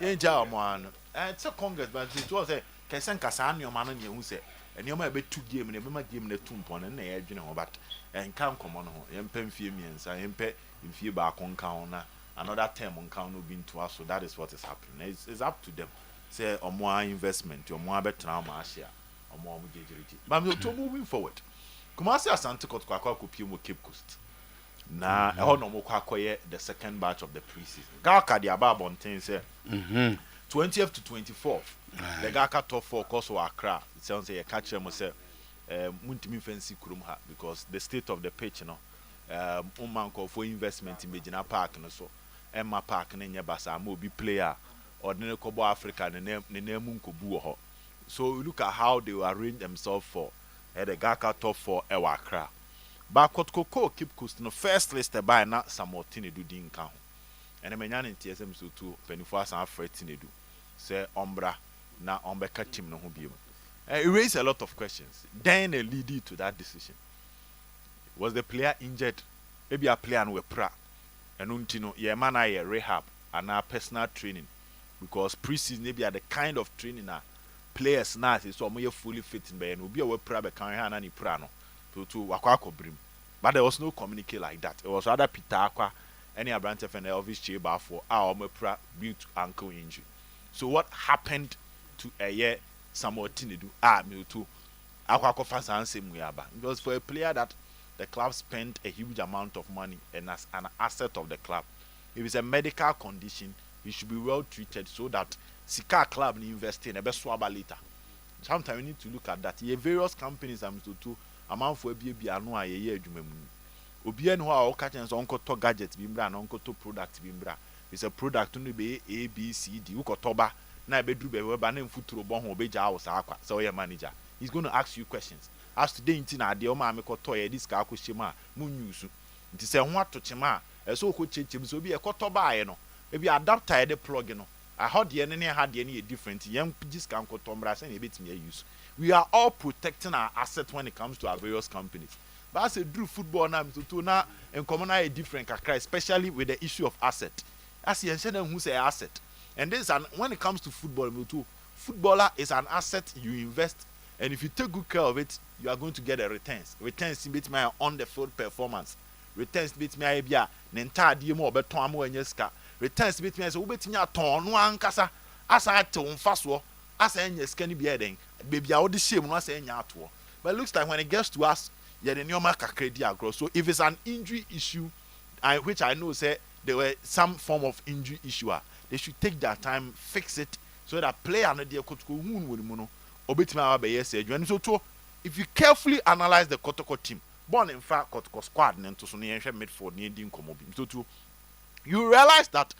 It's a Congress, but it was a Kasan Kasan, your man and you say, and you might be 2 games and you might give me the 2 point and the edge, but and come on, Yempem Femians, I impet in few back on counter, another term on count will be to us, so that is what is happening. It's up to them. Say, or more investment, or more better share, or more engagement. But to moving forward, Kumasi Asante Kotkwakwa Kupium Cape Coast. Na no more the second batch of the preseason. Gaka the above on 20th to 24th. The Gaka top 4 course or Accra. It sounds like a catcher must say, Muntimi Fancy Kurumha, because the state of the pitch, Umanko for investment in Medina Park and so Emma Park and Yabasa will be player. Ordinary Kobo Africa and the name Kubu. So look at how they will arrange themselves for the Gaka top 4 Ewakra. But Koko keep coast no first list by not some more tiny do din count. And a man in TSM so too, Pennyfas and Fred Tinedu. Say Ombra na Ombeka team no be. It raised a lot of questions. Then a lead to that decision. Was the player injured? Maybe a player and we pra. And untino ye man I rehab and our personal training. Because preseason maybe are the kind of training players now so more fully fit in and will be a private can any prano to Wakwako brim. But there was no communique like that. It was rather Peter Aqua, any branch of an Elvis chamber for our pra due to ankle injury. So what happened to a year somewhat Tinedu me to Aquako fans and same way about. It was for a player that the club spent a huge amount of money and as an asset of the club. If it's a medical condition, he should be well treated so that Sika club invest in a best swabber later. Sometimes we need to look at that. There are various companies to amount for a no a year jumemu. Obian who are catching uncle to gadgets bimbra and uncle to product bimbra. It's a product only be A, B, C, D, Ukotoba, na bedru be banning foot to bon obeja house aqua, so your manager. He's going to ask you questions. As today in Tina, the Oma Mikotoya, this Kakushima, Munusu. It is a what to Chima, a so could change him, so be a Kotoba, you know. Maybe adapter the plug, you know. I heard the enemy had any different young pigeons can go to Tombras and a bit mere use. We are all protecting our assets when it comes to our various companies. But as a drew football now to now and common a different, especially with the issue of asset. As you said, who's an asset. And this when it comes to football, footballer is an asset you invest, and if you take good care of it, you are going to get a returns. Returns beat my on the field performance. Returns beat me idea. Nenta di mo beton amo enyeska. Returns beat me so ubetinya ton no ankasa asa te unfaso asa enyeska ni bia den. Baby a wo de shame no asa enya ato. But it looks like when it gets to us, yeah, the normal kakredi agro. So if it's an injury issue, which I know say there were some form of injury issue, they should take their time, fix it, so that player no dey kotuko hu no mu no obetima ba yes adwan. So to if you carefully analyze the Kotoko team, born in fact Kotoko squad nento so ne hwe midfield ne di nkomo bi. So to you realize that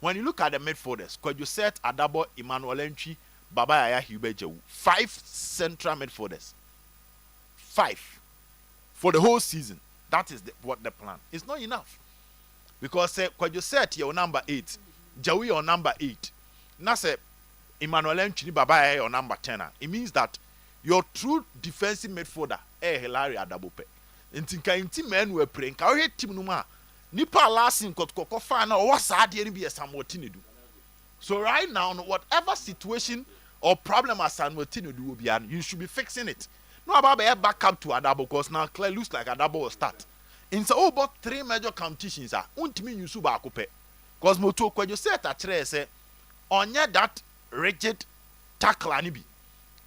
when you look at the midfielders, Kwadwo Set, Adabo, Emmanuel Entry, Baba Yaya Hubejewu, 5 central midfielders. 5 for the whole season. That is what the plan. It's not enough. Because Kwadwo Set your number 8, Jawi your number 8. Now say Emmanuel Entry, Baba Yaya your number 10. It means that your true defensive midfielder Hilary Adabope. Inti men were praying. Ka we team no ma. Nipa last in Kotoko fan na what sad dey be Samotini do. So right now whatever situation or problem as Samotini do will be, you should be fixing it. No about back up to Adabo because now clear looks like Adabo will start. In so about 3 major competitions are untimi you suba akope. Because moto Kwadwo Set atre say onye that rigid tackle ani bi.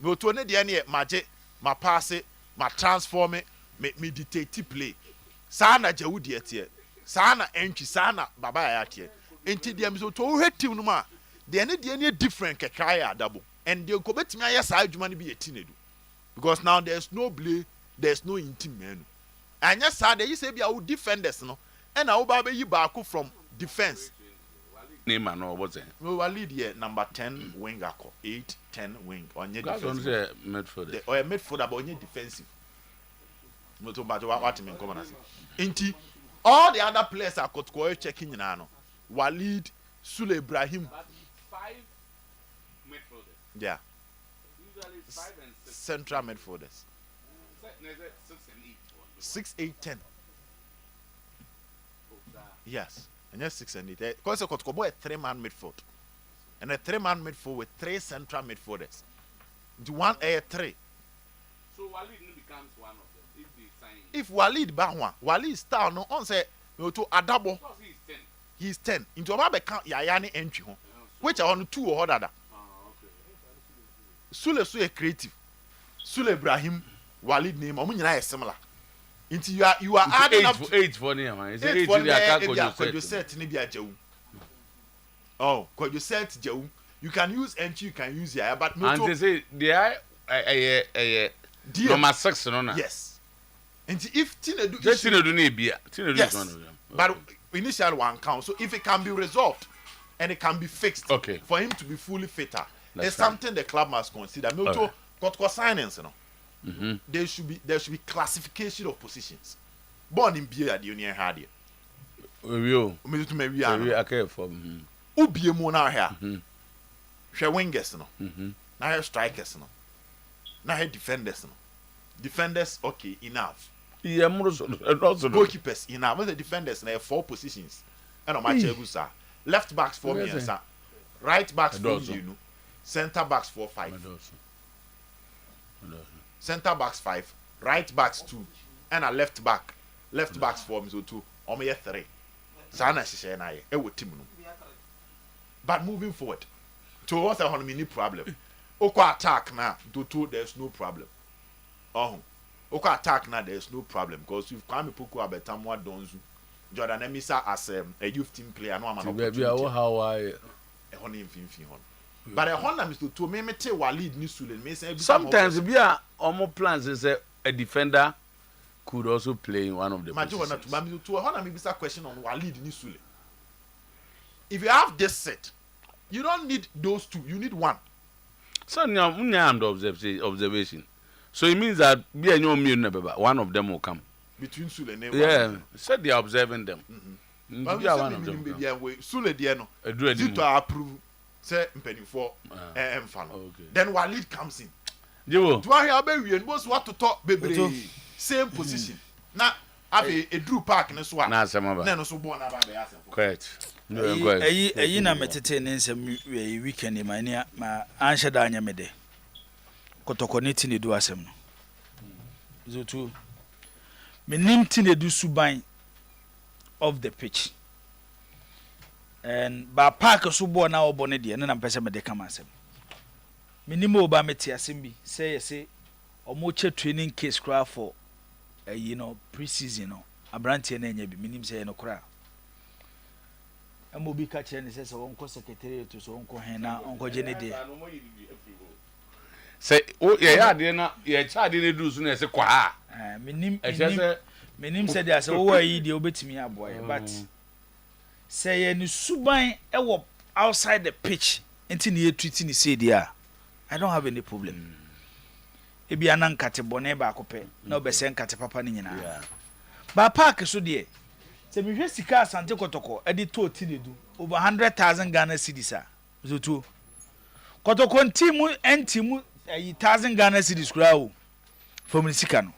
Moto ne de ne maje ma pass ma transform me dictate play. Sana Jawu de tie. Sana Entry sana Baba Yaya tie. Enti dem so to wo team no ma de ne different kekaya Adabo. And they go betimi aye sa adwuma ne bi etinedu. Because now there's no blame, there's no intimate man. And yes, sir, they say be our defenders, no. And our baby you back from defense. Name and all what's it? We will lead here number 10 winger, 8, 10 wing. On your defensive. Midfielder. Or a midfielder, but on your defensive. Not too much what in common. Inti, all the other players are checking in. Walid, Sule Ibrahim. 5 midfielders. Yeah. Usually 5 and 6. Central midfielders. 6, 8, 10. Yes. And yes, 6 and 8. Because it's a 3-man midfield. And a 3-man midfield with 3 central midfielders. Do 1 a 3. So Walid becomes one of them if they sign. If Walid Bahwa, Walid star no on say no to Adabo. He's 10. He's 10. Into Ababe count Yayani Entry home. Which are on 2 or other. Sule creative. Sule Ibrahim Walid name omunyina is similar. Into you are adding up to 8 for name. Is 8 for Kwadwo Set ni bia Jawu. Oh, Kwadwo Set Jawu. You can use Entry, you can use Yaya, but no. And they say they are number 6 no na. Yes. And if Tinedu ni bia. Tinedu is one of them. But initial one count. So if it can be resolved and it can be fixed, okay, for him to be fully fitter, it's something the club must consider. Milto got signings, you know. There should be classification of positions. Born in beer at the Union Hardy. We care for Ubi Mona here. She wingers, no. Now her strikers, no. Now her defenders, no. Defenders, okay, enough. Yeah, goalkeepers enough. With the defenders, they have 4 positions. And on my chegusa. Left backs 4 million, sir. Right backs 4 million. Center backs 4, 5. Center backs 5, right backs 2, and a left backs 4, so 2, or 3. Sana share na ye, with team no. But moving forward, to what's a mini problem. Oko attack now, to there's no problem. Oko attack now, there's no problem because you've come to Puku Abetamwa Donzu, Jordan Emisa as a youth team player. No, I'm an Hawaii. But a Honda Mr. To me, Walid Nisul may say sometimes be a almost plans is a defender could also play in one of the positions. To a Honda maybe a question on Walid Nisul. If you have this set, you don't need those 2, you need 1. So now observation. So it means that be a new one of them will come. Between Sule and yeah, so they are observing them. But one of them. Sule Diano, to approve. Say penny for then Walid comes in. Do I have and was what to talk baby same position. Now Afi Edru Park ne so a. Na asem aba. Na no so bo na ba be asem. Correct. Eyi na metete ne nsem weekend ma ni ma anhye da anya mede. Kotoko ne ti ne du asem no. Zotu. Menim ti ne du suban of the pitch. And ba park so bo na obo ne de na mpese me de kama asem. Menim oba meti asem bi say omo che training case cry for pre-season no abrantie na nya bi menim say no kra. Amobi ka che ne say wonko secretary to so wonko hen na wonko je ne de. Say o ye ade na ye cha ade ne du so na say kwa. Menim say there say wo yi de obetimi aboye but say ye ni suban e wo outside the pitch enti ne ye treat ni say dia I don't have any problem. Ebi anan kate bone ba akopɛ na obese nkate papa ni nyina. Ba park so de se mi hwe sika asante kotoko e de to ti nedu over 100,000 Ghana cedis a zotu kotoko ntimu entimu 1,000 Ghana cedis kura o from sika no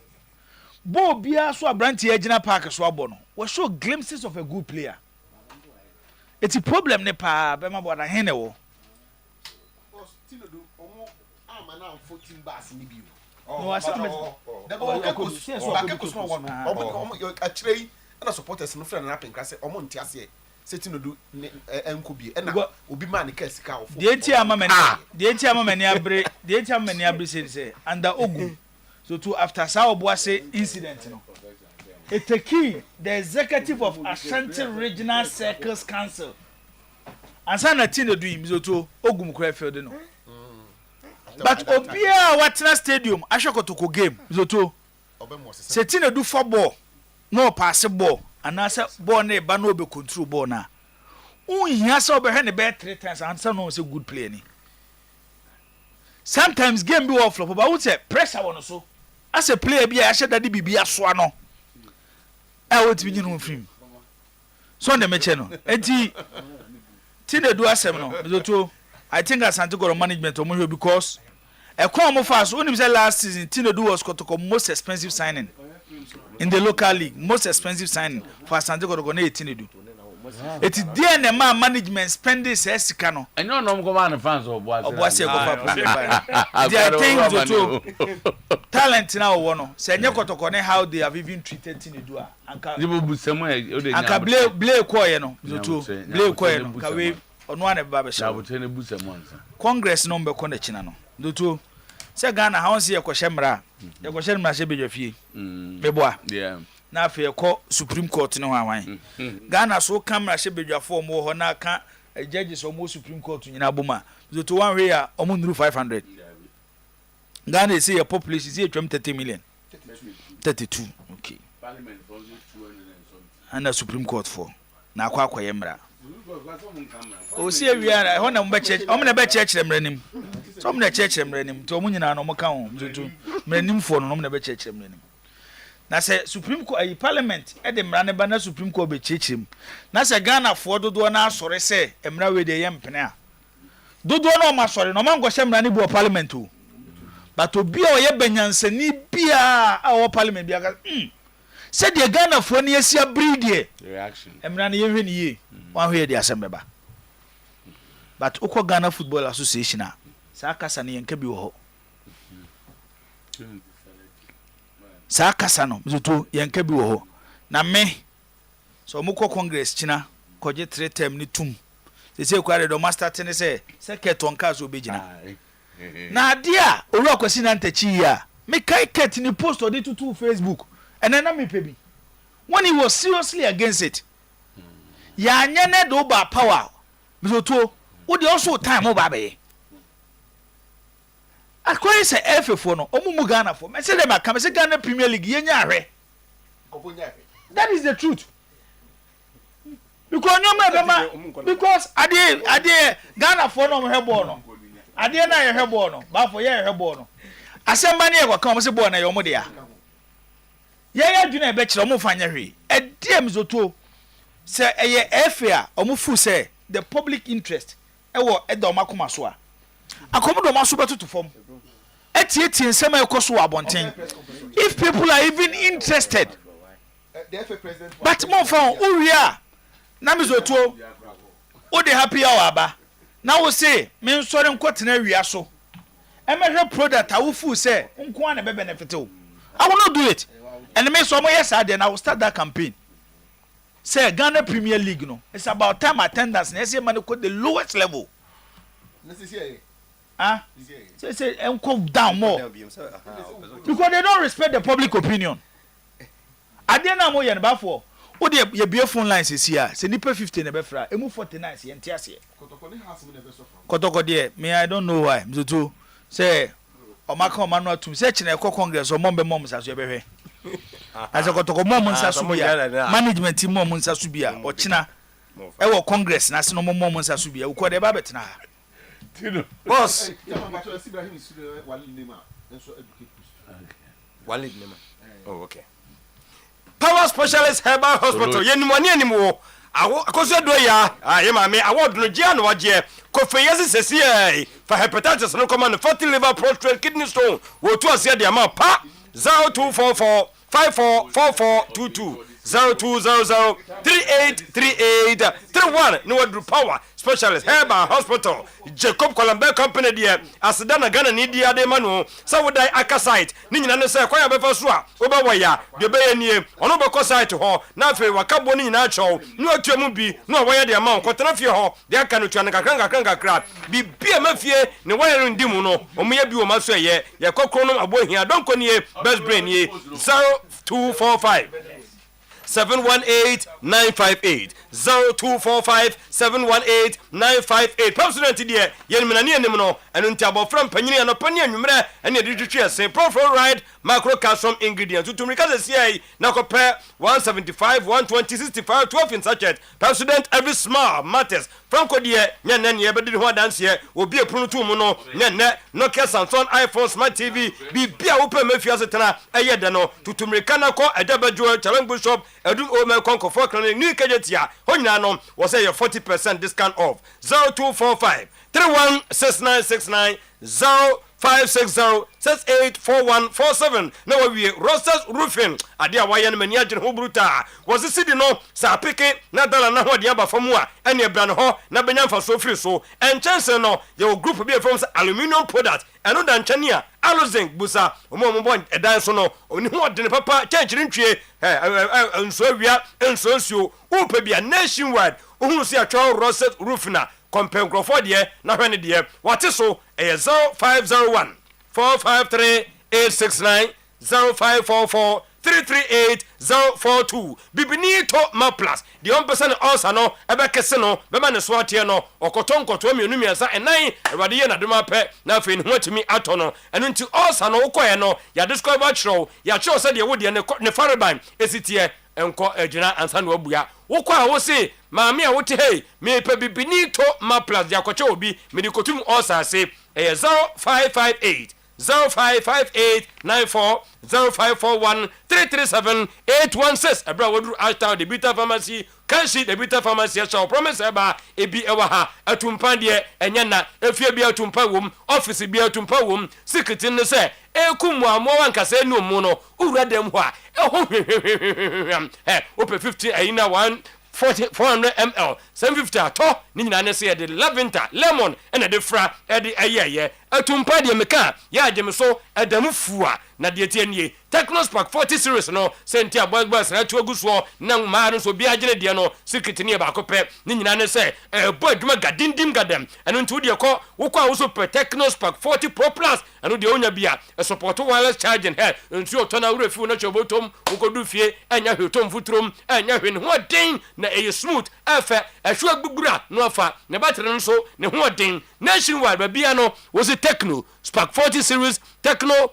bo bia so abranti agina park so abo no we show glimpses of a good player. It's a problem ne pa be ma boda hene wo now 14 bars ni biu. No, I said actually na supporters no friend na pen krase omo ntia se setino do enko bi na obi ma ne kasika ofo. The enti amani abre say under Ogun. So to after Sao Boase incident no. Eteki, the executive of Ashanti Regional Circles Council. Ansa na tin do him so to Ogum kra field no. But Obia Watna Stadium, Ashakotoko game, Zoto. Setina do football, no pass ball, and answer ball ne bano be control ball na. He has over hand the bad 3 times, and some was a good player. Sometimes game be off, but I would say pressure on so. As a player, be I said that be a swano. I would be no film. So the mechano, eti Tina do asem no, Zoto. I think as Santiago management omo because a come fast when say last season Tinedu was Kotoko most expensive signing in the local league, most expensive signing for Santiago to go na Tinedu. It is there na management spending say sika no. And no go man fans of Boase go for there things to talent now wono. Say nye Kotoko na how they have even treated Tinedu anka. You bu semo e anka blay koye no. To blay koye no. Ka we ono ane baba sha Congress no mbe kona china no doto se Ghana ha onse ye kwhemra ye kwhemra se bedwafie meboa na afi ekọ Supreme Court no hwan Ghana so camera se bedwafo omo ho na ka judges omo Supreme Court nyina boma doto one way a omo nuru 500 Ghana say your population is 30 million 32 okay parliament for 200 and the Supreme Court for na akwa yemra o si awia ho na mbe church o me na be church mranim so me na church mranim to munyina no mo ka ho mzutu mranim fo no me na be church mranim na se Supreme Court parliament e de mrane ba na Supreme Court be chechim na se Ghana fo dodo na asore se emra we de yempene a dodo na ma sore no mango hye mrane bu parliament o but obi a ye banyansani bia a wo parliament bia ka said the Ghana for near Sia breed reaction. Emran ye ni ye. One way the assembly. But Oko Ghana Football Association Sakasa ni yenke bi wo. Sakasa no mzutu yenke bi wo. Na me so muko Congress china koje 3 term ni tum. Se kware do master ten say secretary onka so begina. Na dia olu akwasi na ntachi ya. Me kai ket ni post odi tutu Facebook. And then me pebi. When he was seriously against it, ya nyane do ba power. Bizoto, wo de also time o ba be. Akwa say FF no, omumu Ghana for. Me say dem aka, me say Ghana Premier League yenya ahwe. That is the truth. Because ade Ghana for no hebo no. Ade na ye hebo no, ba for ye hebo no. Asemba ne ye kwa kan me say ball na ye omo de ya. Ya dwuna e be kire omo fanya hwe e dem zoto se eye efia omo fu se the public interest e wo e do makoma so a akomodo maso betutu fom etieti nsema ekoso abonten if people are even interested The FA president. But more from Uria. Namizotuo. O de happy hour aba. Now we say, men sorry nkwatena wia so. E measure product awufu say, nko na be benefit o. I will not do it. And me so mo yes I then I will start that campaign. Say Ghana Premier League no. It's about time attendance. Na say man go the lowest level. Ah? Say nko down more. Because they don't respect the public opinion. Ade na mo ye ne ba for. O de ye bie phone lines here. Say nipa 50 na be fra. Emu 49 ye ntiase. Kotoko de me I don't know why. Mzutu say omaka omanu atum say chine ekọ congress omombe mom saso ye behwe. Ase kotoko mom nsaso bia. Management team mom nsaso bia. Ochina e wo congress na se no mom nsaso bia. Ukọ de ba betina. Boss. Walid Nema. Oh, okay. Power Specialist Herbal Hospital. Yenimwani animo. Akoso do ya. Ye ma me award no gia no waje. Kofeyesi sesi for hepatitis no command fatty liver prostate kidney stone. Wo to ase de ama pa 0244 544422 0200 3838 31 no wadru Power Specialist Herbal Hospital Jacob Colombe Company there asidana Ghana ni dia de manu sawodai aka site ni nyina ne se kwaya befa so a obawaya de be yanie ono be ko site ho na afi wakabo ni nyina acho no atuamu bi no waya de ma nkotena fie ho de aka no tuan kakra bi bia mafie ne waya ndimu no omuya bi o maso ye kokro no abohia donko ni best brain ye 0245 718-958 0245 718-958 President dear yenmenani enim no eno nti abofra mpanyini anopani anwumre ene de twetwe ase profile ride macro calcium ingredients tutumrika sesiai na kopɛ 175 120 65 12 in sachet President every small matters Franco dear nyanne ye bedi ho dance ye obi epunu tu mu no nyanne Nokia Samsung iPhone Smart TV bibia wo pɛ mafia setena eye de no tutumrika na kɔ Adabajo Challenge shop Edum Ome Konko for clinic new kejetia honyina no was say 40% discount off 0245 316969 0560 684147 na we Rosters Roofing adia waye no mani agene ho bruta was sidi no sa peke na dala na ho de aba famu a ene bra no ho na benya mfa so free so en chance no your group be from aluminium product eno da nchane a alozing busa omo bon edan so no oni ho de papa chanchiri ntwe enso awia enso nsuo upe bia nationwide ohunu se atwa Rosters Roofing na Compengrofo de na hwene de wate so 0501 453 869 0544 338 042 bibini to maplas the 1% also no ebekese no bema ne so atie no okotonkoto mienumia enan ewade ye na dema pe na afi ne hotimi ato no eno nti also no ukoye no ya discover chro ya chro se de wode ne faraban esitie enko agina ansa no abua wokwa a wo se maame a wote hey me pe bibini to maplas ya koche obi me dikotum also ase 0558 055894 0541 337 816 abra wodru ashtown the Bita Pharmacy kanshi the Bita Pharmacy shall promise eba ebi ewa ha atumpa de enya na efie bi atumpa wom office bi atumpa wom secret ne se ekum amo wankasa enu mu no owura dem ho a eho ope 50 ayina 400 ml 750 ato ni nyina ne se de lavender lemon ena de fra de ayeye atumpa de meka ya agem so adamu fua na de tie nie Technospark 40 series no senti aboys na tuagu so na ma so bi agene de no secret ne ba kopɛ ni nyina ne se boy duma gadindim gadam eno nti wo de kɔ wo kɔ a wo so per Technospark 40 Pro Plus eno de onya bia support wireless charging here nti o tona wura fi wo na chobotom wo kodu fie anya hwetom futrom anya hwe ne ho den na smooth efe ehwe agbugura no afa ne battery no so ne ho den nationwide ba bia no wo se Techno Spark 40 series Techno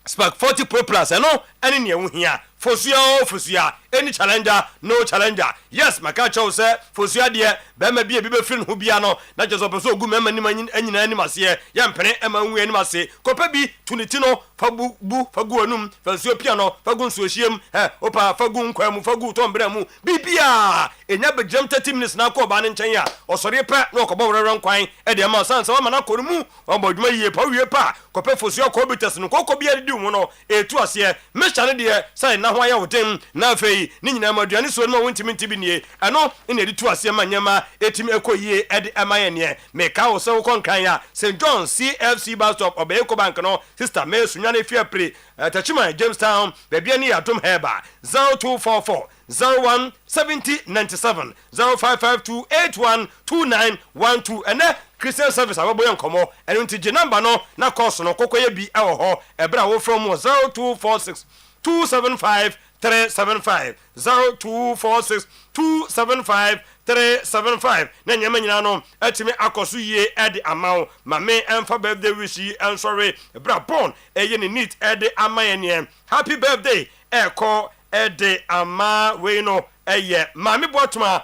Spark 40 Pro Plus eno ene ne ehia fosua any challenger no challenger yes maka chow say fosua de be ma bia bi be firi no bia no na je so person ogu mema nim anyina anim ase ye mpene ema nwu anim ase kopa bi tuniti no fagu anum fansuo pia no fagu nsuo hiem opa fagu nkwa mu fagu tombra mu bibia enya begram 30 minutes na ko ba ne nchen ya osore pe na okobo wreran kwan e de ma sansa wa mana koru mu oboduma yie pa wie pa kopa fosua ko bites no ko bia di mu no etu ase mesha ne de sai na ho aya wotem na afei ni nyina maduane so no wontimi ntibi nie ano ina di tu ase manyama etimi ekoyie e de amaye ne me ka wo se wo konkan ya St John CFC bus stop obeyeko bank no sister me sunyane fia pre Tachima Jamestown bebia ni atom heba 0244 01 70 97 0552 81 2912 ene Christian service aboboye nkomo enu nti number no na course no kokoye bi ewo ho ebra wo from 0246 275 375 0246 275 375 na nyama nyina no atimi akoso yie ede amawo mame emfa birthday wish and sorry bra born eye ni neat ede amaye happy birthday eko ede ama we no eye mame botuma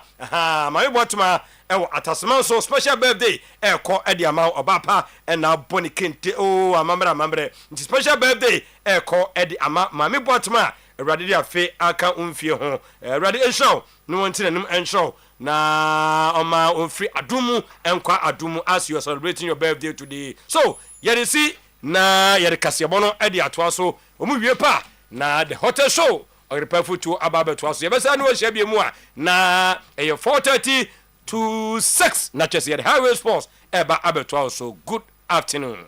mame botuma ewo atasman so special birthday eko ede amawo obapa na boni kente o amambre nti special birthday eko ede ama mame botuma Erade dia fe aka umfie ho erade enshow no wontina nim enshow na oma umfri adumu enkwa adumu as you are celebrating your birthday today so yere si na yere kasebono edi atoa so omu wie pa na the hotel show Oyerepa Otuo-Acheampong atoa so yebesa na wo hia bi mu a na 4:30 to 6 na chese yere highway sports eba abetoa so good afternoon